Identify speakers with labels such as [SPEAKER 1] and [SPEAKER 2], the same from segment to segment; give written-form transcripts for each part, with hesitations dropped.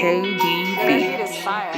[SPEAKER 1] KDB is fire.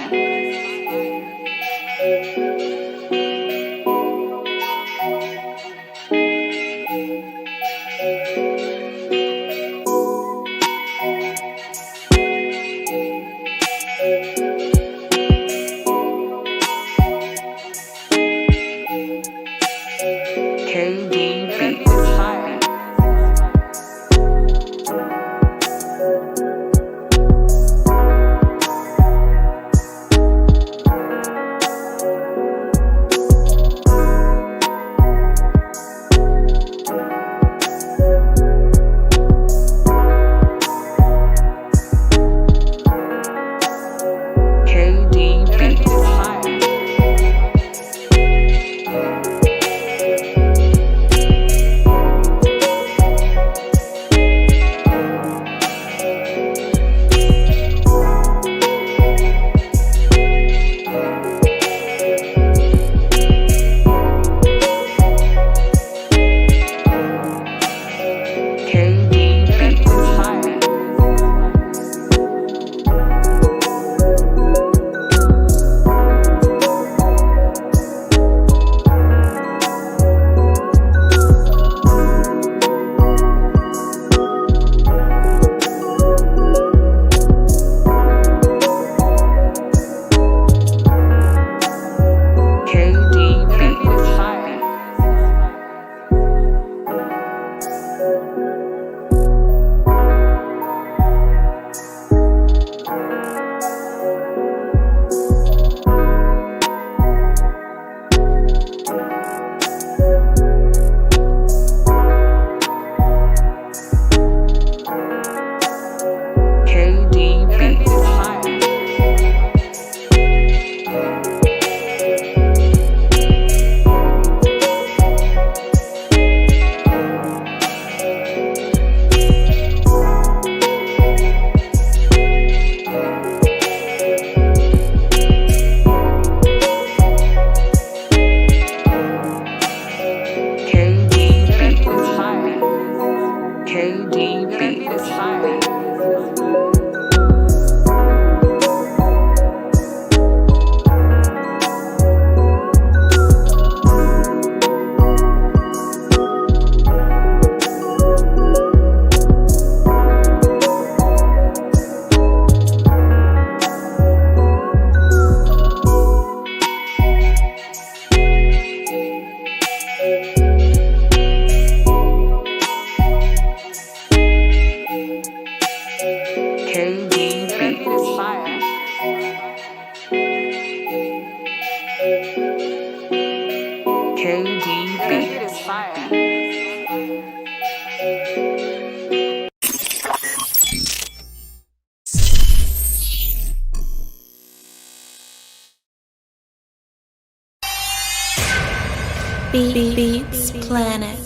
[SPEAKER 2] Beats Planet.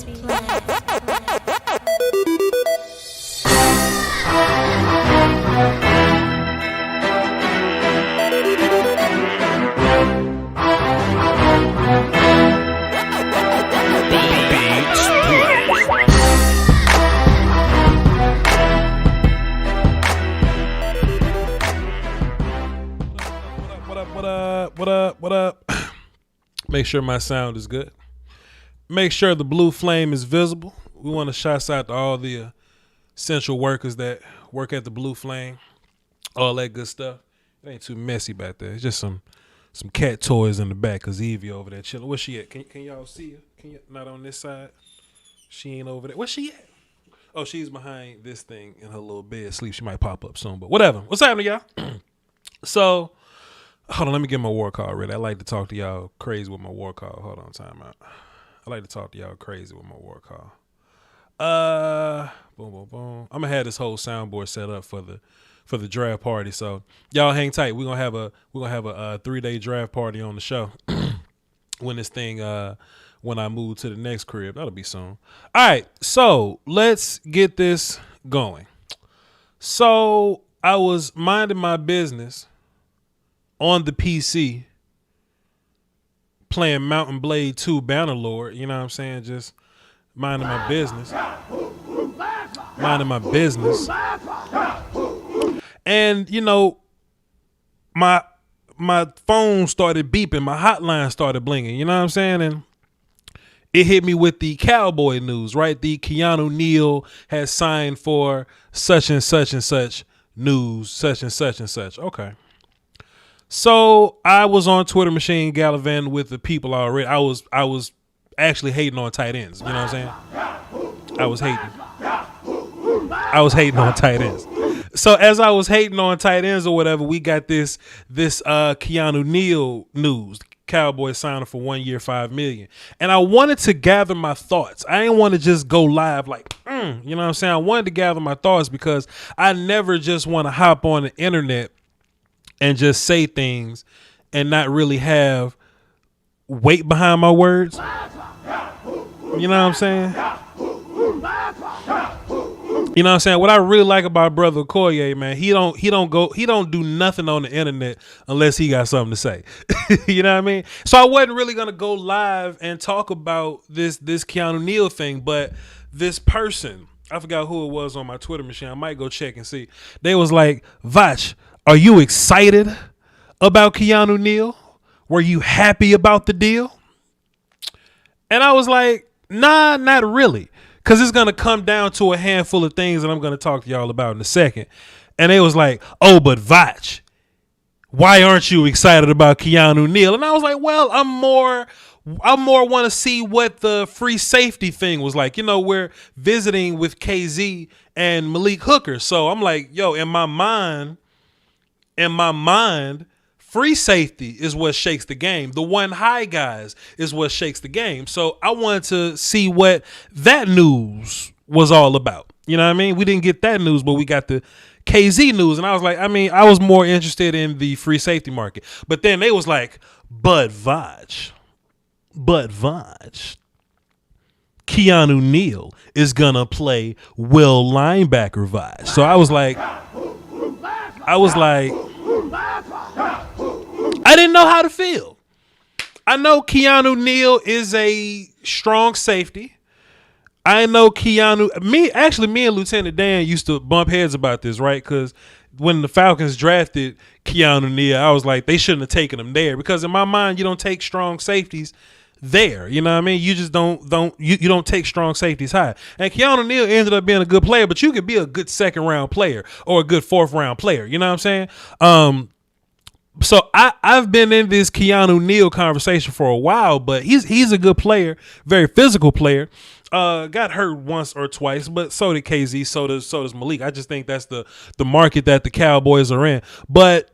[SPEAKER 3] What up? Make sure my sound is good. Make sure the blue flame is visible. We want to shout out to all the essential workers that work at the blue flame. All that good stuff. It ain't too messy back there. It's just some cat toys in the back because Evie over there chilling. Where's she at? Can y'all see her? Can you not on this side? She ain't over there. Where's she at? Oh, she's behind this thing in her little bed sleep. She might pop up soon, but whatever. What's happening, y'all? So, hold on, let me get my war call ready. I like to talk to y'all crazy with my war call. Hold on, time out. I like to talk to y'all crazy with my war call. Boom, boom, boom. I'm gonna have this whole soundboard set up for the draft party. So y'all hang tight. We're gonna have a 3-day draft party on the show when I move to the next crib. That'll be soon. All right, so let's get this going. So I was minding my business on the PC playing Mountain Blade 2 Bannerlord, you know what I'm saying? Just minding my business. And, you know, my phone started beeping, my hotline started blinging, you know what I'm saying? And it hit me with the Cowboy news, right? The Keanu Neal has signed for such and such and such news, such and such and such. Okay. So I was on Twitter machine gallivanting with the people already. I was actually hating on tight ends. You know what I'm saying? I was hating on tight ends. So as I was hating on tight ends or whatever, we got this Keanu Neal news. Cowboys signing for 1 year, $5 million. And I wanted to gather my thoughts. I didn't want to just go live like, you know what I'm saying? I wanted to gather my thoughts because I never just want to hop on the internet and just say things and not really have weight behind my words. You know what I'm saying? You know what I'm saying? What I really like about Brother Okoye, man, he don't do nothing on the internet unless he got something to say. You know what I mean? So I wasn't really gonna go live and talk about this Keanu Neal thing, but this person, I forgot who it was on my Twitter machine. I might go check and see. They was like, Voch, are you excited about Keanu Neal? Were you happy about the deal? And I was like, nah, not really. Because it's going to come down to a handful of things that I'm going to talk to y'all about in a second. And they was like, oh, but Voch, why aren't you excited about Keanu Neal? And I was like, well, I more want to see what the free safety thing was like. You know, we're visiting with KZ and Malik Hooker. So I'm like, yo, in my mind, free safety is what shakes the game. The one high guys is what shakes the game. So I wanted to see what that news was all about. You know what I mean? We didn't get that news, but we got the KZ news. And I was like, I mean, I was more interested in the free safety market. But then they was like, but Voch, Keanu Neal is going to play will linebacker Voch. So I was like, I didn't know how to feel. I know Keanu Neal is a strong safety. I know me and Lieutenant Dan used to bump heads about this, right? Because when the Falcons drafted Keanu Neal, I was like, they shouldn't have taken him there. Because in my mind, you don't take strong safeties there. You know what I mean? You just don't take strong safeties high. And Keanu Neal ended up being a good player, but you could be a good second round player or a good fourth round player. You know what I'm saying? So I've been in this Keanu Neal conversation for a while, but he's a good player, very physical player. Got hurt once or twice, but so did KZ, so does Malik. I just think that's the market that the Cowboys are in. But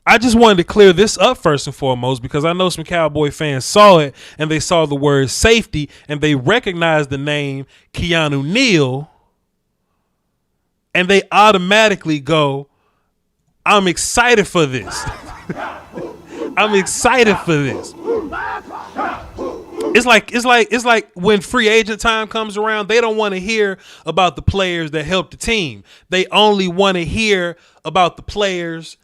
[SPEAKER 3] I just wanted to clear this up first and foremost because I know some Cowboy fans saw it and they saw the word safety and they recognized the name Keanu Neal and they automatically go, I'm excited for this. I'm excited for this. It's like when free agent time comes around, they don't want to hear about the players that help the team. They only want to hear about the players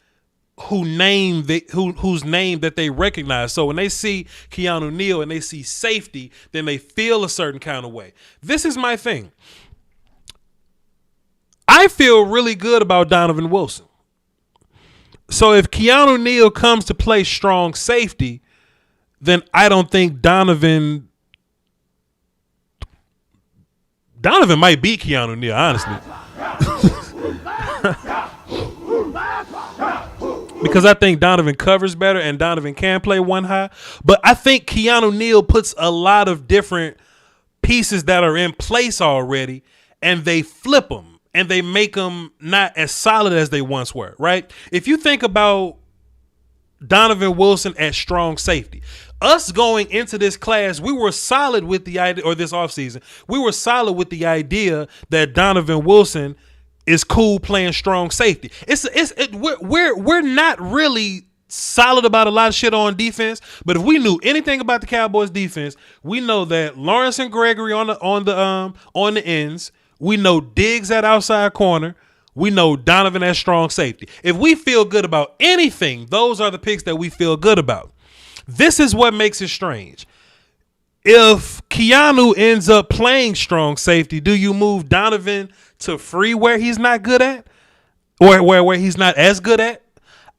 [SPEAKER 3] whose name that they recognize. So when they see Keanu Neal and they see safety, then they feel a certain kind of way. This is my thing. I feel really good about Donovan Wilson. So if Keanu Neal comes to play strong safety, then I don't think Donovan might beat Keanu Neal, honestly. Because I think Donovan covers better and Donovan can play one high. But I think Keanu Neal puts a lot of different pieces that are in place already and they flip them. And they make them not as solid as they once were, right? If you think about Donovan Wilson at strong safety, us going into this class, we were solid with the idea, or this offseason, we were solid with the idea that Donovan Wilson is cool playing strong safety. We're not really solid about a lot of shit on defense, but if we knew anything about the Cowboys defense, we know that Lawrence and Gregory on the ends. We know Diggs at outside corner. We know Donovan at strong safety. If we feel good about anything, those are the picks that we feel good about. This is what makes it strange. If Keanu ends up playing strong safety, do you move Donovan to free where he's not good at? Or where he's not as good at?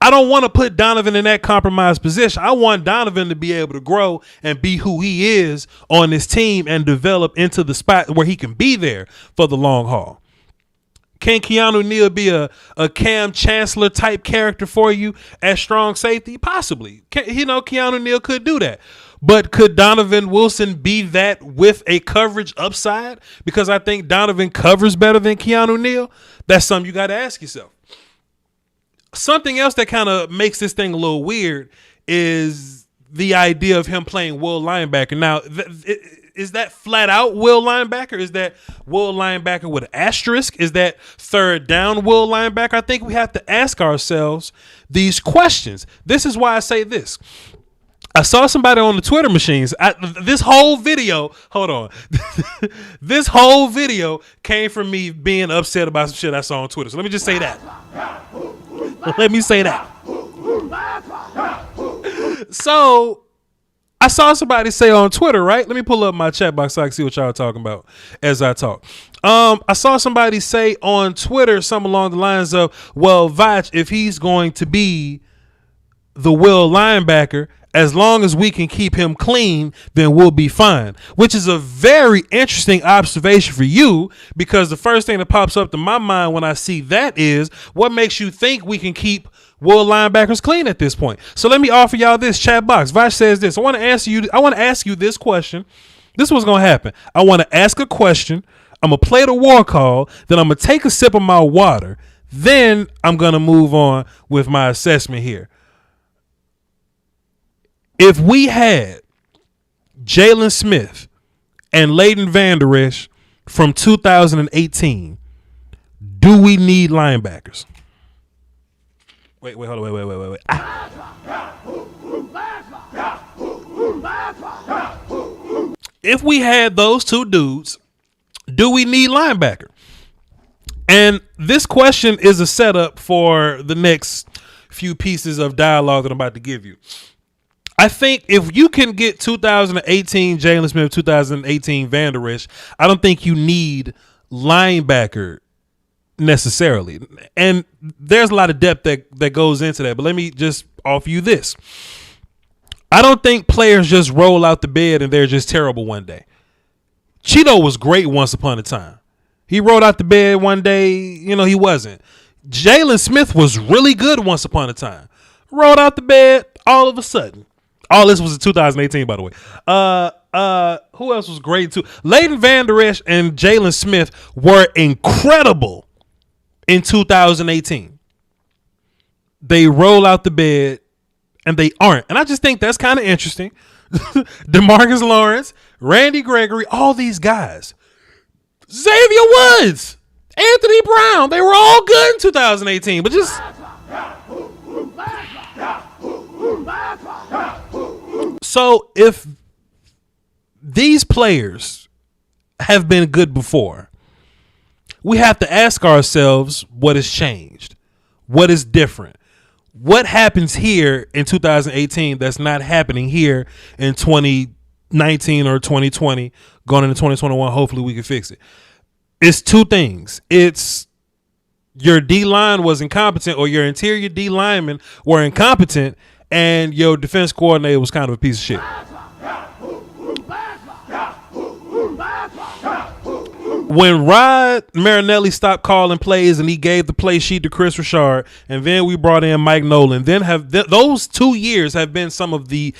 [SPEAKER 3] I don't want to put Donovan in that compromised position. I want Donovan to be able to grow and be who he is on this team and develop into the spot where he can be there for the long haul. Can Keanu Neal be a Cam Chancellor type character for you at strong safety? Possibly. Keanu Neal could do that. But could Donovan Wilson be that with a coverage upside? Because I think Donovan covers better than Keanu Neal. That's something you got to ask yourself. Something else that kind of makes this thing a little weird is the idea of him playing will linebacker. Now, is that flat out will linebacker? Is that will linebacker with an asterisk? Is that third down will linebacker? I think we have to ask ourselves these questions. This is why I say this. I saw somebody on the Twitter machines. This whole video, hold on. This whole video came from me being upset about some shit I saw on Twitter. So let me just say that. Let me say that. So I saw somebody say on Twitter, right? Let me pull up my chat box so I can see what y'all are talking about as I talk. I saw somebody say on Twitter something along the lines of, well, Voch, if he's going to be the will linebacker, as long as we can keep him clean, then we'll be fine. Which is a very interesting observation for you, because the first thing that pops up to my mind when I see that is, what makes you think we can keep will linebackers clean at this point? So let me offer y'all this chat box. Voch says this. I want to ask you this question. This is what's going to happen. I want to ask a question. I'm going to play the war call. Then I'm going to take a sip of my water. Then I'm going to move on with my assessment here. If we had Jalen Smith and Leighton Vander Esch from 2018, do we need linebackers? Wait, hold on, wait. If we had those two dudes, do we need linebacker? And this question is a setup for the next few pieces of dialogue that I'm about to give you. I think if you can get 2018 Jalen Smith, 2018 Vander Esch, I don't think you need linebacker necessarily. And there's a lot of depth that goes into that. But let me just offer you this. I don't think players just roll out the bed and they're just terrible one day. Cheeto was great once upon a time. He rolled out the bed one day, he wasn't. Jalen Smith was really good once upon a time. Rolled out the bed all of a sudden. All this was in 2018, by the way. Who else was great too? Leighton Vander Esch and Jalen Smith were incredible in 2018. They roll out the bed and they aren't. And I just think that's kind of interesting. DeMarcus Lawrence, Randy Gregory, all these guys. Xavier Woods, Anthony Brown, they were all good in 2018, but just... So if these players have been good before, we have to ask ourselves what has changed, what is different, what happens here in 2018 that's not happening here in 2019 or 2020, going into 2021. Hopefully we can fix it. It's two things. It's your D-line was incompetent, or your interior D linemen were incompetent, and your defense coordinator was kind of a piece of shit. When Rod Marinelli stopped calling plays and he gave the play sheet to Chris Richard, and then we brought in Mike Nolan, then those 2 years have been some of the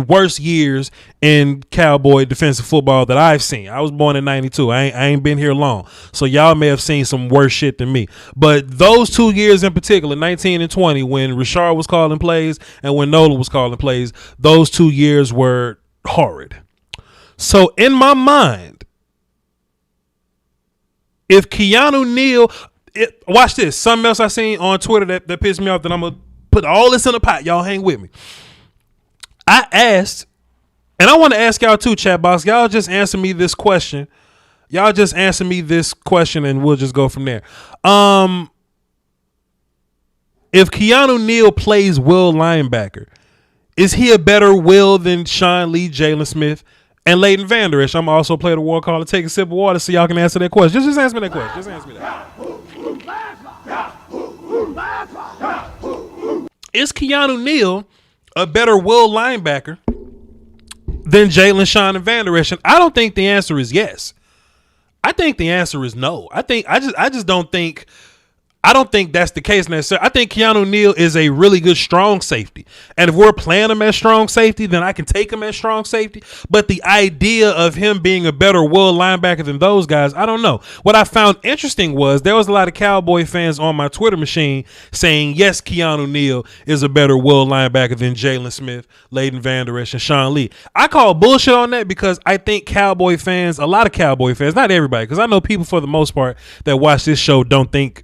[SPEAKER 3] worst years in Cowboy defensive football that I've seen. I was born in 92. I ain't been here long, so y'all may have seen some worse shit than me. But those 2 years in particular, 19 and 20, when Richard was calling plays and when Nolan was calling plays, those 2 years were horrid. So in my mind, if Keanu Neal, watch this. Something else I seen on Twitter that pissed me off, that I'm going to put all this in a pot. Y'all hang with me. I asked, and I want to ask y'all too, chat box. Y'all just answer me this question. And we'll just go from there. If Keanu Neal plays will linebacker, is he a better will than Sean Lee, Jalen Smith, and Leighton Vander Esch? I'm also play the war call to take a sip of water so y'all can answer that question. Just answer me that question. Just answer me that. is Keanu Neal a better will linebacker than Jalen, Sean, and Van Der Esch? And I don't think the answer is yes. I think the answer is no. I just don't think. I don't think that's the case necessarily. I think Keanu Neal is a really good strong safety. And if we're playing him as strong safety, then I can take him as strong safety. But the idea of him being a better will linebacker than those guys, I don't know. What I found interesting was there was a lot of Cowboy fans on my Twitter machine saying, yes, Keanu Neal is a better will linebacker than Jalen Smith, Leighton Vander Esch, and Sean Lee. I call bullshit on that because I think Cowboy fans, a lot of Cowboy fans, not everybody, because I know people for the most part that watch this show don't think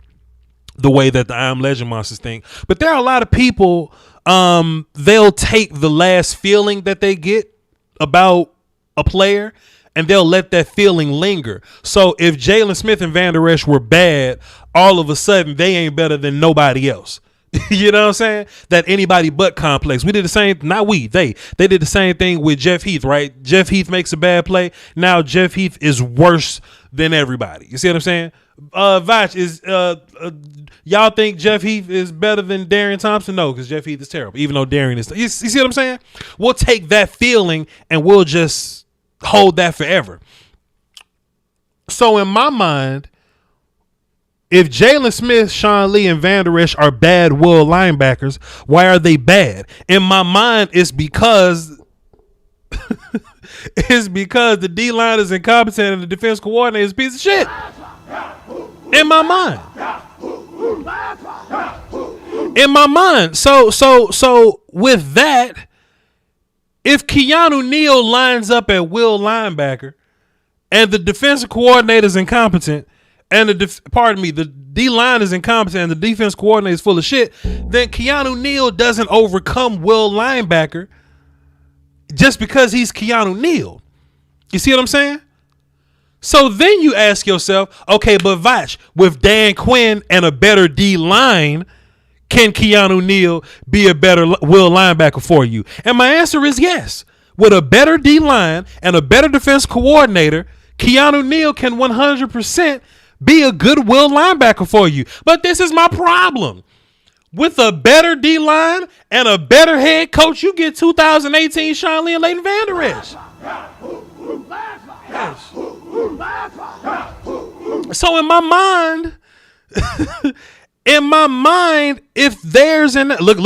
[SPEAKER 3] the way that the I Am Legend monsters think. But there are a lot of people, they'll take the last feeling that they get about a player and they'll let that feeling linger. So if Jalen Smith and Van Der Esch were bad, all of a sudden they ain't better than nobody else. You know what I'm saying? That anybody but complex. We did the same, not we, they did the same thing with Jeff Heath, right? Jeff Heath makes a bad play. Now Jeff Heath is worse than everybody. You see what I'm saying? Voch, is y'all think Jeff Heath is better than Darian Thompson? No, because Jeff Heath is terrible, even though Darian is. You see what I'm saying? We'll take that feeling and we'll just hold that forever. So in my mind, if Jalen Smith, Sean Lee, and Van Der Esch are bad will linebackers, why are they bad? In my mind, it's because the D-line is incompetent and the defense coordinator is a piece of shit. In my mind. So with that, if Keanu Neal lines up at will linebacker and the defensive coordinator is incompetent and the D-line is incompetent and the defense coordinator is full of shit, then Keanu Neal doesn't overcome will linebacker just because he's Keanu Neal. You see what I'm saying? So then you ask yourself, okay, but Voch, with Dan Quinn and a better D-line, can Keanu Neal be a better will linebacker for you? And my answer is yes. With a better D-line and a better defense coordinator, Keanu Neal can 100% be a good will linebacker for you. But this is my problem. With a better D-line and a better head coach, you get 2018 Sean Lee and Leighton Vander Esch. Yes. So in my mind, if there's an look at him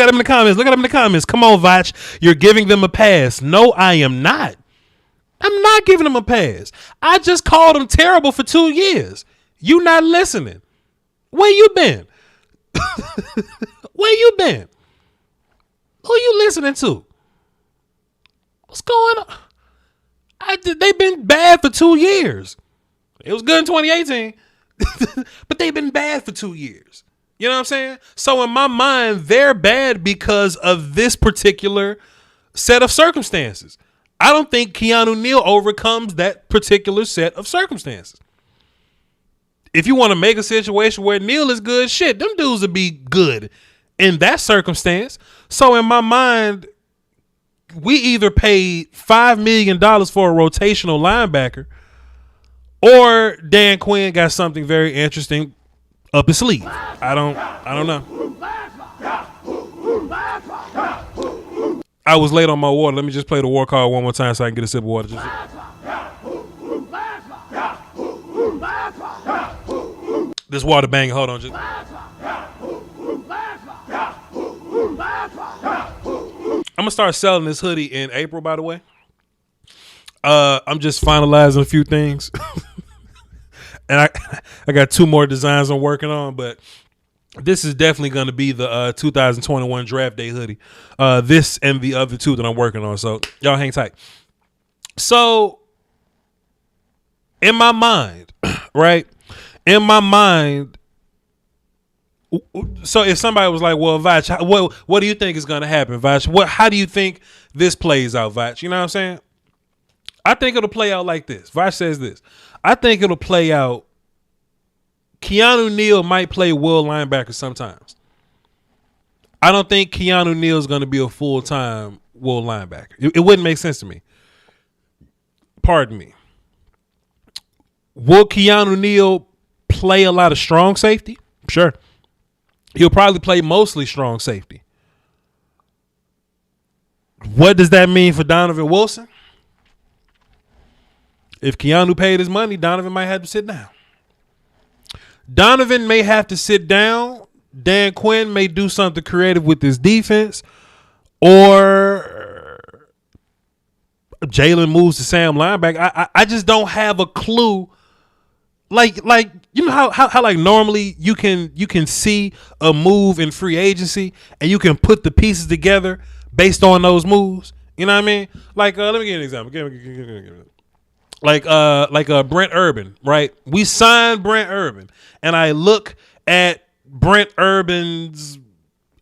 [SPEAKER 3] in the comments. Look at him in the comments. Come on, Voch, you're giving them a pass. No, I am not. I'm not giving them a pass. I just called them terrible for 2 years. You not listening. Where you been? Where you been? Who you listening to? What's going on? They've been bad for 2 years. It was good in 2018, but they've been bad for 2 years. You know what I'm saying? So in my mind, they're bad because of this particular set of circumstances. I don't think Keanu Neal overcomes that particular set of circumstances. If you want to make a situation where Neal is good, shit, them dudes would be good in that circumstance. So in my mind, we either paid $5 million for a rotational linebacker or Dan Quinn got something very interesting up his sleeve. I don't know. I was late on my water. Let me just play the war card one more time so I can get a sip of water. This water banging. Hold on. I'm gonna start selling this hoodie in April, by the way. I'm just finalizing a few things. And I got 2 more designs I'm working on, but this is definitely going to be the 2021 draft day hoodie. This and the other 2 that I'm working on. So y'all hang tight. So in my mind, right? In my mind, so if somebody was like, well, Voch, what do you think is going to happen, Voch? How do you think this plays out, Voch? You know what I'm saying? I think it'll play out like this. Voch says this. I think it'll play out. Keanu Neal might play will linebacker sometimes. I don't think Keanu Neal is going to be a full-time will linebacker. It wouldn't make sense to me. Pardon me. Will Keanu Neal play a lot of strong safety? Sure. He'll probably play mostly strong safety. What does that mean for Donovan Wilson? If Keanu paid his money, Donovan might have to sit down. Donovan may have to sit down. Dan Quinn may do something creative with his defense, or Jalen moves to Sam linebacker. I just don't have a clue. Like you know how like normally you can see a move in free agency and you can put the pieces together based on those moves. You know what I mean? Like let me give you an example. Like Brent Urban, right? We signed Brent Urban, and I look at Brent Urban's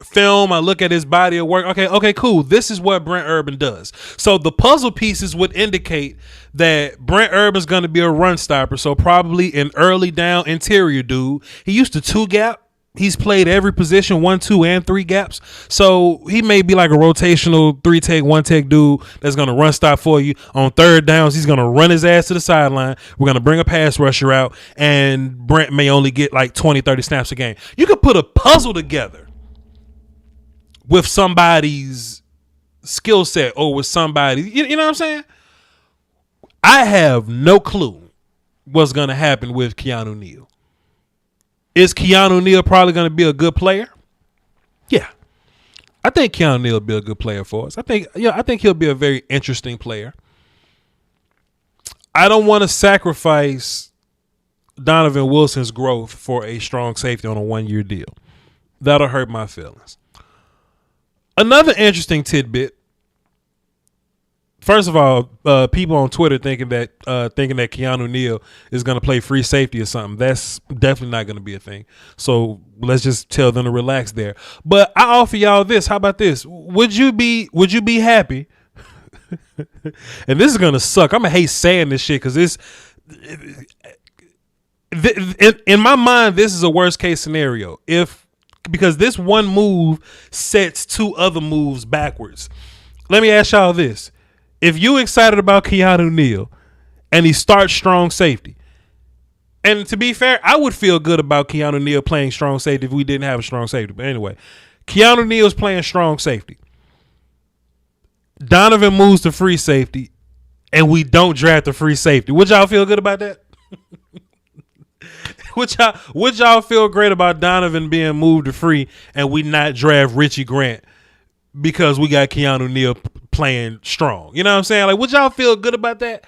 [SPEAKER 3] film. I look at his body of work. Okay, cool. This is what Brent Urban does. So the puzzle pieces would indicate that Brent Urban's going to be a run stopper. So probably an early down interior dude. He used to 2-gap. He's played every position, 1, 2, and 3 gaps. So he may be like a rotational 3-tech, 1-tech dude that's going to run stop for you. On third downs, he's going to run his ass to the sideline. We're going to bring a pass rusher out, and Brent may only get like 20, 30 snaps a game. You could put a puzzle together with somebody's skill set or with somebody. You know what I'm saying? I have no clue what's going to happen with Keanu Neal. Is Keanu Neal probably going to be a good player? Yeah. I think Keanu Neal will be a good player for us. I think he'll be a very interesting player. I don't want to sacrifice Donovan Wilson's growth for a strong safety on a 1-year deal. That'll hurt my feelings. Another interesting tidbit. First of all, people on Twitter thinking that Keanu Neal is going to play free safety or something. That's definitely not going to be a thing. So let's just tell them to relax there. But I offer y'all this. How about this? Would you be happy? And this is going to suck. I'm going to hate saying this shit because in my mind, this is a worst case scenario. Because this one move sets 2 other moves backwards. Let me ask y'all this. If you excited about Keanu Neal and he starts strong safety, and to be fair, I would feel good about Keanu Neal playing strong safety if we didn't have a strong safety. But anyway, Keanu Neal's playing strong safety. Donovan moves to free safety, and we don't draft the free safety. Would y'all feel good about that? Would y'all feel great about Donovan being moved to free and we not draft Richie Grant because we got Keanu Neal playing strong? You know what I'm saying? Like, would y'all feel good about that?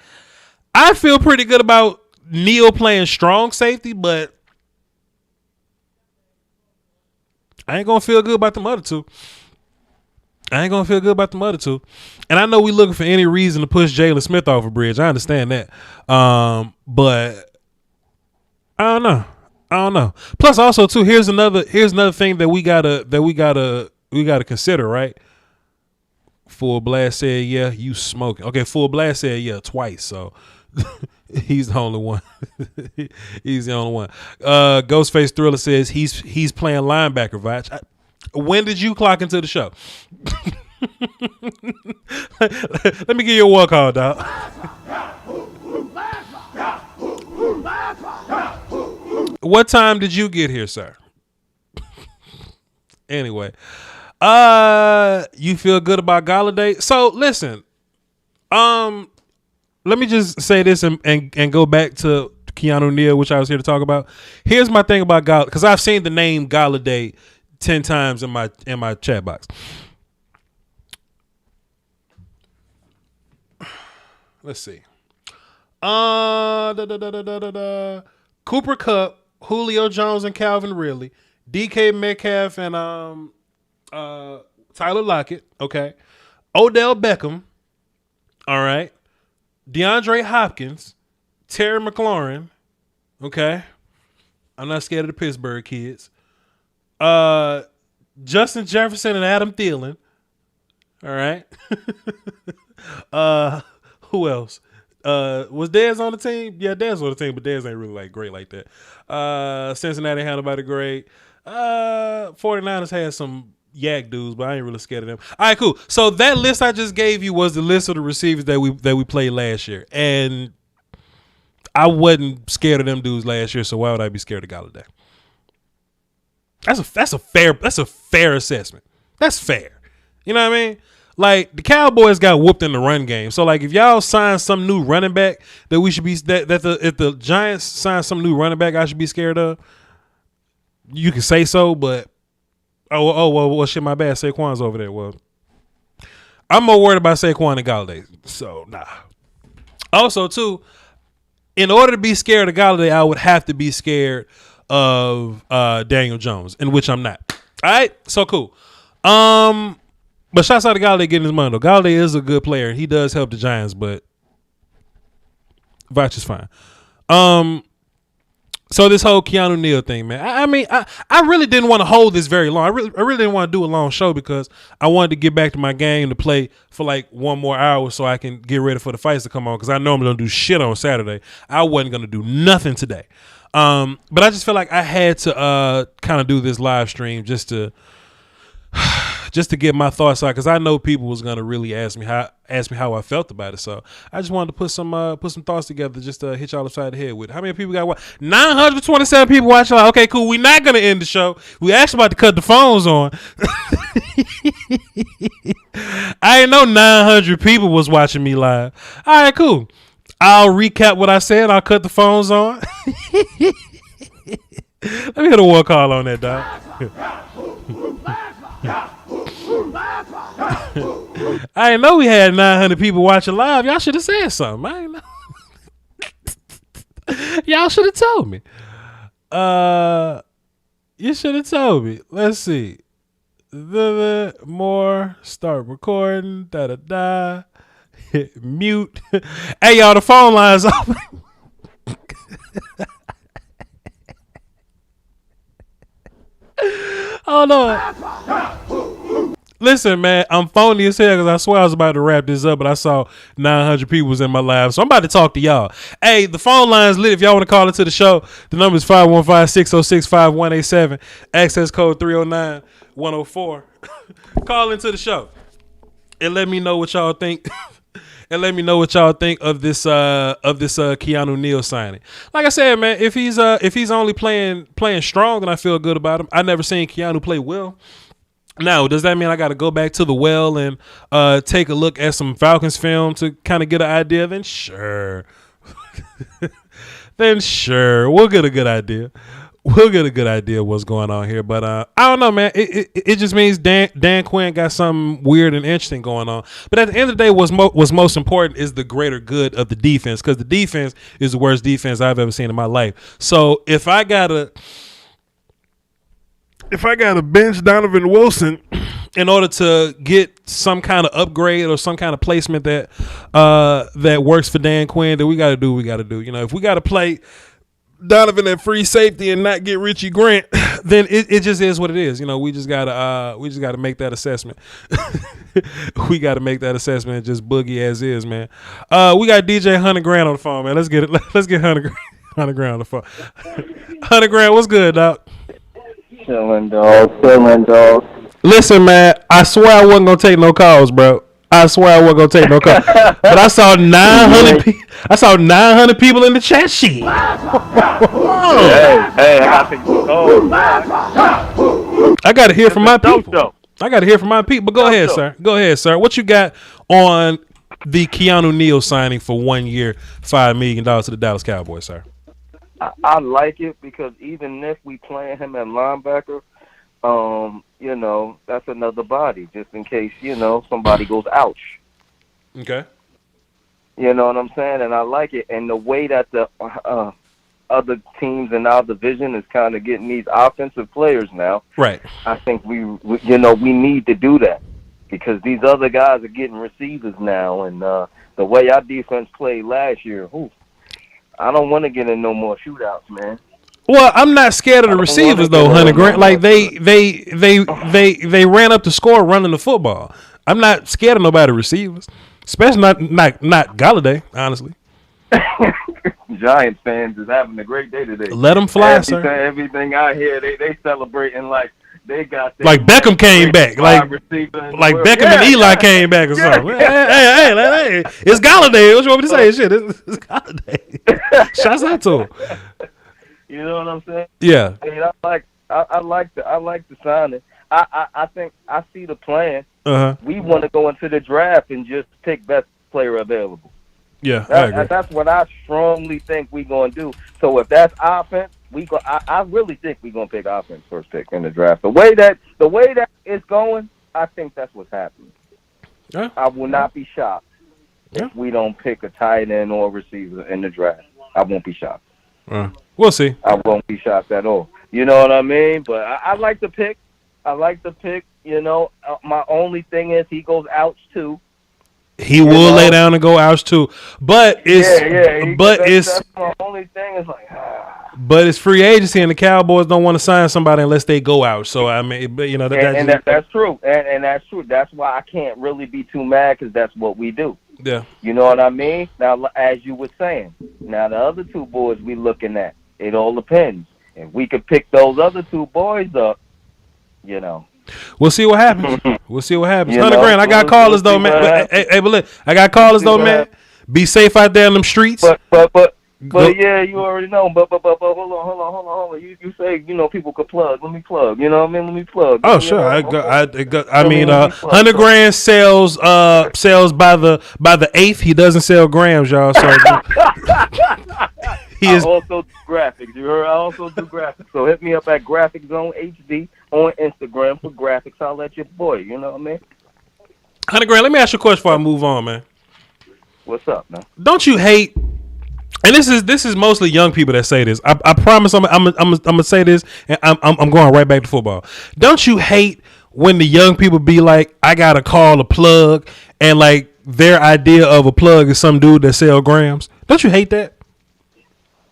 [SPEAKER 3] I feel pretty good about Neal playing strong safety, but I ain't gonna feel good about them other two. And I know we looking for any reason to push Jalen Smith off a bridge. I understand that. But I don't know. Plus, also too, here's another thing that we gotta consider, right? Full Blast said, yeah, you smoking. Okay, Full Blast said, yeah, twice. So he's the only one. He's the only one. Ghostface Thriller says he's playing linebacker, Voch. When did you clock into the show? Let me give you a walk call, dog. What time did you get here, sir? Anyway, you feel good about Galladay? So listen, let me just say this and go back to Keanu Neal, which I was here to talk about. Here's my thing about Galladay, because I've seen the name Galladay 10 times in my chat box. Let's see. Cooper Kupp, Julio Jones, and Calvin Ridley, DK Metcalf, and Tyler Lockett. Okay, Odell Beckham. All right, DeAndre Hopkins, Terry McLaurin. Okay, I'm not scared of the Pittsburgh kids. Justin Jefferson and Adam Thielen. All right. Who else? Was Dez on the team? Yeah, Dez was on the team, but Dez ain't really like great like that. Cincinnati had nobody great. 49ers had some yak dudes, but I ain't really scared of them. All right, cool. So that list I just gave you was the list of the receivers that we played last year, and I wasn't scared of them dudes last year. So why would I be scared of Galladay? That's a fair assessment. That's fair. You know what I mean? Like, the Cowboys got whooped in the run game. So, like, if y'all sign some new running back that we should be if the Giants sign some new running back I should be scared of, you can say so, but well, shit, my bad. Saquon's over there. Well, I'm more worried about Saquon and Galladay. So, nah. Also, too, in order to be scared of Galladay, I would have to be scared of Daniel Jones, in which I'm not. All right? So, cool. But shouts out to Galladay getting his money, though. Galladay is a good player. He does help the Giants, but Voch is fine. So this whole Keanu Neal thing, man. I mean, I really didn't want to hold this very long. I really didn't want to do a long show because I wanted to get back to my game to play for like one more hour so I can get ready for the fights to come on, because I know I'm going to do shit on Saturday. I wasn't going to do nothing today. But I just feel like I had to kind of do this live stream just to get my thoughts out, because I know people was gonna really ask me how I felt about it. So I just wanted to put some thoughts together just to hit y'all upside the head with. How many people got watch? 927 people watching. Okay, cool. We're not gonna end the show. We actually about to cut the phones on. I didn't know 900 people was watching me live. All right, cool. I'll recap what I said. I'll cut the phones on. Let me hit a war call on that, dog. I didn't know we had 900 people watching live. Y'all should have said something. I didn't know. Y'all should have told me. You should have told me. Let's see. More. Start recording. Da-da-da. Hit mute. Hey, y'all, the phone line's open. Hold on. Listen, man, I'm phony as hell because I swear I was about to wrap this up, but I saw 900 people was in my live, so I'm about to talk to y'all. Hey, the phone line's lit. If y'all want to call into the show, the number is 515-606-5187, access code 309-104. Call into the show and let me know what y'all think. And let me know what y'all think of this Keanu Neal signing. Like I said, man, if he's only playing strong, then I feel good about him. I never seen Keanu play well. Now, does that mean I got to go back to the well and take a look at some Falcons film to kind of get an idea? Then sure. We'll get a good idea. We'll get a good idea of what's going on here. But I don't know, man. It just means Dan Quinn got something weird and interesting going on. But at the end of the day, what's most important is the greater good of the defense, because the defense is the worst defense I've ever seen in my life. So if I gotta bench Donovan Wilson in order to get some kind of upgrade or some kind of placement that works for Dan Quinn, then we got to do what we got to do. You know, if we got to play Donovan at free safety and not get Richie Grant, then it just is what it is. You know, we just gotta make that assessment. We gotta make that assessment and just boogie as is, man. We got DJ 100 Grand on the phone, man. Let's get it. Let's get 100 Grand on the phone. 100 Grand, what's good, doc?
[SPEAKER 1] Chillin', dog.
[SPEAKER 3] Listen, man, I swear I wasn't gonna take no calls, bro. I swear I wasn't gonna take no calls. But I saw 900 people in the chat sheet.
[SPEAKER 1] Hey, I gotta take some calls.
[SPEAKER 3] I gotta hear from my people. But go ahead, sir. What you got on the Keanu Neal signing for 1 year, $5 million to the Dallas Cowboys, sir?
[SPEAKER 1] I like it because even if we playing him at linebacker, you know, that's another body just in case, you know, somebody goes ouch.
[SPEAKER 3] Okay.
[SPEAKER 1] You know what I'm saying? And I like it. And the way that the other teams in our division is kind of getting these offensive players now.
[SPEAKER 3] Right.
[SPEAKER 1] I think we need to do that because these other guys are getting receivers now. And the way our defense played last year, I don't want to get in no more shootouts, man.
[SPEAKER 3] Well, I'm not scared of the receivers though, 100 Grand. Like they ran up the score running the football. I'm not scared of nobody receivers, especially not Galladay, honestly.
[SPEAKER 1] Giants fans is having a great day today.
[SPEAKER 3] Let them fly, sir.
[SPEAKER 1] Everything I hear, they celebrating like they got
[SPEAKER 3] like Beckham came back, like Beckham and Eli came back or something. Hey, it's Galladay. What you want me to say? Shit, it's Galladay. Shouts out to him.
[SPEAKER 1] You know what I'm saying?
[SPEAKER 3] Yeah.
[SPEAKER 1] I I like the signing. I think I see the plan. We want to go into the draft and just pick best player available.
[SPEAKER 3] Yeah, I agree.
[SPEAKER 1] That's what I strongly think we're gonna do. So if that's offense, I really think we're gonna pick offense first pick in the draft. The way that it's going, I think that's what's happening.
[SPEAKER 3] Yeah.
[SPEAKER 1] I will not be shocked if we don't pick a tight end or receiver in the draft. I won't be shocked.
[SPEAKER 3] We'll see.
[SPEAKER 1] I won't be shocked at all. You know what I mean? But I like the pick. You know, my only thing is he goes ouch too.
[SPEAKER 3] He will lay down and go ouch too. But that's my only thing is like. But it's free agency, and the Cowboys don't want to sign somebody unless they go out. So I mean, you know
[SPEAKER 1] that's true, and that's true. That's why I can't really be too mad because that's what we do.
[SPEAKER 3] Yeah,
[SPEAKER 1] you know what I mean. Now, as you were saying, now the other two boys we looking at, it all depends. If we could pick those other two boys up, you know.
[SPEAKER 3] We'll see what happens. $100 grand. I got callers though, man. Hey, but look, I got callers though, man. Be safe out there in them streets.
[SPEAKER 1] But yeah, you already know. But hold on. You say, you know, people could plug. Let me plug. You know what I mean? Let me plug.
[SPEAKER 3] Oh, sure. I mean, $100 grand sells by the eighth. He doesn't sell grams, y'all. So
[SPEAKER 1] I also do graphics. You heard? I also do graphics. So hit me up at Graphic Zone HD on Instagram for graphics. I'll let your boy. You know what I mean?
[SPEAKER 3] $100 grand. Let me ask you a question before I move on, man.
[SPEAKER 1] What's up, man?
[SPEAKER 3] Don't you hate? And this is mostly young people that say this. I promise I'm gonna say this, and I'm going right back to football. Don't you hate when the young people be like, I gotta call a plug, and like their idea of a plug is some dude that sell grams? Don't you hate that?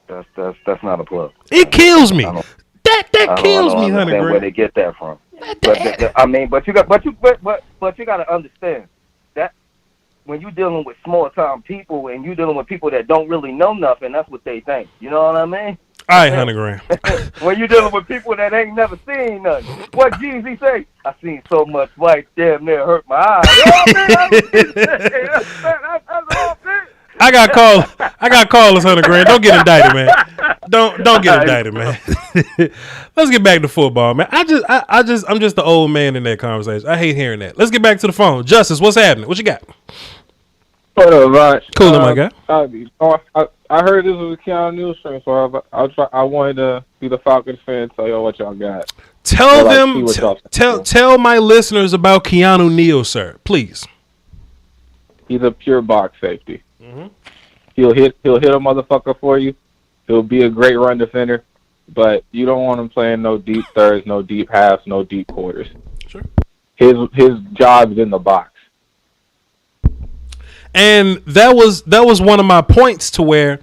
[SPEAKER 1] That's not a plug.
[SPEAKER 3] It kills me. That kills me, $100 grand.
[SPEAKER 1] Where they get that from? But you got to understand that when you're dealing with small time people and you're dealing with people that don't really know nothing, that's what they think. You know what I mean?
[SPEAKER 3] All right, $100 grand.
[SPEAKER 1] When you're dealing with people that ain't never seen nothing, what Jeezy say? I seen so much white, damn near hurt my eyes. You know what I mean?
[SPEAKER 3] I got callers, $100 grand. Don't get indicted, man. Don't get indicted, man. Let's get back to football, man. I'm just the old man in that conversation. I hate hearing that. Let's get back to the phone. Justice, what's happening? What you got?
[SPEAKER 2] What up, Voch?
[SPEAKER 3] Cool, my guy.
[SPEAKER 2] I heard this was a Keanu Neal stream, so I wanted to be the Falcons fan and tell y'all what y'all got.
[SPEAKER 3] Tell my listeners about Keanu Neal, sir, please.
[SPEAKER 2] He's a pure box safety.
[SPEAKER 3] Mm-hmm.
[SPEAKER 2] He'll hit a motherfucker for you. He'll be a great run defender, but you don't want him playing no deep thirds, no deep halves, no deep quarters.
[SPEAKER 3] Sure.
[SPEAKER 2] His job's in the box.
[SPEAKER 3] And that was one of my points to where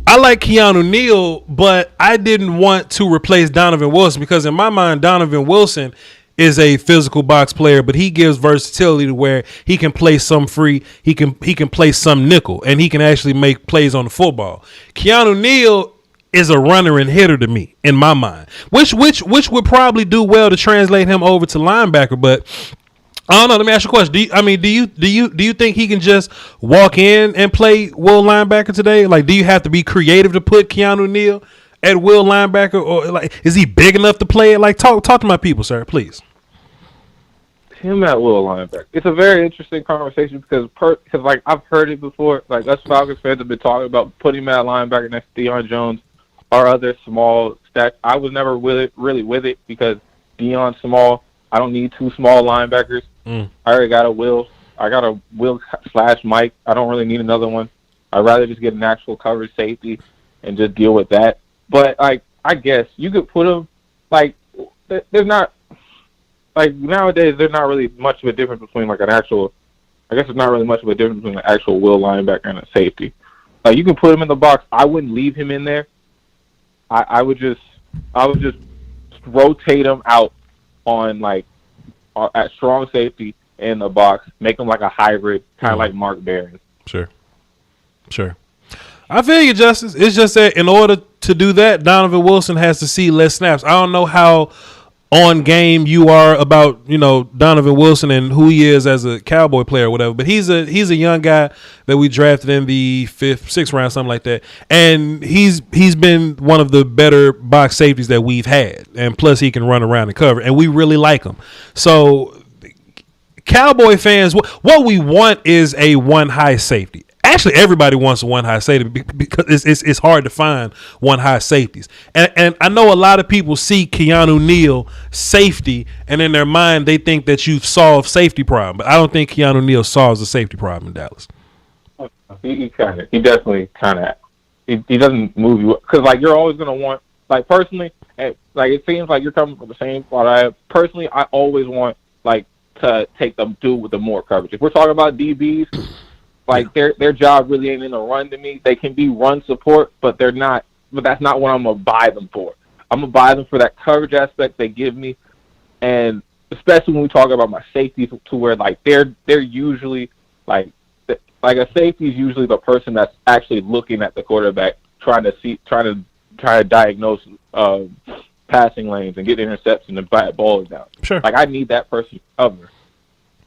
[SPEAKER 3] I like Keanu Neal, but I didn't want to replace Donovan Wilson because in my mind, Donovan Wilson is a physical box player, but he gives versatility to where he can play some free, he can play some nickel, and he can actually make plays on the football. Keanu Neal is a runner and hitter to me, in my mind, which would probably do well to translate him over to linebacker. But I don't know. Let me ask you a question. Do you think he can just walk in and play will linebacker today? Like, do you have to be creative to put Keanu Neal at will linebacker, or like, is he big enough to play it? Like, talk to my people, sir, please.
[SPEAKER 2] Him at will linebacker. It's a very interesting conversation because like I've heard it before. Like us Falcons fans have been talking about putting him at linebacker next to Deion Jones or other small stats. I was never really with it because Deion's small. I don't need two small linebackers. I already got a Will. I got a Will / Mike. I don't really need another one. I'd rather just get an actual coverage safety and just deal with that. But like, I guess you could put him like there's not. Like, nowadays, there's not really much of a difference between, like, an actual... I guess there's not really much of a difference between an actual will linebacker and a safety. Like, you can put him in the box. I wouldn't leave him in there. I would just rotate him out on, like, at strong safety in the box. Make him like a hybrid, kind of like Mark Barron.
[SPEAKER 3] Sure. I feel you, Justice. It's just that in order to do that, Donovan Wilson has to see less snaps. I don't know how on game you are about, you know, Donovan Wilson and who he is as a Cowboy player or whatever. But he's a young guy that we drafted in the 5th, 6th round, something like that. And he's been one of the better box safeties that we've had. And plus he can run around and cover. And we really like him. So Cowboy fans, what we want is a one high safety. Actually, everybody wants a one high safety because it's hard to find one high safeties. And I know a lot of people see Keanu Neal safety, and in their mind they think that you've solved safety problem. But I don't think Keanu Neal solves the safety problem in Dallas.
[SPEAKER 2] He definitely he doesn't move you because like you're always gonna want, like, personally, like it seems like you're coming from the same spot I have. Personally, I always want like to take the dude with the more coverage. If we're talking about DBs. Like their job really ain't in the run to me. They can be run support, but they're not. But that's not what I'm gonna buy them for. I'm gonna buy them for that coverage aspect they give me, and especially when we talk about my safeties, to where like they're usually like a safety is usually the person that's actually looking at the quarterback, trying to diagnose passing lanes and get interceptions and bat balls down.
[SPEAKER 3] Sure.
[SPEAKER 2] Like I need that person to cover.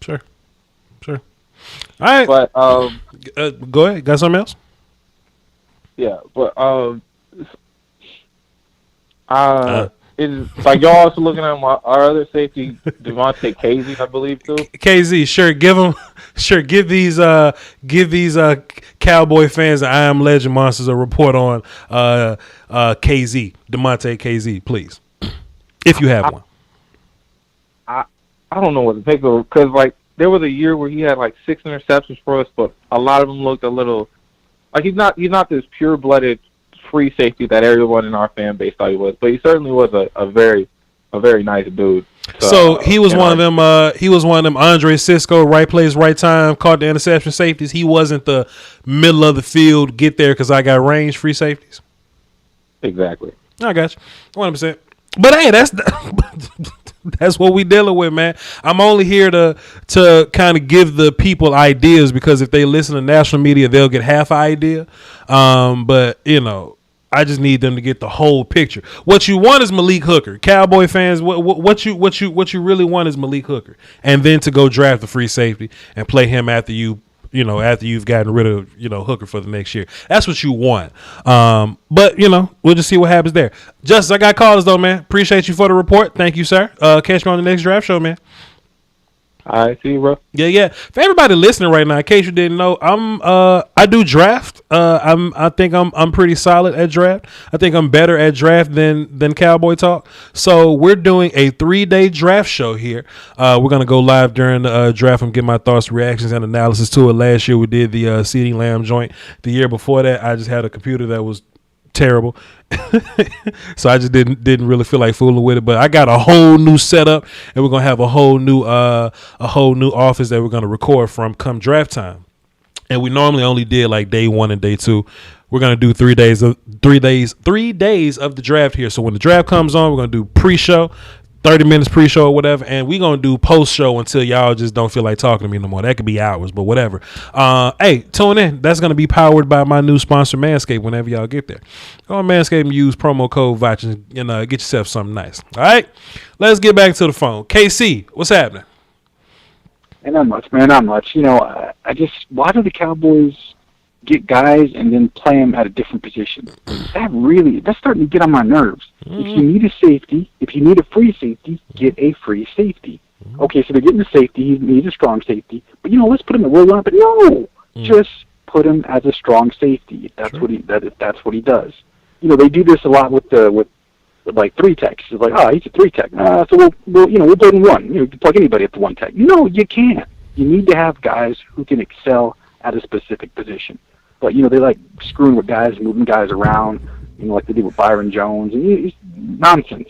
[SPEAKER 3] Sure. All right,
[SPEAKER 2] but
[SPEAKER 3] go ahead. Got something else?
[SPEAKER 2] Yeah, but it's like y'all also looking at our other safety, Devontae Casey, I believe too.
[SPEAKER 3] KZ, sure, give these Cowboy fans and I Am Legend Monsters a report on KZ, Demonte KZ, please, if you have one.
[SPEAKER 2] I don't know what to think of, because like. There was a year where he had like 6 interceptions for us, but a lot of them looked a little like he's not this pure-blooded free safety that everyone in our fan base thought he was. But he certainly was a very nice dude.
[SPEAKER 3] So he was one of them. He was one of them Andre Cisco, right place, right time, caught the interception safeties. He wasn't the middle of the field, get there because I got range free safeties.
[SPEAKER 2] Exactly.
[SPEAKER 3] I got you, 100%. But hey, that's what we dealing with, man. I'm only here to kind of give the people ideas, because if they listen to national media, they'll get half an idea. But you know, I just need them to get the whole picture. What you want is Malik Hooker. Cowboy fans, what you really want is Malik Hooker, and then to go draft the free safety and play him after you've gotten rid of, Hooker for the next year. That's what you want. But, we'll just see what happens there. Justice, I got callers, though, man. Appreciate you for the report. Thank you, sir. Catch me on the next draft show, man.
[SPEAKER 2] All right, see you, bro.
[SPEAKER 3] Yeah. For everybody listening right now, in case you didn't know, I do draft. I think I'm pretty solid at draft. I think I'm better at draft than Cowboy Talk. So we're doing a 3-day draft show here. We're gonna go live during the draft and get my thoughts, reactions, and analysis to it. Last year we did the CeeDee Lamb joint. The year before that, I just had a computer that was terrible. So I just didn't really feel like fooling with it. But I got a whole new setup, and we're gonna have a whole new office that we're gonna record from come draft time. And we normally only did like day 1 and day 2. We're gonna do 3 days of the draft here. So when the draft comes on, we're gonna do pre-show, 30 minutes pre-show or whatever, and we're going to do post-show until y'all just don't feel like talking to me no more. That could be hours, but whatever. Hey, tune in. That's going to be powered by my new sponsor, Manscaped, whenever y'all get there. Go on Manscaped and use promo code Voch and get yourself something nice. All right? Let's get back to the phone. KC, what's happening?
[SPEAKER 4] Ain't not much, man. Not much. Why do the Cowboys get guys and then play them at a different position? That's starting to get on my nerves. If you need a safety, if you need a free safety, get a free safety. Okay, so they're getting a safety. He needs a strong safety. But, let's put him at will line. But no, just put him as a strong safety. That's what he does. They do this a lot with like 3 techs. It's like, he's a 3 tech. So we'll build him 1. You can plug anybody at the 1 tech. No, you can't. You need to have guys who can excel at a specific position. But, they like screwing with guys, moving guys around, like they did with Byron Jones. And it's nonsense.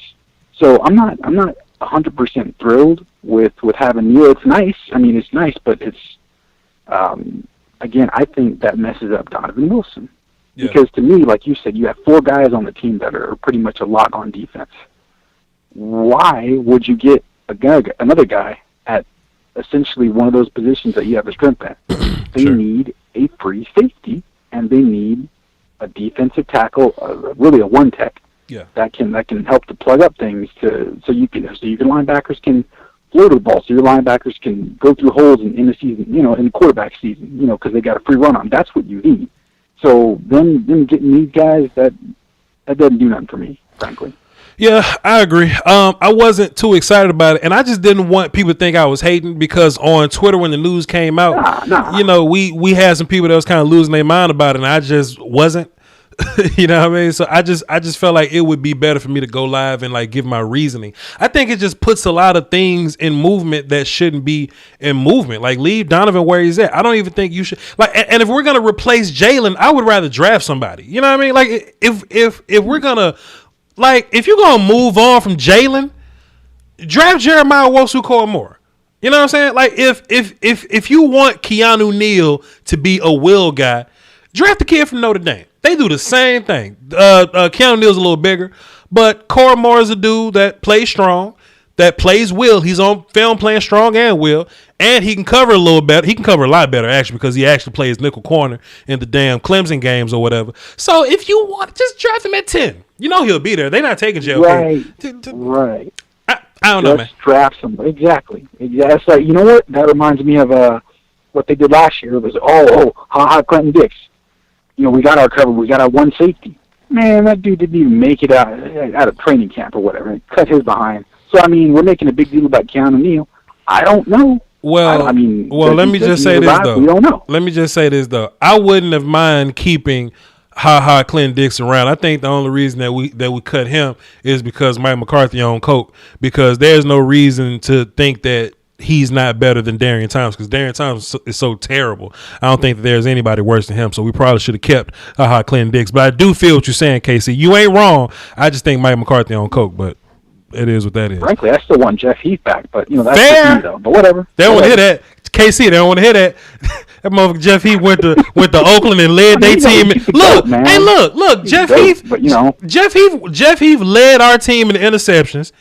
[SPEAKER 4] So I'm not 100% thrilled with having Neal. It's nice. I mean, it's nice, but it's, again, I think that messes up Donovan Wilson. Yeah. Because to me, like you said, you have 4 guys on the team that are pretty much a lock on defense. Why would you get another guy at essentially one of those positions that you have a strength at? They need a free safety, and they need a defensive tackle, really a 1 tech, that can help to plug up things so your linebackers can flow to the ball, so your linebackers can go through holes in the season, in the quarterback season, because they got a free run on. That's what you need. So them getting these guys, that doesn't do nothing for me, frankly.
[SPEAKER 3] Yeah, I agree. I wasn't too excited about it, and I just didn't want people to think I was hating, because on Twitter when the news came out, we had some people that was kind of losing their mind about it, and I just wasn't. You know what I mean? So I just felt like it would be better for me to go live and like give my reasoning. I think it just puts a lot of things in movement that shouldn't be in movement. Like, leave Donovan where he's at. I don't even think you should, like, and if we're gonna replace Jalen, I would rather draft somebody. You know what I mean? Like, if we're gonna, like, if you're gonna move on from Jalen, draft Jeremiah Owusu-Koramoah. You know what I'm saying? Like, if you want Keanu Neal to be a will guy, draft the kid from Notre Dame. They do the same thing. Keanu Neal's a little bigger, but Koramoah is a dude that plays strong, that plays will. He's on film playing strong and will, and he can cover a little better. He can cover a lot better, actually, because he actually plays nickel corner in the damn Clemson games or whatever. So if you want, just draft him at 10. You know he'll be there. They're not taking JLK.
[SPEAKER 4] Right.
[SPEAKER 3] I don't know, man.
[SPEAKER 4] Draft somebody. Exactly. It's like, you know what? That reminds me of what they did last year. It was, Clinton Dix. We got our cover. We got our one safety. Man, that dude didn't even make it out of training camp or whatever. Cut his behind. So, I mean, we're making a big deal about Keanu Neal. I don't know.
[SPEAKER 3] Well, let me just say this, though.
[SPEAKER 4] We don't know.
[SPEAKER 3] Let me just say this, though. I wouldn't have mind keeping Clinton Dix around. I think the only reason that we cut him is because Mike McCarthy on coke, because there's no reason to think that he's not better than Darian Thomas, because Darian Thomas is so terrible. I don't think that there's anybody worse than him, so we probably should have kept Clinton Dix. But I do feel what you're saying, Casey. You ain't wrong. I just think Mike McCarthy on coke, but it is what that is.
[SPEAKER 4] Frankly, I still want Jeff Heath back, but that's
[SPEAKER 3] fair.
[SPEAKER 4] Me, though. But whatever.
[SPEAKER 3] They don't want to hear that. KC, they don't want to hear that. That motherfucker Jeff Heath went to Oakland and led their team. Look, Jeff Heath. But, Jeff Heath led our team in the interceptions,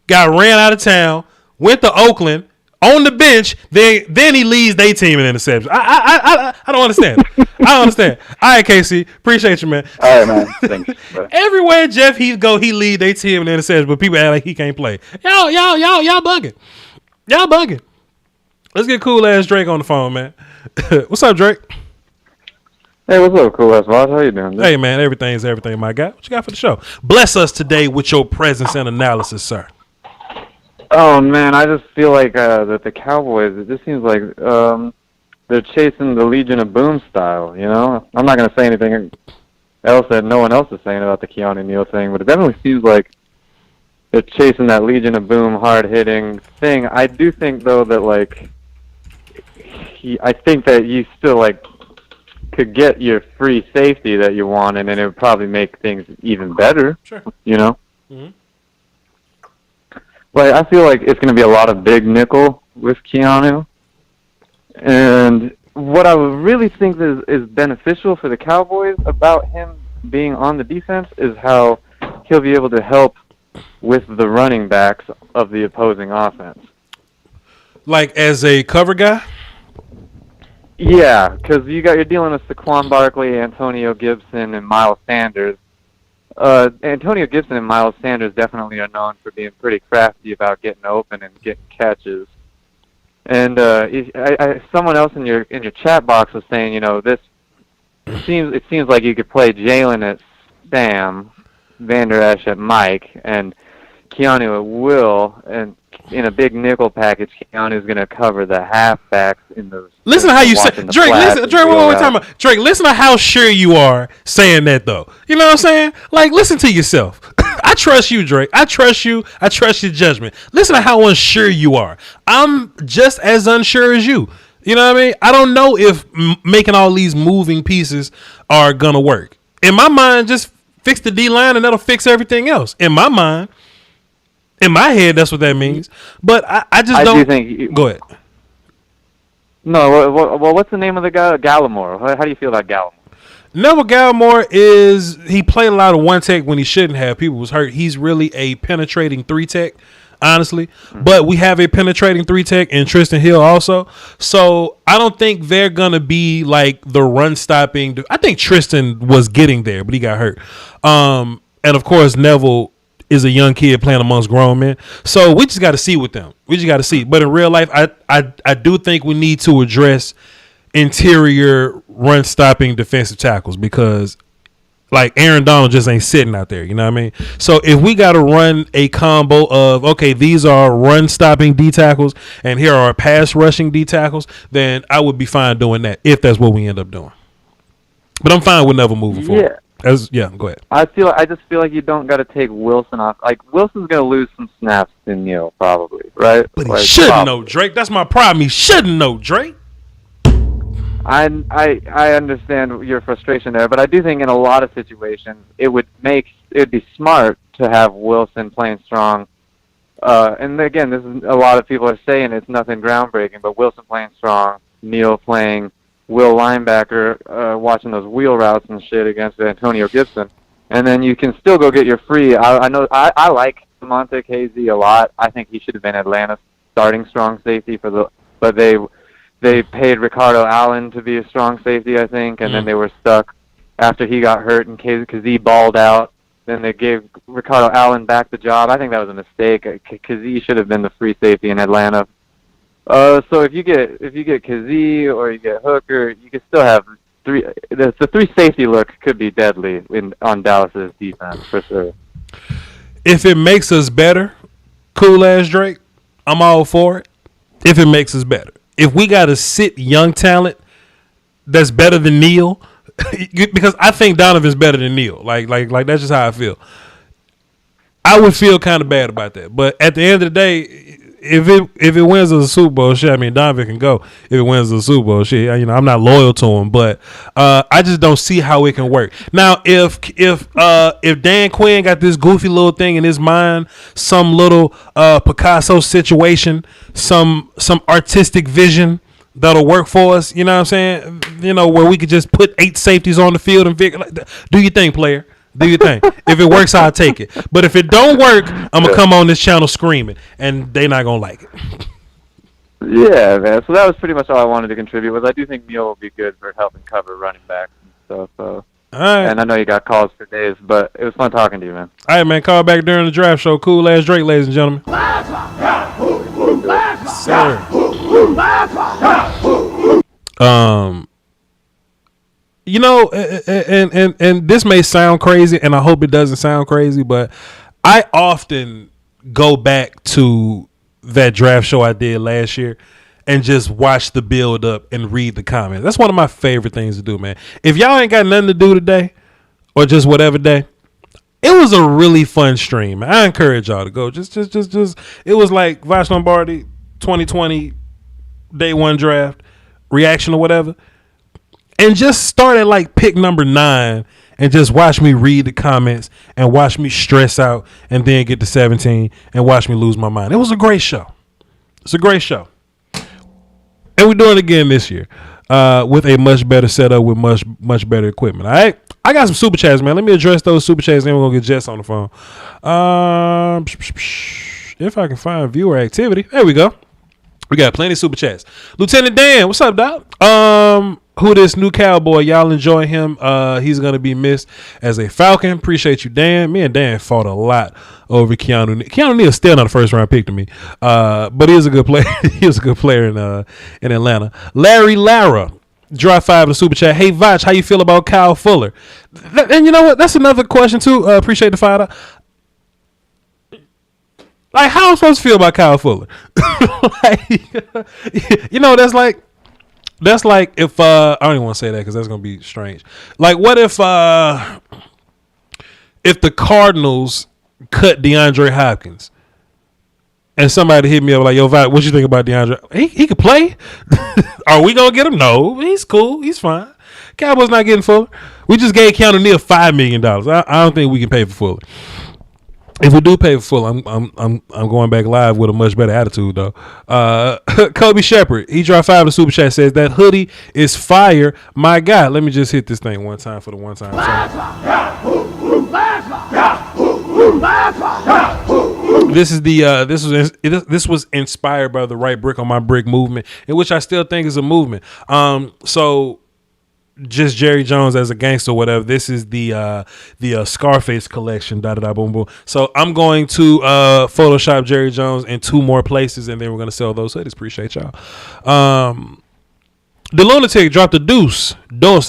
[SPEAKER 3] got ran out of town, went to Oakland on the bench, then he leads their team in interceptions. I don't understand. I don't understand. All right, Casey, appreciate you, man.
[SPEAKER 4] All right, man. Thanks.
[SPEAKER 3] Everywhere Jeff Heath go, he lead their team in interceptions, but people act like he can't play. Y'all bugging. Y'all bugging. Let's get cool ass Drake on the phone, man. What's up, Drake?
[SPEAKER 5] Hey, what's up, cool ass Voch? How you doing?
[SPEAKER 3] Hey, man, everything's everything, my guy. What you got for the show? Bless us today with your presence and analysis, sir.
[SPEAKER 5] Oh man, I just feel like that the Cowboys, it just seems like they're chasing the Legion of Boom style. I'm not gonna say anything else that no one else is saying about the Keanu Neal thing, but it definitely seems like they're chasing that Legion of Boom hard hitting thing. I do think though that I think that you still could get your free safety that you want, and then it would probably make things even better.
[SPEAKER 3] Sure.
[SPEAKER 5] Mm-hmm. But I feel like it's going to be a lot of big nickel with Keanu. And what I would really think is beneficial for the Cowboys about him being on the defense is how he'll be able to help with the running backs of the opposing offense.
[SPEAKER 3] Like as a cover guy?
[SPEAKER 5] Yeah, because you're dealing with Saquon Barkley, Antonio Gibson, and Miles Sanders. Antonio Gibson and Miles Sanders definitely are known for being pretty crafty about getting open and getting catches. And someone else in your chat box was saying, it seems like you could play Jalen at Sam, Vander Esch at Mike, and Keanu at Will, and in a big nickel package, Keanu's going to cover the halfbacks in those. Listen to
[SPEAKER 3] how you say, Drake. Drake, what we're talking about, Drake. Listen to how sure you are saying that, though. You know what I'm saying? Listen to yourself. I trust you, Drake. I trust you. I trust your judgment. Listen to how unsure you are. I'm just as unsure as you. You know what I mean? I don't know if making all these moving pieces are gonna work. In my mind, just fix the D-line and that'll fix everything else. In my mind. In my head, that's what that means. But I just don't. Go ahead.
[SPEAKER 5] No, well, what's the name of the guy? Gallimore. How do you feel about Gallimore?
[SPEAKER 3] Neville Gallimore he played a lot of one tech when he shouldn't have. People was hurt. He's really a penetrating 3-tech, honestly. Mm-hmm. But we have a penetrating 3-tech in Tristan Hill also. So I don't think they're going to be like the run stopping. I think Tristan was getting there, but he got hurt. And of course, Neville is a young kid playing amongst grown men. So we just got to see with them. We just got to see. But in real life, I do think we need to address interior run stopping defensive tackles, because like Aaron Donald just ain't sitting out there. You know what I mean? So if we got to run a combo of, okay, these are run stopping D tackles and here are pass rushing D tackles, then I would be fine doing that if that's what we end up doing. But I'm fine with Neville moving forward. Go ahead.
[SPEAKER 5] I just feel like you don't got to take Wilson off. Like, Wilson's going to lose some snaps to Neal, probably, right?
[SPEAKER 3] But he shouldn't know, Drake. That's my problem. He shouldn't know, Drake.
[SPEAKER 5] I understand your frustration there, but I do think in a lot of situations it would be smart to have Wilson playing strong. And again, this is a lot of people are saying it's nothing groundbreaking, but Wilson playing strong, Neal playing will linebacker, watching those wheel routes and shit against Antonio Gibson, and then you can still go get your free. I know I like Monte Casey a lot. I think he should have been Atlanta's starting strong safety but they paid Ricardo Allen to be a strong safety, I think, and then they were stuck after he got hurt and Kazee balled out. Then they gave Ricardo Allen back the job. I think that was a mistake. Kazee should have been the free safety in Atlanta. So if you get Kazee or you get Hooker, you can still have three. The three safety look could be deadly on Dallas's defense for sure.
[SPEAKER 3] If it makes us better, cool ass Drake, I'm all for it. If it makes us better, if we got to sit young talent that's better than Neal, because I think Donovan's better than Neal. Like that's just how I feel. I would feel kind of bad about that, but at the end of the day, if it wins us a Super Bowl, shit, I mean, Donovan can go. If it wins us a Super Bowl, shit, you know, I'm not loyal to him, but I just don't see how it can work. Now, if Dan Quinn got this goofy little thing in his mind, some little Picasso situation, some artistic vision that'll work for us, you know what I'm saying? You know, where we could just put 8 safeties on the field and figure, like, do your thing, player. Do your thing. If it works, I'll take it. But if it don't work, I'm gonna come on this channel screaming, and they not gonna like it.
[SPEAKER 5] Yeah, man. So that was pretty much all I wanted to contribute. Was I do think Neal will be good for helping cover running backs and stuff. So.
[SPEAKER 3] All right.
[SPEAKER 5] And I know you got calls for days, but it was fun talking to you, man.
[SPEAKER 3] All right, man. Call back during the draft show. Cool ass Drake, ladies and gentlemen. Sir. You know, and this may sound crazy, and I hope it doesn't sound crazy, but I often go back to that draft show I did last year and just watch the build up and read the comments. That's one of my favorite things to do, man. If y'all ain't got nothing to do today or just whatever day, it was a really fun stream, man. I encourage y'all to go. Just it was like Voch Lombardi 2020 day 1 draft reaction or whatever. And just start at like pick number 9 and just watch me read the comments and watch me stress out and then get to 17 and watch me lose my mind. It was a great show. It's a great show. And we're doing it again this year with a much better setup with much better equipment. All right. I got some super chats, man. Let me address those super chats, then we're going to get Jess on the phone. If I can find viewer activity. There we go. We got plenty of super chats. Lieutenant Dan, what's up, Doc? Who this new cowboy? Y'all enjoy him. He's going to be missed as a Falcon. Appreciate you, Dan. Me and Dan fought a lot over Keanu. Keanu Neal still not a first-round pick to me, but he is a good player. He was a good player in Atlanta. Larry Lara, drop 5 in the super chat. Hey, Voch, how you feel about Kyle Fuller? And you know what? That's another question, too. Appreciate the $5. Like, how am I supposed to feel about Kyle Fuller? Like, you know, that's like if I don't even want to say that because that's gonna be strange. Like, what if the Cardinals cut DeAndre Hopkins and somebody hit me up like, yo, what you think about DeAndre? He could play. Are we gonna get him? No, he's cool. He's fine. Cowboys not getting Fuller. We just gave Keanu Neal $5 million. I don't think we can pay for Fuller. If we do pay for Fuller, I'm going back live with a much better attitude though. Kobe Shepard, he dropped 5 in the super chat, says that hoodie is fire. My God, let me just hit this thing one time for the one time. This was inspired by the Right Brick on My Brick movement, in which I still think is a movement. So just Jerry Jones as a gangster or whatever. This is the Scarface collection, boom boom. So I'm going to Photoshop Jerry Jones in 2 more places, and then we're going to sell those hoodies. Appreciate y'all. The Lunatic dropped a dos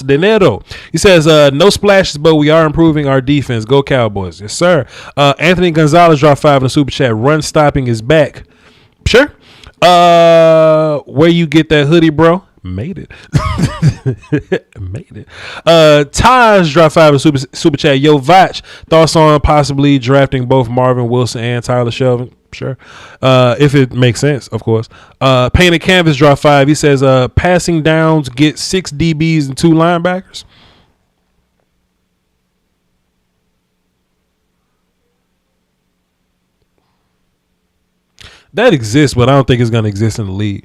[SPEAKER 3] dinero. He says, no splashes, but we are improving our defense. Go Cowboys. Yes, sir. Anthony Gonzalez dropped 5 in the super chat. Run stopping is back. Sure. Where you get that hoodie, bro? Made it. Made it. Taj dropped 5 in super chat. Yo, Voch, thoughts on possibly drafting both Marvin Wilson and Tyler Shelvin? Sure. If it makes sense, of course. Painted Canvas dropped 5. He says, passing downs get 6 DBs and 2 linebackers. That exists, but I don't think it's gonna exist in the league.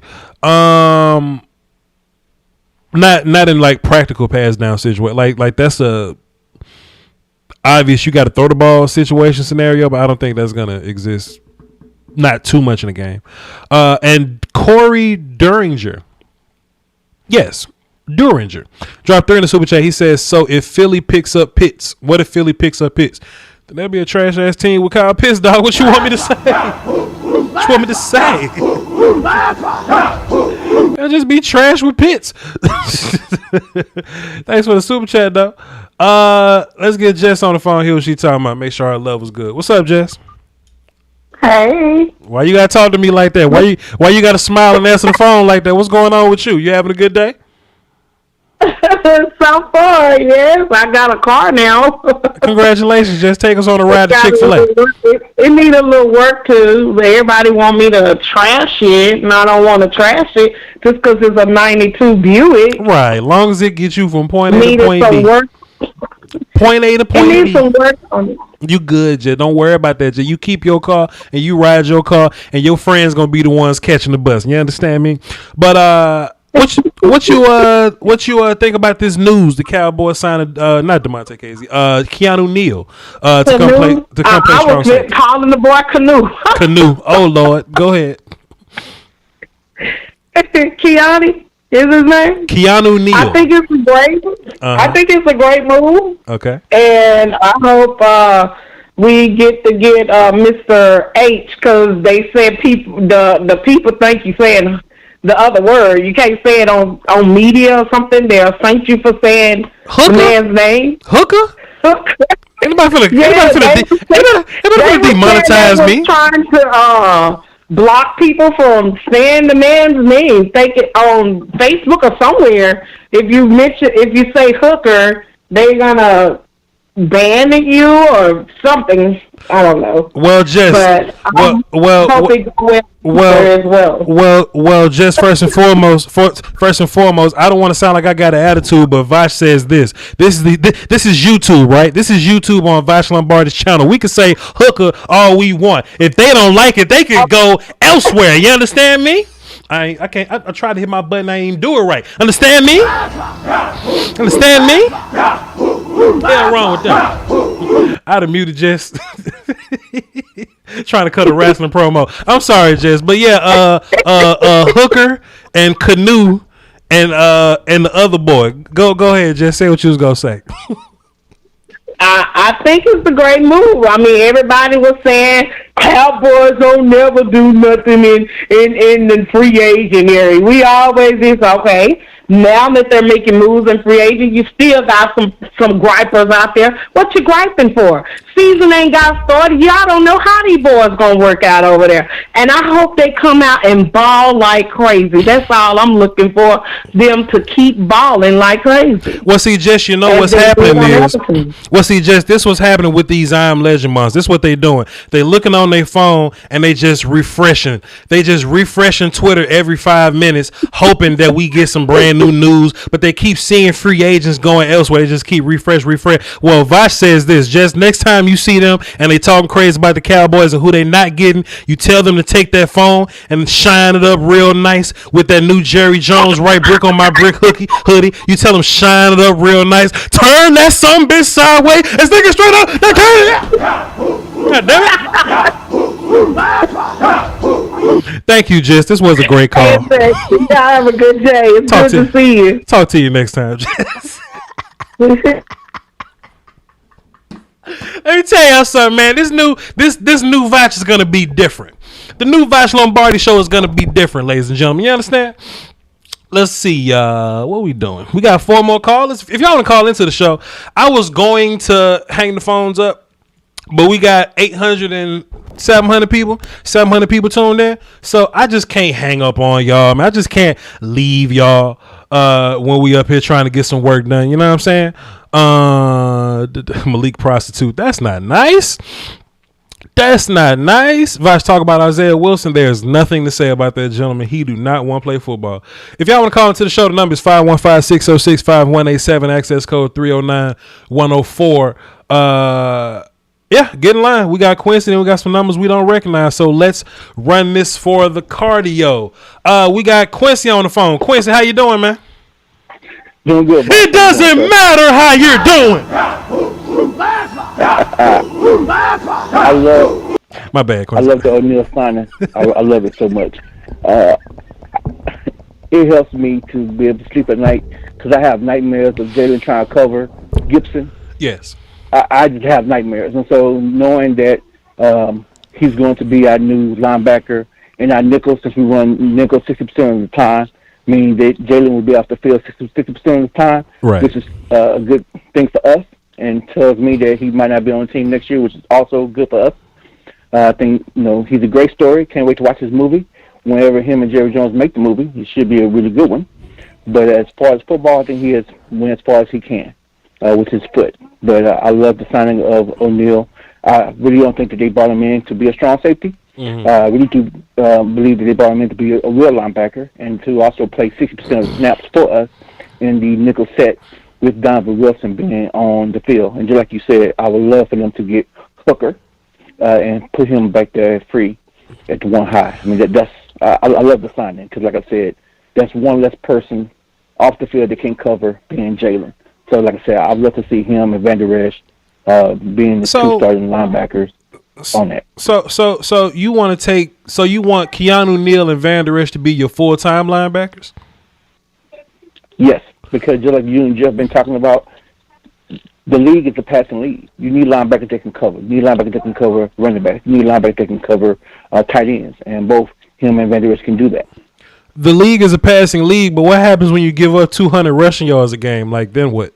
[SPEAKER 3] Not in like practical pass down situation. Like that's a obvious you got to throw the ball situation scenario, but I don't think that's gonna exist. Not too much in the game. And Corey Duringer, yes, Duringer dropped 3 in the super chat. He says, so if Philly picks up Pitts, what if Philly picks up Pitts? Then that'd be a trash ass team with Kyle Pitts, dog. What you want me to say? What you want me to say? It'll just be trash with Pitts. Thanks for the super chat, though. Let's get Jess on the phone. Hear what she talking about. Make sure our level's good. What's up, Jess?
[SPEAKER 6] Hey.
[SPEAKER 3] Why you gotta talk to me like that? Why you gotta smile and answer the phone like that? What's going on with you? You having a good day?
[SPEAKER 6] So far, yes. I got a car now.
[SPEAKER 3] Congratulations. Just take us on a ride to Chick-fil-A.
[SPEAKER 6] It needs a little work too. Everybody want me to trash it, and I don't want to trash it just because it's a 92 Buick.
[SPEAKER 3] Right. Long as it gets you from point A to point B.
[SPEAKER 6] Work.
[SPEAKER 3] Point A to point B.
[SPEAKER 6] It needs some work on it.
[SPEAKER 3] You good, Jay. Don't worry about that, Jay. You keep your car and you ride your car, and your friends gonna be the ones catching the bus. You understand me? But what you think about this news? The Cowboys signed not DeMonte Casey, Keanu Neal to come play
[SPEAKER 6] I was just calling the boy Canoe.
[SPEAKER 3] Canoe. Oh Lord, go ahead.
[SPEAKER 6] Keanu is his name.
[SPEAKER 3] Keanu Neal.
[SPEAKER 6] I think it's great. I think it's a great move.
[SPEAKER 3] Okay.
[SPEAKER 6] And I hope we get Mr. H, because they said the people think you saying the other word. You can't say it on media or something. They'll thank you for saying the man's name.
[SPEAKER 3] Hooker? Anybody finna demonetize me?
[SPEAKER 6] Trying to block people from saying the man's name. Think it on Facebook or somewhere. If you say Hooker, they're gonna ban you or something. I don't know.
[SPEAKER 3] Well, just just first and foremost, I don't want to sound like I got an attitude, but Voch says this. This is YouTube, right? This is YouTube on Voch Lombardi's channel. We can say Hooker all we want. If they don't like it, they can go elsewhere. You understand me? I can't. I tried to hit my button. I ain't even do it right. Understand me? Understand me? What's wrong with that? I'd have muted Jess. Trying to cut a wrestling promo. I'm sorry, Jess, but yeah, Hooker and Canoe and the other boy. Go ahead, Jess. Say what you was gonna say.
[SPEAKER 6] I think it's a great move. I mean, everybody was saying Cowboys don't never do nothing in the free agent area. We always is okay. Now that they're making moves in free agent, you still got some gripers out there. What you griping for? Season ain't got started. Y'all don't know how these boys gonna work out over there. And I hope they come out and ball like crazy. That's all I'm looking for, them to keep balling like crazy.
[SPEAKER 3] Well, see, Jess, you know what's happening is, this was happening with these I Am Legend months. This is what they doing. They looking on their phone and they just refreshing. They just refreshing Twitter every 5 minutes, hoping that we get some brand new news, but they keep seeing free agents going elsewhere. They just keep refresh. Well, Voch says this, just next time you see them and they talking crazy about the Cowboys and who they not getting, you tell them to take that phone and shine it up real nice with that new Jerry Jones right brick on my brick hoodie. You tell them shine it up real nice. Turn that sumbitch sideways and stick it straight up. Now turn it. God damn it. Thank you, Jess. This was a great call.
[SPEAKER 6] Y'all have a good day. It's good to see you.
[SPEAKER 3] Talk to you next time, Jess. Let me tell y'all something, man. This new Voch is gonna be different. The new Voch Lombardi show is gonna be different, ladies and gentlemen. You understand? Let's see. What we doing? We got 4 more callers. If y'all want to call into the show, I was going to hang the phones up, but we got 800 and 700 people. 700 people tuned in. So I just can't hang up on y'all, man. I just can't leave y'all when we up here trying to get some work done. You know what I'm saying? Malik prostitute. That's not nice. That's not nice. Voch talk about Isaiah Wilson. There's nothing to say about that gentleman. He do not want to play football. If y'all want to call into the show, the number is 515-606-5187. Access code 309-104. Yeah, get in line. We got Quincy and we got some numbers we don't recognize. So let's run this for the cardio. We got Quincy on the phone. Quincy, how you doing, man?
[SPEAKER 7] Doing good.
[SPEAKER 3] It doesn't matter how you're doing.
[SPEAKER 7] I love.
[SPEAKER 3] My bad, Quincy.
[SPEAKER 7] I love the O'Neal signing. I love it so much. It helps me to be able to sleep at night because I have nightmares of Jalen trying to cover Gibson.
[SPEAKER 3] Yes.
[SPEAKER 7] I just have nightmares, and so knowing that he's going to be our new linebacker and our nickel, since we run nickel 60% of the time, meaning that Jalen will be off the field 60% of the time,
[SPEAKER 3] right,
[SPEAKER 7] which is a good thing for us, and tells me that he might not be on the team next year, which is also good for us. I think he's a great story. Can't wait to watch his movie. Whenever him and Jerry Jones make the movie, it should be a really good one. But as far as football, I think he has went as far as he can with his foot. But I love the signing of O'Neal. I really don't think that they brought him in to be a strong safety.
[SPEAKER 3] Mm-hmm.
[SPEAKER 7] I really do believe that they brought him in to be a real linebacker and to also play 60% of the snaps for us in the nickel set with Donovan Wilson being on the field. And just like you said, I would love for them to get Hooker and put him back there free at the 1 high. I mean, I love the signing because, like I said, that's one less person off the field that can cover being Jalen. So, like I said, I'd love to see him and Van Der Esch being the 2 starting linebackers on that.
[SPEAKER 3] So you want Keanu, Neal, and Van Der Esch to be your full-time linebackers?
[SPEAKER 7] Yes, because just like you and Jeff been talking about, the league is a passing league. You need linebackers that can cover. You need linebackers that can cover running backs. You need linebackers that can cover tight ends, and both him and Van Der Esch can do that.
[SPEAKER 3] The league is a passing league, but what happens when you give up 200 rushing yards a game? Like, then what?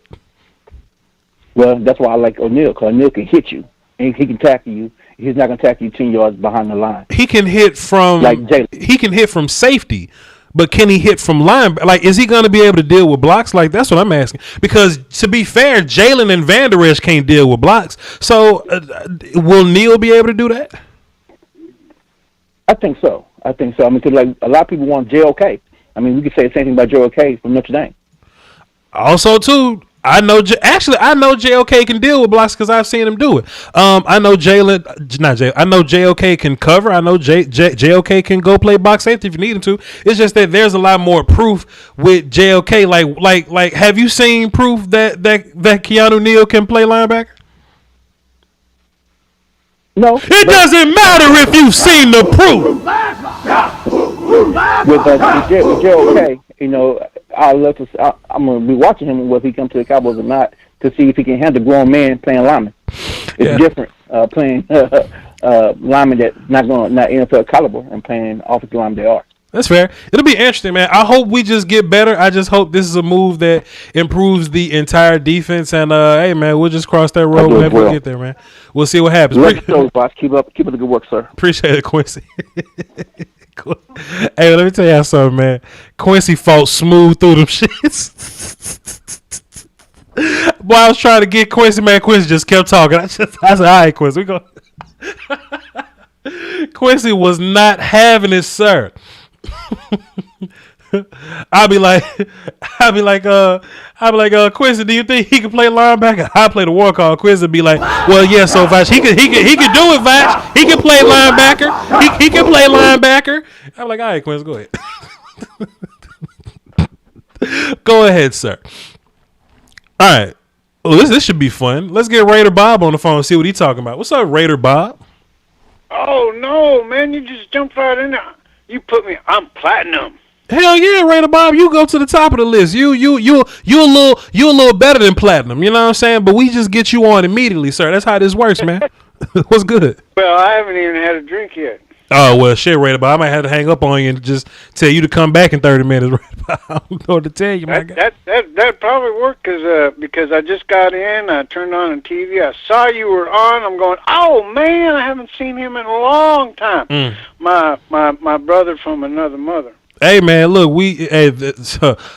[SPEAKER 7] Well, that's why I like O'Neal, because O'Neal can hit you, and he can tackle you. He's not going to tackle you 10 yards behind the line.
[SPEAKER 3] He can hit from he can hit from safety, but can he hit from line? Like, is he going to be able to deal with blocks? Like, that's what I'm asking. Because to be fair, Jalen and Van Der Esch can't deal with blocks. So, will Neal be able to do that?
[SPEAKER 7] I think so. I mean, because like a lot of people want JOK. I mean, we could say the same thing about JOK from Notre Dame.
[SPEAKER 3] Also, too, I know JOK can deal with blocks because I've seen him do it. I know I know JOK can cover. I know JOK can go play box safety if you need him to. It's just that there's a lot more proof with JOK. Like, have you seen proof that Keanu Neal can play linebacker?
[SPEAKER 7] No.
[SPEAKER 3] It doesn't matter if you've seen the proof.
[SPEAKER 7] With JOK, I love to. I'm gonna be watching him whether he comes to the Cowboys or not to see if he can handle grown men playing lineman. It's different playing linemen that not NFL caliber and playing offensive linemen they are.
[SPEAKER 3] That's fair. It'll be interesting, man. I hope we just get better. I just hope this is a move that improves the entire defense. And hey, man, we'll just cross that road whenever we get there, man. We'll see what happens.
[SPEAKER 7] Keep up the good work, sir.
[SPEAKER 3] Appreciate it, Quincy. Hey, let me tell y'all something, man. Quincy fought smooth through them shits. Boy, I was trying to get Quincy, man. Quincy just kept talking. I said, all right, Quincy, we go. Quincy was not having it, sir. I'll be like, Quincy, do you think he can play linebacker? I play the war call. Quincy be like, well, yeah, so Voch, he can do it, Voch. He can play linebacker. He can play linebacker. I'm like, all right, Quincy, go ahead. Go ahead, sir. All right. Well, this should be fun. Let's get Raider Bob on the phone and see what he's talking about. What's up, Raider Bob?
[SPEAKER 8] Oh, no, man, you just jumped right in there. You put me. I'm platinum.
[SPEAKER 3] Hell yeah, Raider Bob, you go to the top of the list. You a little better than platinum. You know what I'm saying? But we just get you on immediately, sir. That's how this works, man. What's good?
[SPEAKER 8] Well, I haven't even had a drink yet.
[SPEAKER 3] Oh well, shit, Raider Bob. I might have to hang up on you and just tell you to come back in 30 minutes. Raider Bob. I don't know what to tell you, man.
[SPEAKER 8] That probably worked because I just got in. I turned on the TV. I saw you were on. I'm going, oh man, I haven't seen him in a long time. My brother from another mother.
[SPEAKER 3] Hey man, look,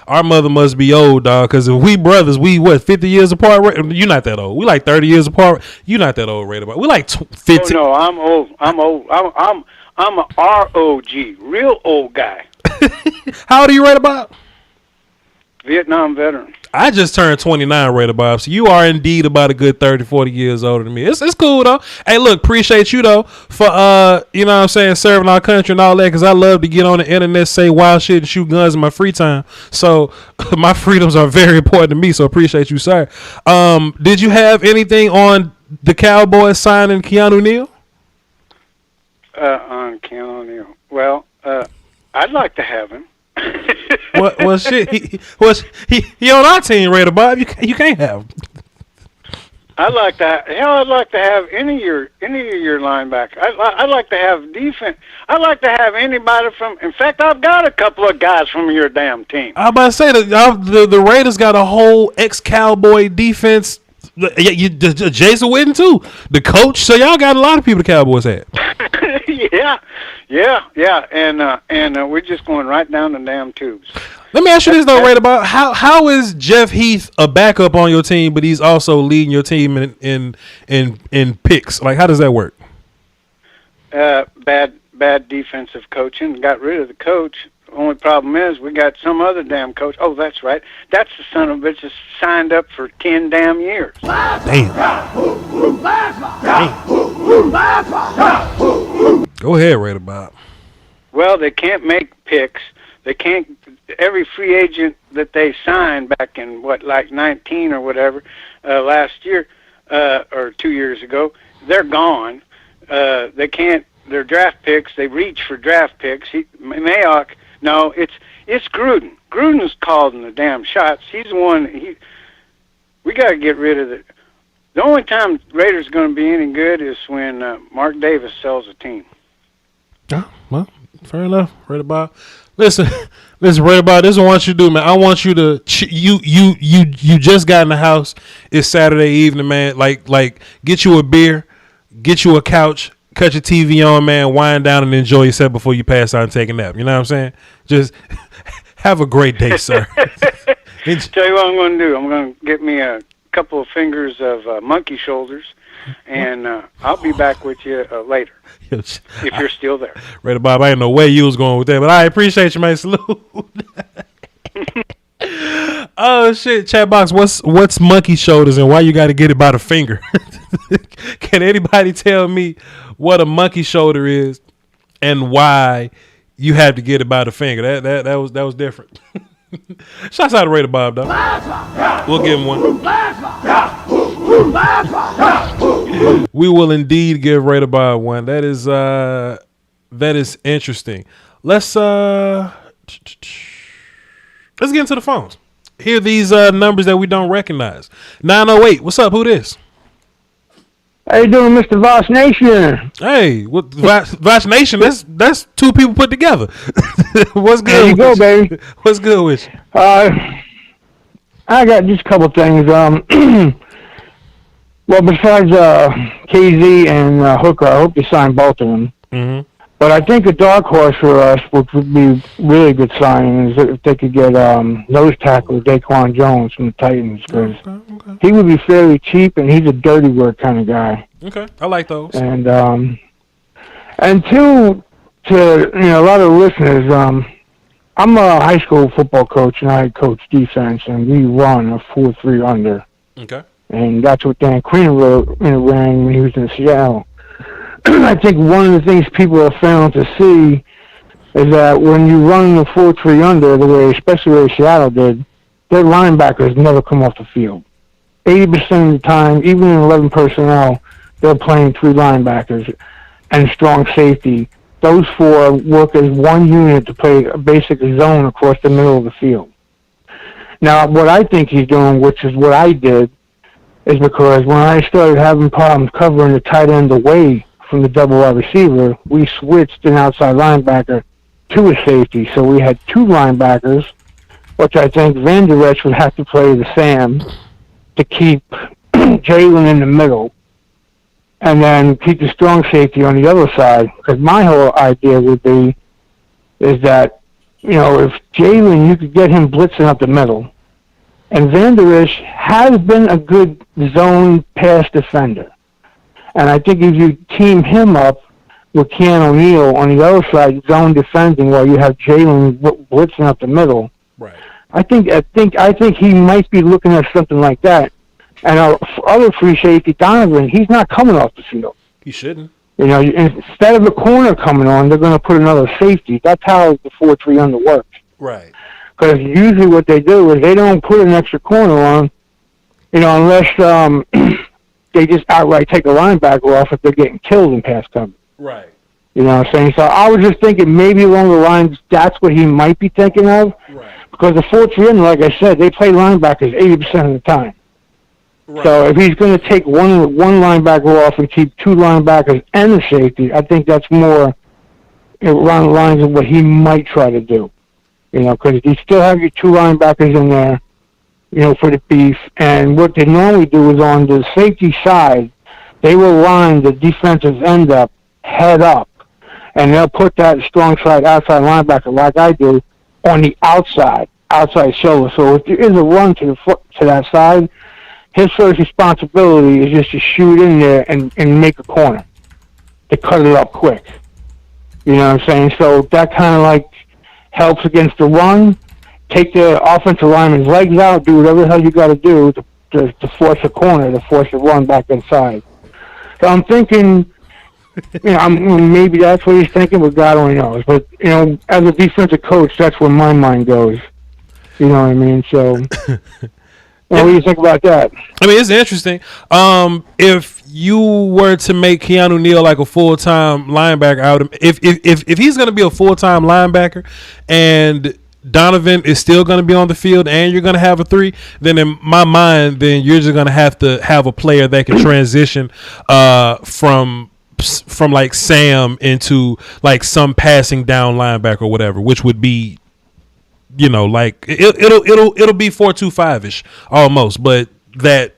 [SPEAKER 3] our mother must be old, dog. Because if we brothers, we 50 years apart. You're not that old. We like 30 years apart. You're not that old, Raider Bob. We like 50.
[SPEAKER 8] Oh, no, I'm old. I'm a ROG, real old guy.
[SPEAKER 3] How old are you, Raider Bob?
[SPEAKER 8] Vietnam veteran.
[SPEAKER 3] I just turned 29, Raider Bob, so you are indeed about a good 30, 40 years older than me. It's cool, though. Hey, look, appreciate you, though, for, you know what I'm saying, serving our country and all that, because I love to get on the internet, say wild shit, and shoot guns in my free time. So my freedoms are very important to me, so appreciate you, sir. Did you have anything on the Cowboys signing Keanu Neal?
[SPEAKER 8] On Keanu Neal. Well, I'd like to have him.
[SPEAKER 3] Well, shit. He on our team, Raider Bob. You can't have him.
[SPEAKER 8] I'd like to have any of your linebackers. I'd like to have defense. I'd like to have anybody from. In fact, I've got a couple of guys from your damn team.
[SPEAKER 3] I was about to say that the Raiders got a whole ex-Cowboy defense. Jason Witten too, the coach. So y'all got a lot of people the Cowboys had. Yeah, and we're just going right down the damn tubes. Let me ask you this though, Raider Bob. How is Jeff Heath a backup on your team, but he's also leading your team in picks? Like, how does that work?
[SPEAKER 8] Bad defensive coaching. Got rid of the coach. Only problem is we got some other damn coach. Oh, that's right. That's the son of a bitch that's signed up for 10 damn years.
[SPEAKER 3] Damn. Go ahead, Raider Bob.
[SPEAKER 8] Well, they can't make picks. They can't. Every free agent that they signed back in like 19 or whatever last year or 2 years ago, they're gone. They can't. They're draft picks. They reach for draft picks. Mayock. No, it's Gruden. Gruden's calling the damn shots. He's the one. We got to get rid of it. The only time Raiders going to be any good is when Mark Davis sells a team.
[SPEAKER 3] Oh, well, fair enough, Raider Bob. Listen, Raider Bob. This is what I want you to do, man. I want you to you just got in the house. It's Saturday evening, man. Like get you a beer, get you a couch. Cut your TV on, man, wind down and enjoy yourself before you pass out and take a nap. You know what I'm saying? Just have a great day, sir.
[SPEAKER 8] Tell you what I'm going to do. I'm going to get me a couple of fingers of monkey shoulders, and I'll be back with you later, if you're still there.
[SPEAKER 3] Raider Bob, I didn't know where you was going with that, but I appreciate you, man. Salute. Oh, shit. Chat box, what's monkey shoulders and why you got to get it by the finger? Can anybody tell me what a monkey shoulder is and why you have to get it by the finger? That was different. Shouts out to Raider Bob, though. We'll give him one. We will indeed give Raider Bob one. That is interesting. Let's get into the phones. Here are these numbers that we don't recognize. 908. What's up? Who this?
[SPEAKER 9] How you doing, Mr. Voch Nation?
[SPEAKER 3] Hey, what Voch Nation? That's two people put together. What's good?
[SPEAKER 9] There you go, baby.
[SPEAKER 3] What's good with you?
[SPEAKER 9] I got just a couple things. Well, besides KZ and Hooker, I hope they sign both of them.
[SPEAKER 3] Mm-hmm.
[SPEAKER 9] But I think a dark horse for us, which would be really good signing, is if they could get nose tackle Daquan Jones from the Titans, because he would be fairly cheap, and he's a dirty work kind of guy.
[SPEAKER 3] Okay, I like those.
[SPEAKER 9] And two, to a lot of listeners, I'm a high school football coach, and I coach defense, and we run a 4-3 under.
[SPEAKER 3] Okay.
[SPEAKER 9] And that's what Dan Quinn ran when he was in Seattle. I think one of the things people have found to see is that when you run the 4-3 under, the way, especially the way Seattle did, their linebackers never come off the field. 80% of the time, even in 11 personnel, they're playing 3 linebackers and strong safety those four work as one unit to play a basic zone across the middle of the field. Now, what I think he's doing, which is what I did, is because when I started having problems covering the tight end away from the double wide receiver, we switched an outside linebacker to a safety. So we had two linebackers, which I think Van Der Esch would have to play the Sam to keep Jalen in the middle, and then keep the strong safety on the other side. Because my whole idea would be is that, you know, if Jalen, you could get him blitzing up the middle, and Van Der Esch has been a good zone pass defender. And I think if you team him up with Keanu Neal on the other side, zone defending, while you have Jalen blitzing up the middle,
[SPEAKER 3] right?
[SPEAKER 9] I think he might be looking at something like that. And our other free safety, Donovan, he's not coming off the field.
[SPEAKER 3] He shouldn't.
[SPEAKER 9] You know, instead of a corner coming on, they're going to put another safety. That's how the 4-3 under works.
[SPEAKER 3] Right.
[SPEAKER 9] Because usually what they do is they don't put an extra corner on, you know, unless they just outright take a linebacker off if they're getting killed in pass coverage.
[SPEAKER 3] Right.
[SPEAKER 9] You know what I'm saying? So I was just thinking maybe along the lines that's what he might be thinking of.
[SPEAKER 3] Right.
[SPEAKER 9] Because the 4-3 under, like I said, they play linebackers 80% of the time.
[SPEAKER 3] Right.
[SPEAKER 9] So if he's going to take one linebacker off and keep two linebackers and a safety, I think that's more around the lines of what he might try to do. You know, because you still have your two linebackers in there, you know, for the beef. And what they normally do is on the safety side, they will line the defensive end up, head up, and they'll put that strong side outside linebacker, like I do, on the outside shoulder. So if there is a run to that side, his first responsibility is just to shoot in there and make a corner to cut it up quick. You know what I'm saying? So that kind of like helps against the run. Take the offensive lineman's legs out, do whatever the hell you got to do to force a corner, to force a run back inside. So I'm thinking, you know, maybe that's what he's thinking, but God only knows. But, you know, as a defensive coach, that's where my mind goes. You know what I mean? So... What do you think about that?
[SPEAKER 3] I mean, it's interesting. If you were to make Keanu Neal like a full-time linebacker, if he's going to be a full-time linebacker and Donovan is still going to be on the field and you're going to have a 3, then in my mind, then you're just going to have a player that can transition from like Sam into like some passing down linebacker or whatever, which would be, you know, like it'll be 4-2-5-ish almost, but that.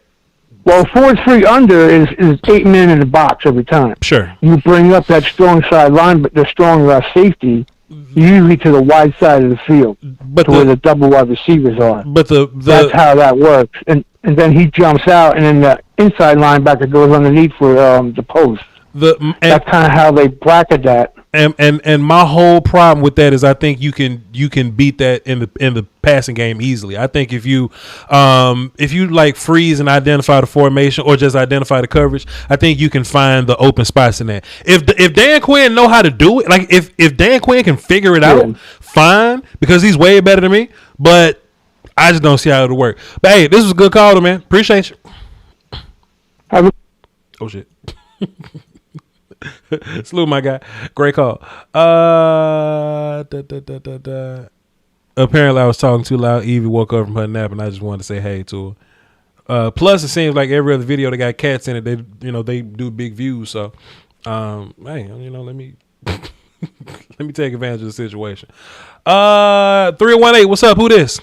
[SPEAKER 9] Well, 4-3 under is 8 men in the box every time.
[SPEAKER 3] Sure.
[SPEAKER 9] You bring up that strong side line, but the strong safety usually to the wide side of the field, but where the double wide receivers are.
[SPEAKER 3] But
[SPEAKER 9] that's how that works, and then he jumps out, and then the inside linebacker goes underneath for the post. That's kind of how they bracket that.
[SPEAKER 3] And my whole problem with that is I think you can beat that in the passing game easily. I think if you like freeze and identify the formation or just identify the coverage, I think you can find the open spots in that. If Dan Quinn know how to do it, like if Dan Quinn can figure it out, fine, because he's way better than me. But I just don't see how it'll work. But hey, this was a good call, though, man. Appreciate you. Oh shit. Salute, my guy. Great call. Apparently, I was talking too loud. Evie woke up from her nap, and I just wanted to say hey to her. Plus, it seems like every other video that got cats in it, they do big views. So, hey, let me let me take advantage of the situation. 318, what's up? Who this?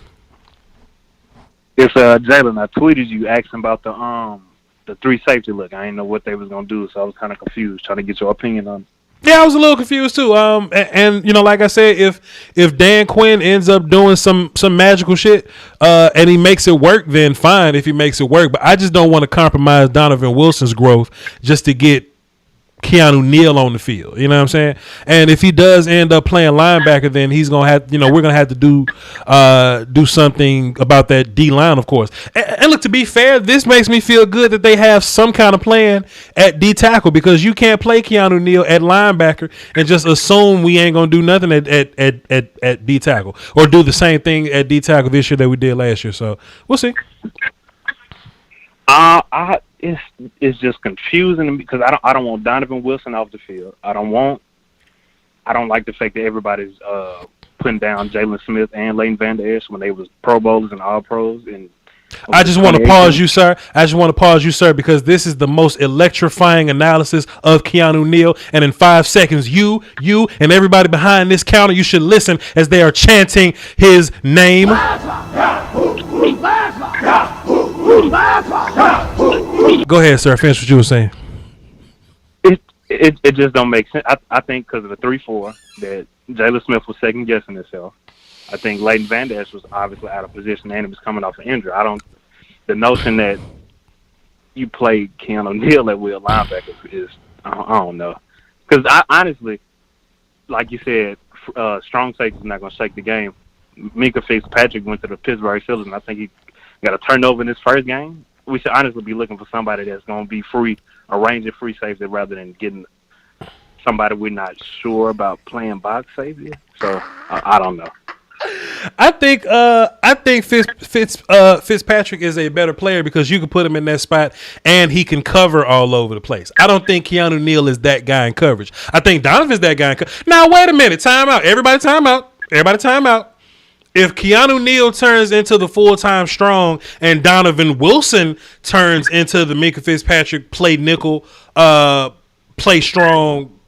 [SPEAKER 10] It's Jalen. I tweeted you asking about the 3 safety look. I didn't know what they was gonna do, so I was kind of confused, trying to get your opinion on it.
[SPEAKER 3] Yeah, I was a little confused too. And like I said, if Dan Quinn ends up doing some magical shit, and he makes it work, then fine. If he makes it work, but I just don't want to compromise Donovan Wilson's growth just to get Keanu Neal on the field. You know what I'm saying? And if he does end up playing linebacker, then he's gonna have, we're gonna have to do something about that D line, of course. And look, to be fair, this makes me feel good that they have some kind of plan at D tackle, because you can't play Keanu Neal at linebacker and just assume we ain't gonna do nothing at D tackle, or do the same thing at D tackle this year that we did last year. So we'll see.
[SPEAKER 10] It's just confusing because I don't want Donovan Wilson off the field. I don't want I don't like the fact that everybody's putting down Jalen Smith and Leighton Vander Esch when they was Pro Bowlers and All Pros. And
[SPEAKER 3] I just want to pause you, sir. Because this is the most electrifying analysis of Keanu Neal. And in 5 seconds, you, and everybody behind this counter, you should listen as they are chanting his name. Go ahead, sir. Finish what you were saying.
[SPEAKER 10] It just don't make sense. I think because of the 3-4 that Jalen Smith was second guessing himself. I think Leighton Vander Esch was obviously out of position and he was coming off an injury. The notion that you play Keanu Neal at will linebacker is I don't know. Because I honestly, like you said, strong safety is not going to shake the game. Minkah Fitzpatrick went to the Pittsburgh Steelers, and I think he got a turnover in his first game. We should honestly be looking for somebody that's going to be free, a range of free safety, rather than getting somebody we're not sure about playing box safety. So I don't know.
[SPEAKER 3] I think Fitzpatrick is a better player because you can put him in that spot and he can cover all over the place. I don't think Keanu Neal is that guy in coverage. I think Donovan's that guy in coverage. Now, wait a minute. Time out. Everybody time out. If Keanu Neal turns into the full-time strong and Donovan Wilson turns into the Minkah Fitzpatrick play nickel, play strong,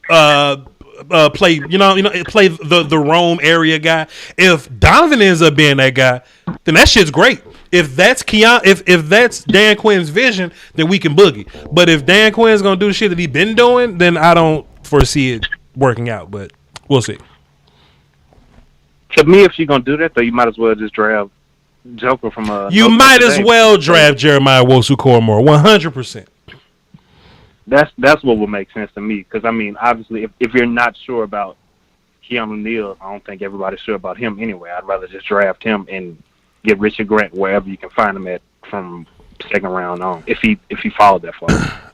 [SPEAKER 3] play play the roam area guy. If Donovan ends up being that guy, then that shit's great. If that's if that's Dan Quinn's vision, then we can boogie. But if Dan Quinn's gonna do the shit that he's been doing, then I don't foresee it working out. But we'll see.
[SPEAKER 10] To me, if she's gonna do that, though, you might as well just draft Joker from
[SPEAKER 3] You might as well draft Jeremiah Wosu-Cormore, 100%.
[SPEAKER 10] That's what would make sense to me. Because I mean, obviously, if you're not sure about Keanu Neal, I don't think everybody's sure about him anyway. I'd rather just draft him and get Richard Grant wherever you can find him at from second round on. If he followed that far.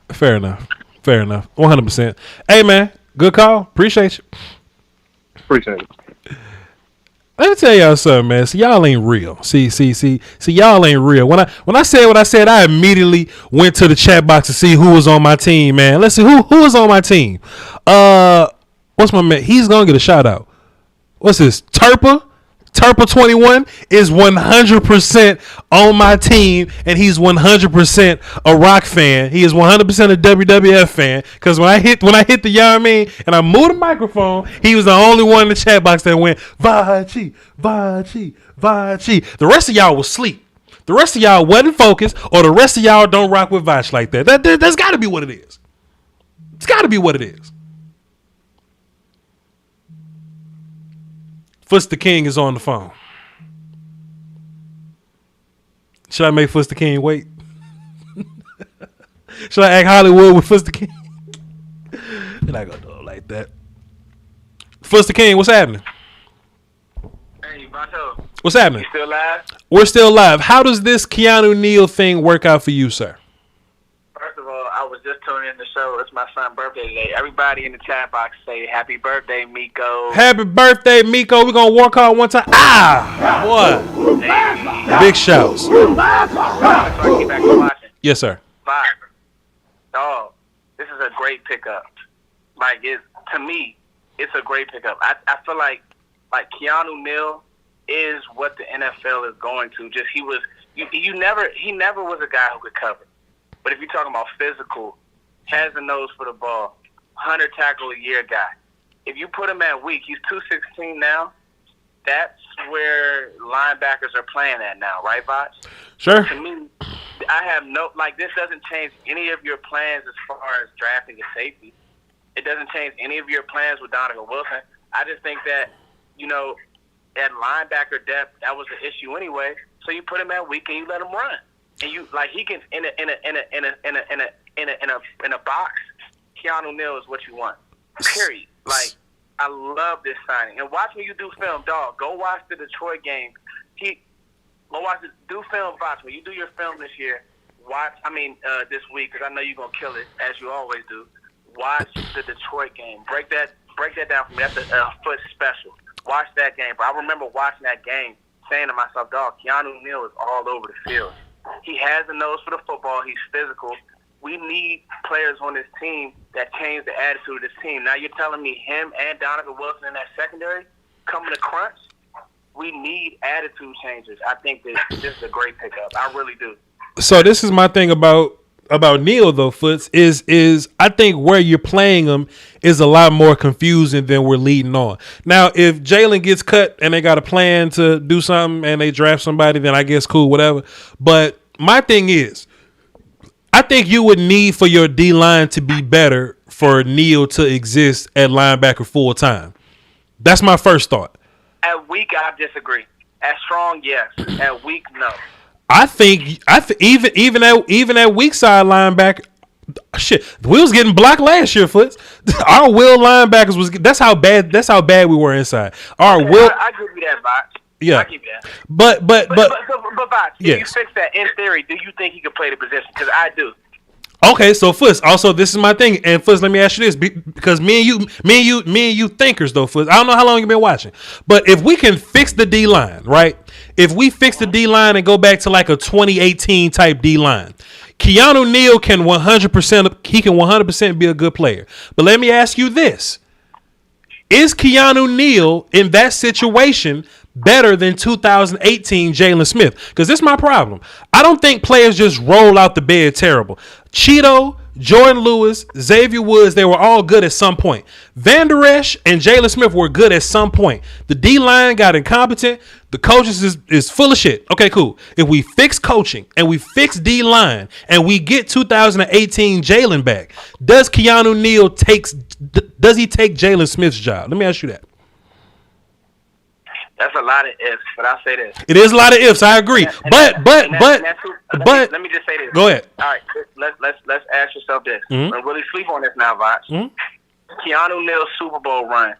[SPEAKER 3] Fair enough. 100%. Hey man, good call. Appreciate you.
[SPEAKER 10] Appreciate it.
[SPEAKER 3] Let me tell y'all something, man. See, y'all ain't real. See, y'all ain't real. When I said what I said, I immediately went to the chat box to see who was on my team, man. Let's see who was on my team. What's my man? He's gonna get a shout out. What's this? Turpa 21 is 100% on my team, and he's 100% a Rock fan. He is 100% a WWF fan. Because when I hit the Yami and I moved the microphone, he was the only one in the chat box that went Vachi. The rest of y'all was asleep. The rest of y'all wasn't focused, or the rest of y'all don't rock with Voch like that. That's got to be what it is. It's got to be what it is. Foots the King is on the phone. Should I make Foots the King wait? Should I act Hollywood with Foots the King? You're not gonna do it like that. Foots the King, what's happening?
[SPEAKER 11] Hey, Vato.
[SPEAKER 3] What's happening?
[SPEAKER 11] You still live?
[SPEAKER 3] We're still live. How does this Keanu Neal thing work out for you, sir?
[SPEAKER 11] First of all, I was just tuning in the show. It's my son's birthday today. Everybody in the chat box say happy birthday, Miko.
[SPEAKER 3] Happy birthday, Miko. We're going to walk out one time. What?
[SPEAKER 11] Hey.
[SPEAKER 3] Big shouts.
[SPEAKER 11] So I keep back to watching.
[SPEAKER 3] Yes, sir.
[SPEAKER 11] Fire. Dog, this is a great pickup. To me, it's a great pickup. I feel like Keanu Neal is what the NFL is going to. Just he never was a guy who could cover. But if you're talking about physical, has the nose for the ball, 100 tackle a year guy. If you put him at weak, he's 216 now. That's where linebackers are playing at now, right, Voch?
[SPEAKER 3] Sure.
[SPEAKER 11] To me, I have this doesn't change any of your plans as far as drafting a safety. It doesn't change any of your plans with Donovan Wilson. I just think that, at linebacker depth, that was the issue anyway. So you put him at weak and you let him run. And he can in a box. Keanu Neal is what you want. Period. I love this signing. And watch when you do film, dog. Go watch the Detroit game. Do film, Voch. When you do your film this year, this week, because I know you're gonna kill it as you always do. Watch the Detroit game. Break that down for me. That's a foot special. Watch that game. But I remember watching that game, saying to myself, dog, Keanu Neal is all over the field. He has the nose for the football. He's physical. we need players on this team that change the attitude of this team. Now you're telling me him and Donovan Wilson in that secondary coming to crunch? We need attitude changes. I think that this is a great pickup. I really do.
[SPEAKER 3] So this is my thing about Neal though, Foots, is I think where you're playing him is a lot more confusing than we're leading on. Now, if Jalen gets cut and they got a plan to do something and they draft somebody, then I guess cool, whatever. But my thing is, I think you would need for your D-line to be better for Neal to exist at linebacker full time. That's my first thought.
[SPEAKER 11] At weak, I disagree. At strong, yes. At weak, no.
[SPEAKER 3] I think even at weak side linebacker, shit, we was getting blocked last year, Foots. Our will linebackers was that's how bad we were inside. Our will.
[SPEAKER 11] I give you that, Voch.
[SPEAKER 3] Yeah.
[SPEAKER 11] I give you that.
[SPEAKER 3] But
[SPEAKER 11] Voch, if
[SPEAKER 3] yes.
[SPEAKER 11] you fix that in theory, do you think he could play the position? Because I do.
[SPEAKER 3] Okay, so Foots, also this is my thing, and Foots, let me ask you this, because me and you thinkers though, Foots. I don't know how long you've been watching, but if we can fix the D line, right? If we fix the D line and go back to like a 2018 type D line, Keanu Neal can 100% be a good player. But let me ask you this: is Keanu Neal in that situation better than 2018 Jalen Smith? Because this is my problem. I don't think players just roll out the bed terrible. Cheeto, Jordan Lewis, Xavier Woods, they were all good at some point. Van Der Esch and Jalen Smith were good at some point. The D-line got incompetent. The coaches is full of shit. Okay, cool. If we fix coaching and we fix D-line and we get 2018 Jalen back, does Keanu Neal take Jalen Smith's job? Let me ask you that.
[SPEAKER 11] That's a lot of ifs, but I'll say this.
[SPEAKER 3] It is a lot of ifs. I agree. But let
[SPEAKER 11] me just say this.
[SPEAKER 3] Go ahead.
[SPEAKER 11] All right, let's ask yourself this.
[SPEAKER 3] Mm-hmm.
[SPEAKER 11] And really sleep on this now, Voch.
[SPEAKER 3] Mm-hmm.
[SPEAKER 11] Keanu Neal's Super Bowl run.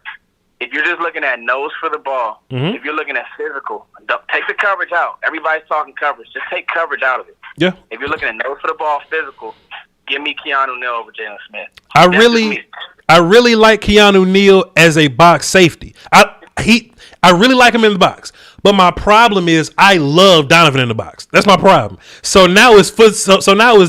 [SPEAKER 11] If you're just looking at nose for the ball,
[SPEAKER 3] Mm-hmm.
[SPEAKER 11] if you're looking at physical, don't take the coverage out. Everybody's talking coverage. Just take coverage out of it.
[SPEAKER 3] Yeah.
[SPEAKER 11] If you're looking at nose for the ball, physical, give me Keanu Neal over Jalen Smith.
[SPEAKER 3] I really like Keanu Neal as a box safety. I really like him in the box. But my problem is I love Donovan in the box. That's my problem. So now it's